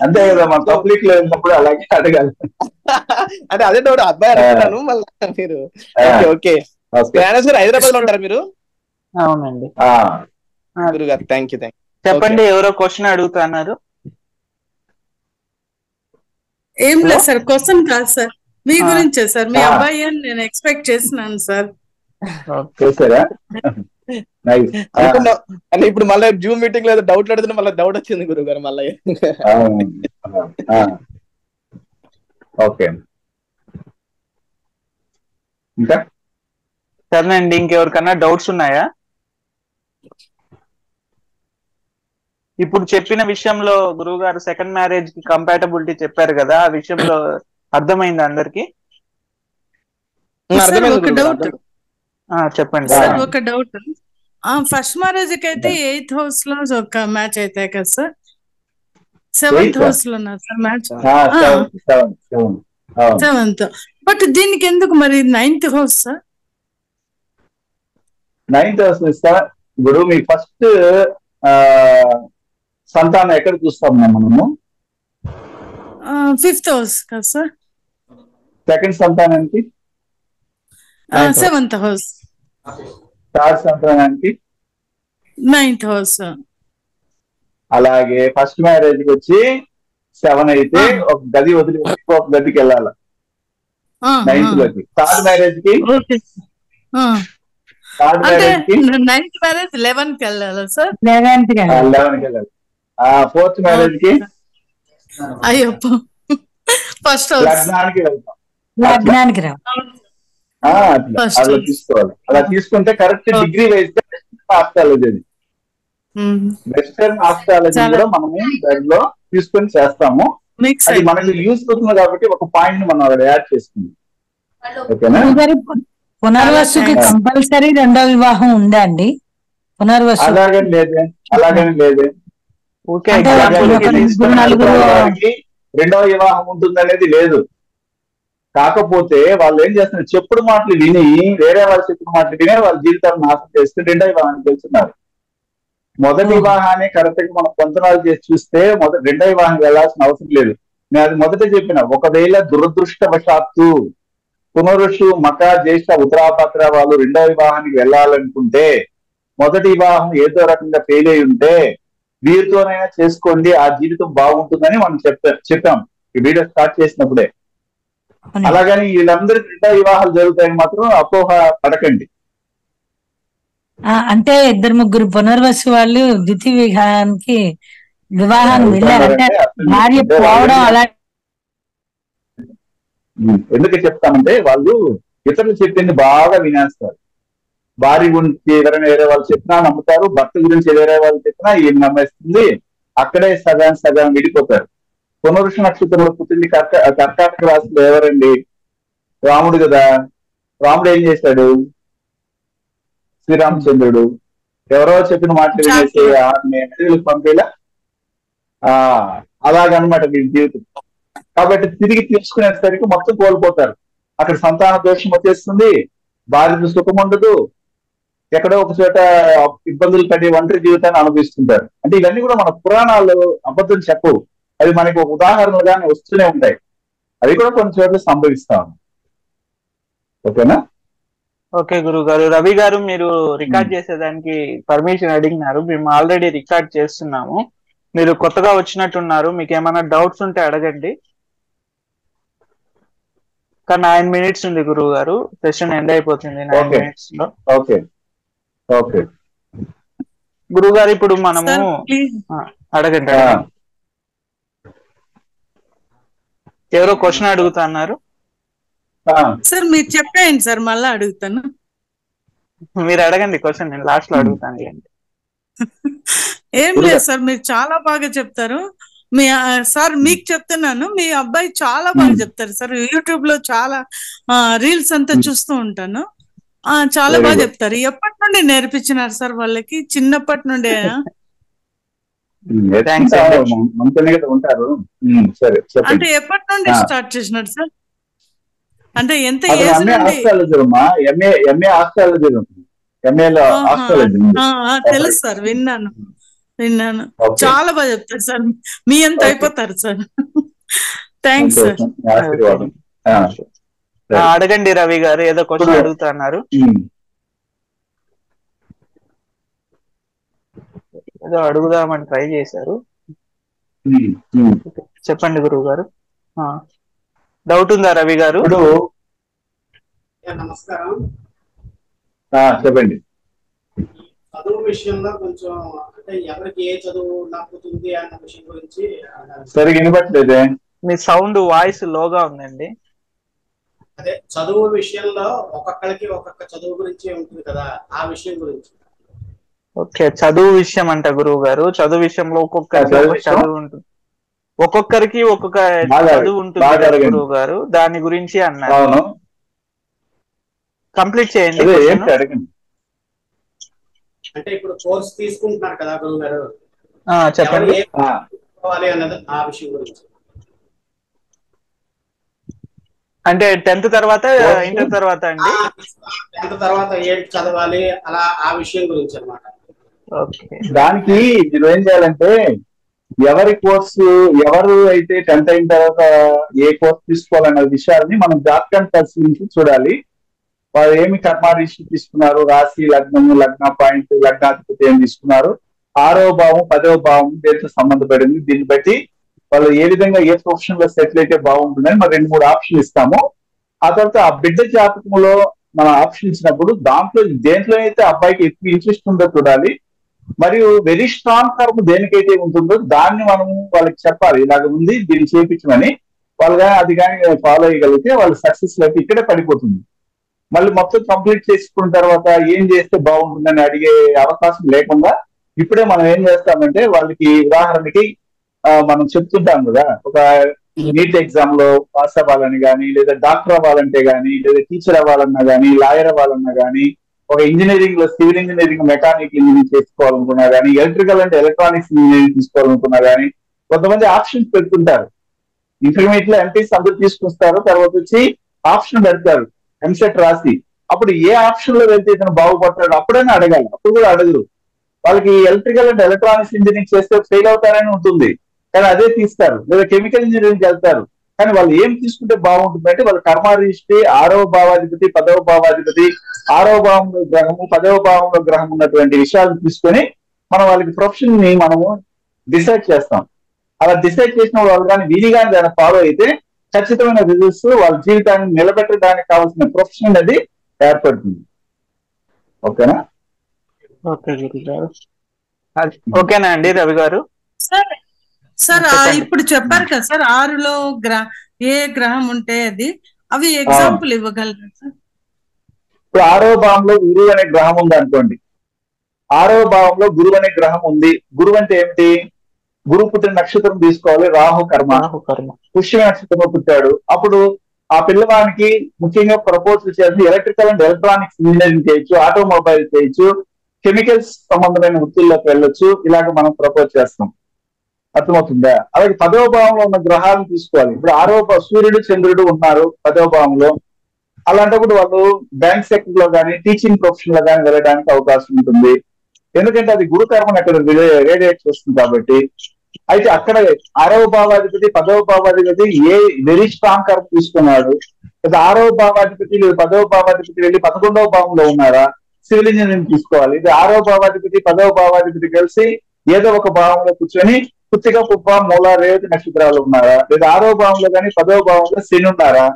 అంతే కదా, మన పబ్లిక్ లో ఉన్నప్పుడు అలాగే అడగాలి. అంటే అదే డౌట్ అబ్బాయి అడుగుతాను మళ్ళీ మీరు. ఓకే జ్ఞానేష్ గారు హైదరాబాద్ లో ఉంటారా మీరు? అవునండి గురుగారు. Thank you. చెప్పండి, ఎవరో క్వశ్చన్ అడుగుతున్నారు. ఏం లేదు సార్, క్వశ్చన్ కాదు సార్. మీ గురించే సార్, మీ అబ్బాయి అని నేను ఎక్స్పెక్ట్ చేస్తున్నాను సార్. చేశారా? అంటే ఇప్పుడు మళ్ళీ జూమ్ మీటింగ్ లో డౌట్ అడుగుతున్నా, మళ్ళీ డౌట్ వచ్చింది గురువు గారు మళ్ళీ. ఓకే, ఇంకా సరేనండి. ఇంకెవరికన్నా డౌట్స్ ఉన్నాయా? ఇప్పుడు చెప్పిన విషయంలో గురువు గారు సెకండ్ మ్యారేజ్ కి కంపాటబిలిటీ చెప్పారు కదా, ఆ విషయంలో అర్థమైంది అందరికి? ఒక డౌట్ చెప్పండి సార్. ఒక డౌట్, ఫస్ట్ మ్యారేజ్ కి అయితే 8th హౌస్ లో ఒక మ్యాచ్ అయితే కదా సార్, 7th హౌస్ లో ఉన్నారు సార్ మ్యాచ్, 7th. బట్ దీనికి ఎందుకు మరి 9th house sir? 9th house ఇస్తా గురువు. మీ ఫస్ట్ సంతానం ఎక్కడ చూస్తాం మనము? 5th హౌస్ కదా సార్. సెకండ్ సంతానానికి 7th హౌస్. థర్డ్ సంతానానికి 9th హౌస్. అలాగే ఫస్ట్ మ్యారేజ్ కి వచ్చి 7 అయితే ఒక గది వదిలి ఒక గదికి వెళ్ళాలి 9th లోకి. థర్డ్ మ్యారేజ్ కి 9th మ్యారేజ్ 11 కి వెళ్ళాలి సార్. 11 కి వెళ్ళాలి. ఫోర్త్ మ్యారేజ్ కి అయ్యప్ప ఫస్ట్ హౌస్ లగ్నానికి వెళ్తాం. అలా తీసుకోవాలి. అలా తీసుకుంటే correct degree wise astrology, western astrology కూడా మనము దానిలో తీసుకొని చేస్తాము. అది మనకి యూజ్ అవుతుంది కాబట్టి ఒక పాయింట్ మనం అక్కడ యాడ్ చేసుకుందాం. ఓకేనా? పునర్వసుకి కంపల్సరీ రెండో వివాహం ఉందా అండి? పునర్వసు అలాగని లేదే, అలాగని లేదే. రెండవ వివాహం ఉంటుందనేది లేదు. కాకపోతే వాళ్ళు ఏం చేస్తున్నారు, చెప్పుడు మాటలు విని, వేరే వాళ్ళు చెప్పిన మాటలు విని వాళ్ళ జీవితాలను నాశనం చేస్తే రెండో వివాహానికి వెళ్తున్నారు. మొదటి వివాహాన్ని కరెక్ట్ గా మనం పొంతనాలు చేసి చూస్తే రెండో వివాహానికి వెళ్లాల్సిన అవసరం లేదు. నేను అది మొదట చెప్పిన, ఒకవేళ దురదృష్టవశాత్తు పునరుషు మక జ్యేష్ఠ ఉత్తరాపత్ర వాళ్ళు రెండో వివాహానికి వెళ్ళాలనుకుంటే, మొదటి వివాహం ఏదో రకంగా ఫెయిల్ అయి ఉంటే వీరితోనైనా చేసుకోండి, ఆ జీవితం బాగుంటుందని మనం చెప్పాం ఈ వీడియో స్టార్ట్ చేసినప్పుడే. అలాగని వీళ్ళందరికీ రెండో వివాహాలు జరుగుతాయని మాత్రం అపోహ పడకండి. అంటే 2-3 పునర్వసు వాళ్ళు ద్వితీయ వివాహానికి వెళ్ళారంటే భార్య పోవడం అలా. ఎందుకు చెప్తామంటే వాళ్ళు ఇతరులు చెప్పింది బాగా వినేస్తారు. భార్య గురించి ఎవరైనా వేరే వాళ్ళు చెప్పినా నమ్ముతారు, భర్త గురించి వేరే వాళ్ళు చెప్పినా ఏం నమ్మేస్తుంది, అక్కడే సగం విడిపోతారు. పునరుష నక్షత్రంలో పుట్టింది కర్కాటక రాశిలో ఎవరండి? రాముడు కదా. రాముడు ఏం చేశాడు? శ్రీరామచంద్రుడు ఎవరో చెప్పిన మాటలు వినేసి అడవులకు పంపేలా అలాగనమాట వీళ్ళ జీవితం. కాబట్టి తిరిగి తీసుకునేసరికి మొత్తం కోల్పోతారు. అక్కడ సంతాన దోషం వచ్చేస్తుంది, భార్య సుఖం ఉండదు, ఎక్కడో ఒక చోట ఇబ్బందులు పడి ఒంటరి జీవితాన్ని అనుభవిస్తుంటారు. అంటే ఇవన్నీ కూడా మన పురాణాలు అబద్ధం చెప్పవు, అవి మనకి ఒక ఉదాహరణలుగానే వస్తూనే ఉంటాయి. అవి కూడా కొన్ని చోట్ల సంభవిస్తాం. ఓకేనా? ఓకే గురువు గారు. రవి గారు, మీరు రికార్డ్ చేసేదానికి పర్మిషన్ అడిగినారు, మేము ఆల్రెడీ రికార్డ్ చేస్తున్నాము. మీరు కొత్తగా వచ్చినట్టున్నారు, మీకు ఏమైనా డౌట్స్ ఉంటే అడగండి. కానీ 9 minutes ఉంది గురువు గారు, సెషన్ ఎండ్ అయిపోతుంది 9 minutes లో. ఓకే ఓకే గురువు గారు, ఇప్పుడు మనము అడగండి. ఎవరో క్వశ్చన్ అడుగుతున్నారు సార్. మీరు చెప్పేయండి సార్, మళ్ళీ అడుగుతాను. మీరు అడగండి క్వశ్చన్, నేను లాస్ట్ లో అడుగుతాను. ఏం లేదు సార్, మీరు చాలా బాగా చెప్తారు. మీ సార్ మీకు చెప్తున్నాను, మీ అబ్బాయి చాలా బాగా చెప్తారు సార్. యూట్యూబ్ లో చాలా రీల్స్ అంతా చూస్తూ ఉంటాను. చాలా బాగా చెప్తారు. ఎప్పటి నుండి నేర్పించినారు సార్ వాళ్ళకి? చిన్నప్పటి నుండే? అంటే ఎప్పటి నుండి స్టార్ట్ చేసినారు సార్? అంటే ఎంత ఏజ్ నుండి? తెలుసు సార్, విన్నాను. చాలా బాగా చెప్తారు సార్, మీ ఎంత అయిపోతారు సార్. Thanks sir. అడగండి రవి గారు, ఏదో క్వశ్చన్ అడుగుతున్నారు. ఏదో అడుగుదామని ట్రై చేశారు. చెప్పండి గురువు గారు. డౌట్ ఉందా రవి గారు? ఇప్పుడు నమస్కారం. చెప్పండి. చదువు విషయంలో కొంచెం అంటే ఎవరికి ఏ చదువు నప్పుతుంది అన్న విషయం గురించి సరిగ్గా వినపట్లేదే, మీ సౌండ్ వాయిస్ లోగా ఉందండి. అదే చదువు విషయంలో ఒక్కొక్కరికి ఒక్కొక్క చదువు గురించి ఉంటుంది కదా, ఆ విషయం గురించి. ఓకే, చదువు విషయం అంట గురువు గారు. చదువు విషయంలో ఒక్కొక్కరికి చదువు ఉంటుంది, ఒక్కొక్కరికి ఒక్కొక్క చదువు ఉంటుంది గురువు గారు, దాని గురించి అన్నారు. కంప్లీట్ చేయండి. అంటే ఇప్పుడు కోర్స్ తీసుకుంటున్నారు కదా గురువు గారు, చెప్పండి అన్నది ఆ విషయం గురించి. అంటే 10th తర్వాత ఇంటర్ తర్వాత అండి? 10th తర్వాత ఏంటి చదవాలి అలా ఆ విషయం గురించి అన్నమాట. దానికి మీరు ఏం చేయాలంటే ఎవరి కోర్సు ఎవరు అయితే 10th అయిన తర్వాత ఏ కోర్సు తీసుకోవాలన్న విషయాన్ని మనం జాతకాన్ని పరిశీలించి చూడాలి. వాళ్ళు ఏమి కర్మారీషి తీసుకున్నారు, రాశి, లగ్నము, లగ్న పాయింట్, లగ్నాధిపతి ఏం తీసుకున్నారు, 6వ భావం 10వ భావం దేంతో సంబంధపడింది, దీన్ని బట్టి వాళ్ళు ఏ విధంగా ఏ ప్రొఫెషన్ లో సెటిల్ అయితే బాగుంటుందని మనం 2-3 ఆప్షన్ ఇస్తాము. ఆ తర్వాత ఆ బిడ్డ జాతకంలో మనం ఆప్షన్ ఇచ్చినప్పుడు దేంట్లో అయితే అబ్బాయికి ఎక్కువ ఇంట్రెస్ట్ ఉందో చూడాలి. మరియు వెరీ స్ట్రాంగ్ కర్మ దేనికైతే ఉంటుందో దాన్ని మనము వాళ్ళకి చెప్పాలి, ఇలాగ ఉంది దీన్ని చేయించమని. వాళ్ళు కానీ అది కానీ ఫాలో అయ్యగలిగితే వాళ్ళు సక్సెస్ లైఫ్ ఇక్కడే పడిపోతుంది. మళ్ళీ మొత్తం కంప్లీట్ చేసుకున్న తర్వాత ఏం చేస్తే బాగుంటుందని అడిగే అవకాశం లేకుండా ఇప్పుడే మనం ఏం చేస్తామంటే వాళ్ళకి ఉదాహరణకి మనం చెప్తుంటాం కదా, ఒక నీట్ ఎగ్జామ్ లో పాస్ అవ్వాలని కానీ, లేదా డాక్టర్ అవ్వాలంటే కానీ, లేదా టీచర్ అవ్వాలన్నా కానీ, లాయర్ అవ్వాలన్నా కానీ, ఒక ఇంజనీరింగ్ లో సివిల్ ఇంజనీరింగ్, మెకానికల్ ఇంజనీరింగ్ చేసుకోవాలనుకున్నా కానీ, ఎలక్ట్రికల్ అంటే ఎలక్ట్రానిక్స్ ఇంజనీరింగ్ తీసుకోవాలనుకున్నా కానీ కొంతమంది ఆప్షన్స్ పెడుతుంటారు. ఇంటర్మీడియట్ లో ఎంపీస్ అందరూ తీసుకొస్తారు, తర్వాత వచ్చి ఆప్షన్ పెడతారు ఎంసెట్ రాసి. అప్పుడు ఏ ఆప్షన్ లో వెళ్తే ఇతను బాగుపడతాడు అప్పుడైనా అడగాలి. అప్పుడు కూడా అడగరు. వాళ్ళకి ఎలక్ట్రికల్ అండ్ ఎలక్ట్రానిక్స్ ఇంజనీరింగ్ చేస్తే ఫెయిల్ అవుతారని ఉంటుంది, కానీ అదే తీస్తారు. లేదా కెమికల్ ఇంజనీరింగ్ వెళ్తారు, కానీ వాళ్ళు ఏం తీసుకుంటే బాగుంటుంది అంటే వాళ్ళ కర్మారిష్టి 6వ భావాధిపతి 10వ భావాధిపతి, 6వ భావంలో గ్రహము 10వ భావంలో గ్రహం ఉన్నటువంటి విషయాలను తీసుకొని మనం వాళ్ళకి ప్రొఫెషన్ ని మనము డిసైడ్ చేస్తాం. అలా డిసైడ్ చేసిన వాళ్ళు కానీ వీలు కానీ దాన్ని ఫాలో అయితే ఖచ్చితమైన రిజల్ట్స్ వాళ్ళ జీవితాన్ని నిలబెట్టడానికి కావాల్సిన ప్రొఫెషన్ అనేది ఏర్పడుతుంది. ఓకేనా? ఓకేనా అండి రవి గారు? సార్ ఇప్పుడు చెప్పారు కదా సార్ 6లో ఏ గ్రహం ఉంటే అది, అవి ఎగ్జాంపుల్ ఇవ్వగలరా సార్? ఇప్పుడు 6వ భావంలో గురువు అనే గ్రహం ఉంది అనుకోండి. 6వ భావంలో గురువు అనే గ్రహం ఉంది. గురువు అంటే ఏమిటి? గురువు పుట్టిన నక్షత్రం తీసుకోవాలి, రాహు కర్మ. పుష్య నక్షత్రంలో పుట్టాడు. అప్పుడు ఆ పిల్లవానికి ముఖ్యంగా ప్రపోజల్ చేసి ఎలక్ట్రికల్ అండ్ ఎలక్ట్రానిక్స్ ఇంజనీరింగ్ చేయొచ్చు, ఆటోమొబైల్ చేయొచ్చు, కెమికల్స్ సంబంధమైన వృత్తుల్లోకి వెళ్ళొచ్చు. ఇలాగ మనం ప్రపోజ్ చేస్తాం. అర్థమవుతుందా? అలాగే 10వ భావంలో ఉన్న గ్రహాలను తీసుకోవాలి. ఇప్పుడు 6వ సూర్యుడు చంద్రుడు ఉన్నారు 10వ భావంలో. అలాంటప్పుడు వాళ్ళు బ్యాంక్ సెక్టర్ లో కానీ, టీచింగ్ ప్రొఫెషన్ లో కానీ వెళ్ళడానికి అవకాశం ఉంటుంది. ఎందుకంటే అది గురు కర్మను అక్కడ రేడియేట్ చేస్తుంది కాబట్టి. అయితే అక్కడ 6వ భావాధిపతి 10వ భావాధిపతి ఏ వెరీ స్ట్రాంగ్ కర్మ తీసుకున్నాడు, లేదా 6వ భావాధిపతి లేదా 10వ భావాధిపతి వెళ్ళి 11వ భావంలో ఉన్నారా, సివిల్ ఇంజనీరింగ్ తీసుకోవాలి. ఇది 6వ భావాధిపతి 10వ భావాధిపతి కలిసి ఏదో ఒక భావంలో కూర్చొని పుత్తిక, పుప్ప, మూల, రేవతి నక్షత్రాలు ఉన్నారా, లేదా 6వ భావంలో కానీ 10వ భావంలో శని ఉన్నారా,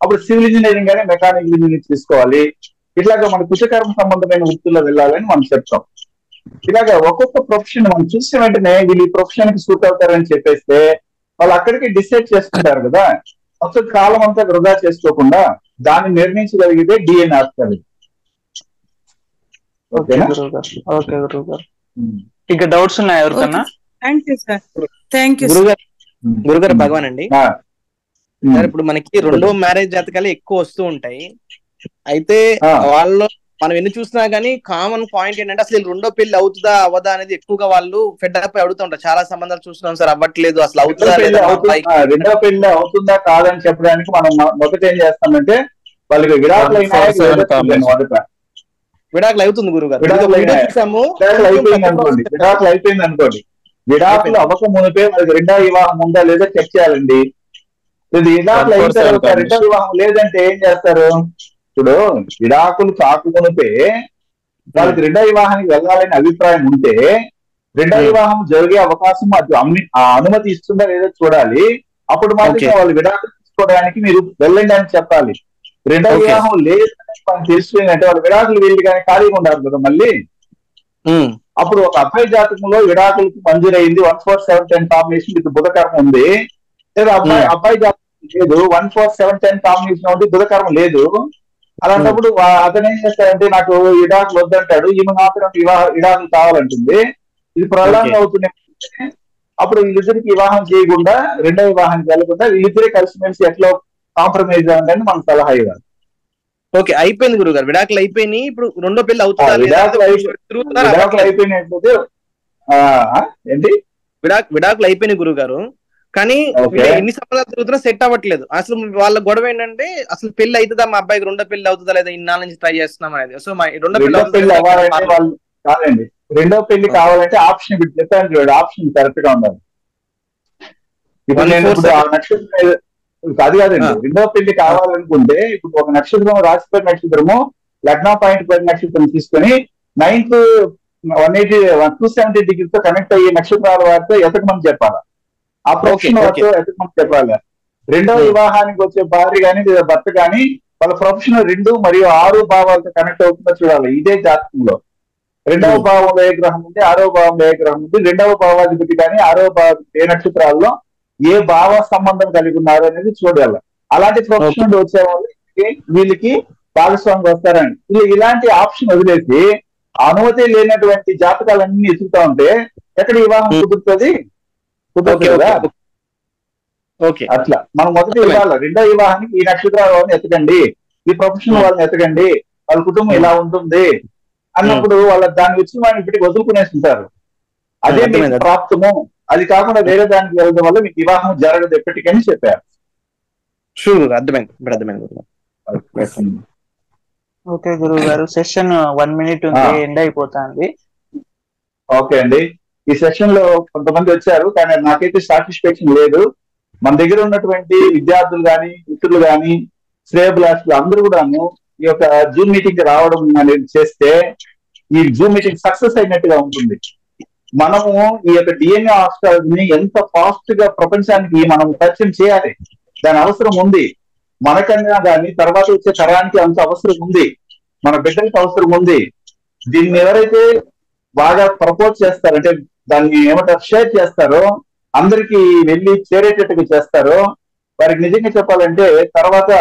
అప్పుడు సివిల్ ఇంజనీరింగ్ కానీ మెకానికల్ ఇంజనీరింగ్ తీసుకోవాలి. ఇట్లాగా మన కుశకర్మ సంబంధమైన వృత్తుల్లో వెళ్ళాలని మనం చెప్తాం. ఇలాగా ఒక్కొక్క ప్రొఫెషన్ మనం చూసిన వెంటనే వీళ్ళు ఈ ప్రొఫెషన్ కి సూట్ అవుతారని చెప్పేస్తే వాళ్ళు అక్కడికి డిసైడ్ చేసుకుంటారు కదా. మొత్తం కాలం అంతా వృధా చేసుకోకుండా దాన్ని నిర్ణయించగలిగితే డిఎన్ఏ ఆస్కాలి. ఓకేనా? ఓకే గురువు గారు. ఇంకా డౌట్స్ ఉన్నాయా ఎవరికన్నా? గురుగారు భగవాన్ అండి. ఇప్పుడు మనకి 2వ మ్యారేజ్ జాతకాలు ఎక్కువ వస్తూ ఉంటాయి. అయితే వాళ్ళు మనం ఎన్ని చూసినా గానీ కామన్ పాయింట్ ఏంటంటే అసలు 2వ పెళ్లి అవుతుందా అవ్వదా అనేది ఎక్కువగా వాళ్ళు ఫెడ్అప్ అడుగుతూ ఉంటారు. చాలా సంబంధాలు చూస్తున్నాం సార్, అవ్వట్లేదు, అసలు అవుతుందా లేదా. 2వ పెళ్లి అవుతుందా కాదని చెప్పడానికి మనం మొదట ఏం చేస్తామంటే వాళ్ళకి విడాకులు అవుతుంది గురుగారు. విడాకులు అయిపోయింది అనుకోండి, విడాకులు అవ్వక మునిపే వాళ్ళకి 2వ వివాహం ఉందా లేదా చెక్ చేయాలండి. విడాకులు అయిన తర్వాత 2వ వివాహం లేదంటే ఏం చేస్తారు? ఇప్పుడు విడాకులు కాకుమునిపే వాళ్ళకి 2వ వివాహానికి వెళ్ళాలని అభిప్రాయం ఉంటే 2వ వివాహం జరిగే అవకాశం అనుమతి ఇస్తుందా లేదో చూడాలి. అప్పుడు మాత్రం వాళ్ళు విడాకులు చేసుకోవడానికి మీరు వెళ్ళండి అని చెప్పాలి. రెండో వివాహం లేదని మనం తెలిసిపోయిందంటే వాళ్ళు విడాకులు వెళ్ళి కానీ ఖాళీగా ఉండాలి కదా మళ్ళీ. అప్పుడు ఒక అబ్బాయి జాతకంలో విడాకులకు మంజూరైంది 14710 కాంబినేషన్ విత్ బుధకర్మ ఉంది, లేదా అబ్బాయి జాతకం లేదు 14710 కాంబినేషన్ ఉంది, బుధకర్మ లేదు. అలాంటప్పుడు అతను ఏం చేస్తాడంటే నాకు విడాకులు వద్దంటాడు, ఈమె మాత్రం విడాకులు కావాలంటుంది. ఇది ప్రళాంగం అవుతుంది. అప్పుడు వీళ్ళిద్దరికి వివాహం చేయకుండా రెండో వివాహానికి వెళ్ళకుండా వీళ్ళిద్దరే కలిసిమెలిసి ఎట్లా కాంప్రమైజ్ అవ్వండి మన సలహా ఇవ్వాలి. ఓకే, అయిపోయింది గురువు గారు, విడాకులు అయిపోయినాయి. ఇప్పుడు రెండో పెళ్లి అవుతుందా? విడాకులు అయిపోయినట్లయితే ఏంటి విడాకులు అయిపోయినాయి గురువు గారు, కానీ ఎన్ని సంవత్సరాలు తిరుగుతున్నా సెట్ అవ్వట్లేదు. అసలు వాళ్ళ గొడవ ఏంటంటే అసలు పెళ్లి అవుతుందా, మా అబ్బాయికి రెండో పెళ్లి అవుతుందా లేదా, ఇన్నాళ్ళ నుంచి ట్రై చేస్తున్నాం అనేది. సో మా రెండో పెళ్లి అవ్వాలంటే వాళ్ళు కాదండి, రెండో పెళ్లి కావాలంటే ఆప్షన్ ఇప్పుడు చెప్పాను చూడండి, ఆప్షన్ కరెక్ట్ గా ఉండాలి. ఇప్పుడు నేను ఇప్పుడు ఆ నక్షత్రం అది కాదండి, రెండో పెళ్లి కావాలనుకుంటే ఇప్పుడు ఒక నక్షత్రం రాశిపతి నక్షత్రము లగ్నం పాయింట్ పది నక్షత్రం తీసుకొని 9th 270 డిగ్రీతో కనెక్ట్ అయ్యే నక్షత్రాల వారితో ఎతకమని చెప్పాలి. ఆ ప్రొఫెషన్ వారితో ఎతకమని చెప్పాలి. రెండో వివాహానికి వచ్చే భార్య కానీ లేదా భర్త కానీ వాళ్ళ ప్రొఫెషన్ 2 మరియు 6 భావాలతో కనెక్ట్ అవుతుందో చూడాలి. ఇదే జాతకంలో రెండవ భావంలో ఏ గ్రహం ఉంది, 6వ భావంలో ఏ గ్రహం ఉంది, రెండవ భావాధిపతి కానీ 6వ భావాధిపతి ఏ నక్షత్రాల్లో ఏ భావ సంబంధం కలిగి ఉన్నారు అనేది చూడాలి. అలాంటి ప్రొఫెషన్ వచ్చే వాళ్ళకి వీళ్ళకి భాగస్వామి వస్తారండి. ఇలాంటి ఆప్షన్ వదిలేసి అనుమతి లేనటువంటి జాతకాలన్నీ ఎత్తుకుతా ఉంటే ఎక్కడ వివాహం కుదురుతుంది? కుదరదు కదా. అట్లా మనం మొదటి ఇవ్వాలి, రెండో వివాహానికి ఈ నక్షత్రాల వాళ్ళని ఎత్తకండి, ఈ ప్రొఫెషన్ వాళ్ళని ఎత్తకండి, వాళ్ళ కుటుంబం ఇలా ఉంటుంది అన్నప్పుడు వాళ్ళ దాన్ని వచ్చి మనం ఇప్పటికి వదులుకునేసి ఉంటారు. అదే మీకు ప్రాప్తము. అది కాకుండా వేరే దానికి వెళ్ళడం వల్ల మీకు వివాహం జరగదు ఎప్పటికని చెప్పారు. ఓకే గురువు గారు, సెషన్ 1 minute ఉంది, ఎండ్ అయిపోతుంది. ఓకే అండి, ఈ సెషన్ లో కొంతమంది వచ్చారు కానీ నాకైతే సాటిస్ఫాక్షన్ లేదు. మన దగ్గర ఉన్నటువంటి విద్యార్థులు కానీ మిత్రులు కానీ శ్రేయభిలాషులు అందరూ కూడాను ఈ యొక్క జూమ్ మీటింగ్ రావడం అనేది చేస్తే ఈ జూమ్ మీటింగ్ సక్సెస్ అయినట్టుగా ఉంటుంది. మనము ఈ యొక్క డిఎన్ఏ ఆస్ట్రాలజీని ఎంత ఫాస్ట్ గా ప్రపంచానికి మనం పరిచయం చేయాలి, దాని అవసరం ఉంది. మనకన్నా కానీ తర్వాత వచ్చే తరానికి అంత అవసరం ఉంది, మన బిడ్డలకి అవసరం ఉంది. దీన్ని ఎవరైతే బాగా ప్రపోజ్ చేస్తారంటే దాన్ని ఏమంటారు షేర్ చేస్తారో, అందరికి వెళ్ళి చేరేటట్టుగా చేస్తారో వారికి నిజంగా చెప్పాలంటే తర్వాత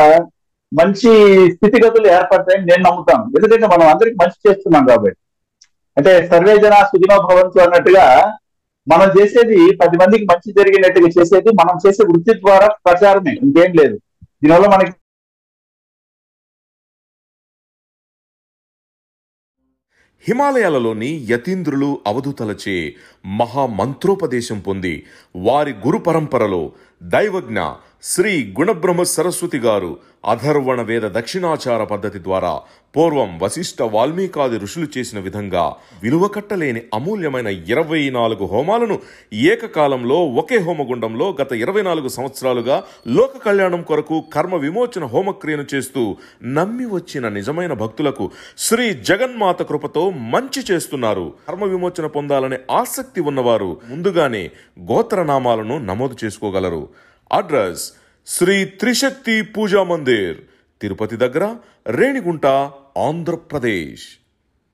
మంచి స్థితిగతులు ఏర్పడతాయని నేను నమ్ముతాను. ఎందుకంటే మనం అందరికి మంచి చేస్తున్నాం కాబట్టి. అంటే సర్వే జన సుఖినో భవంతు అన్నట్టుగా మనం చేసేది 10 మందికి మంచి జరిగినట్టుగా చేసేది మనం చేసే వృత్తి ద్వారా ప్రచారమే, ఇంకేం లేదు. దీనివల్ల మనకి హిమాలయాలలోని యతీంద్రులు అవధూతలచే మహామంత్రోపదేశం పొంది వారి గురు పరంపరలో దైవజ్ఞ శ్రీ గుణబ్రహ్మ సరస్వతి గారు అధర్వణ వేద దక్షిణాచార పద్ధతి ద్వారా పూర్వం వశిష్ఠ వాల్మీకాది ఋషులు చేసిన విధంగా విలువ కట్టలేని అమూల్యమైన 24 హోమాలను ఏకకాలంలో ఒకే హోమగుండంలో గత 24 సంవత్సరాలుగా లోక కళ్యాణం కొరకు కర్మ విమోచన హోమక్రియను చేస్తూ నమ్మి వచ్చిన నిజమైన భక్తులకు శ్రీ జగన్మాత కృపతో మంచి చేస్తున్నారు. కర్మ విమోచన పొందాలనే ఆసక్తి ఉన్నవారు ముందుగానే గోత్రనామాలను నమోదు చేసుకోగలరు. అడ్రస్ శ్రీ త్రిశక్తి పూజా మందిర్, తిరుపతి దగ్గర, రేణిగుంట, ఆంధ్రప్రదేశ్.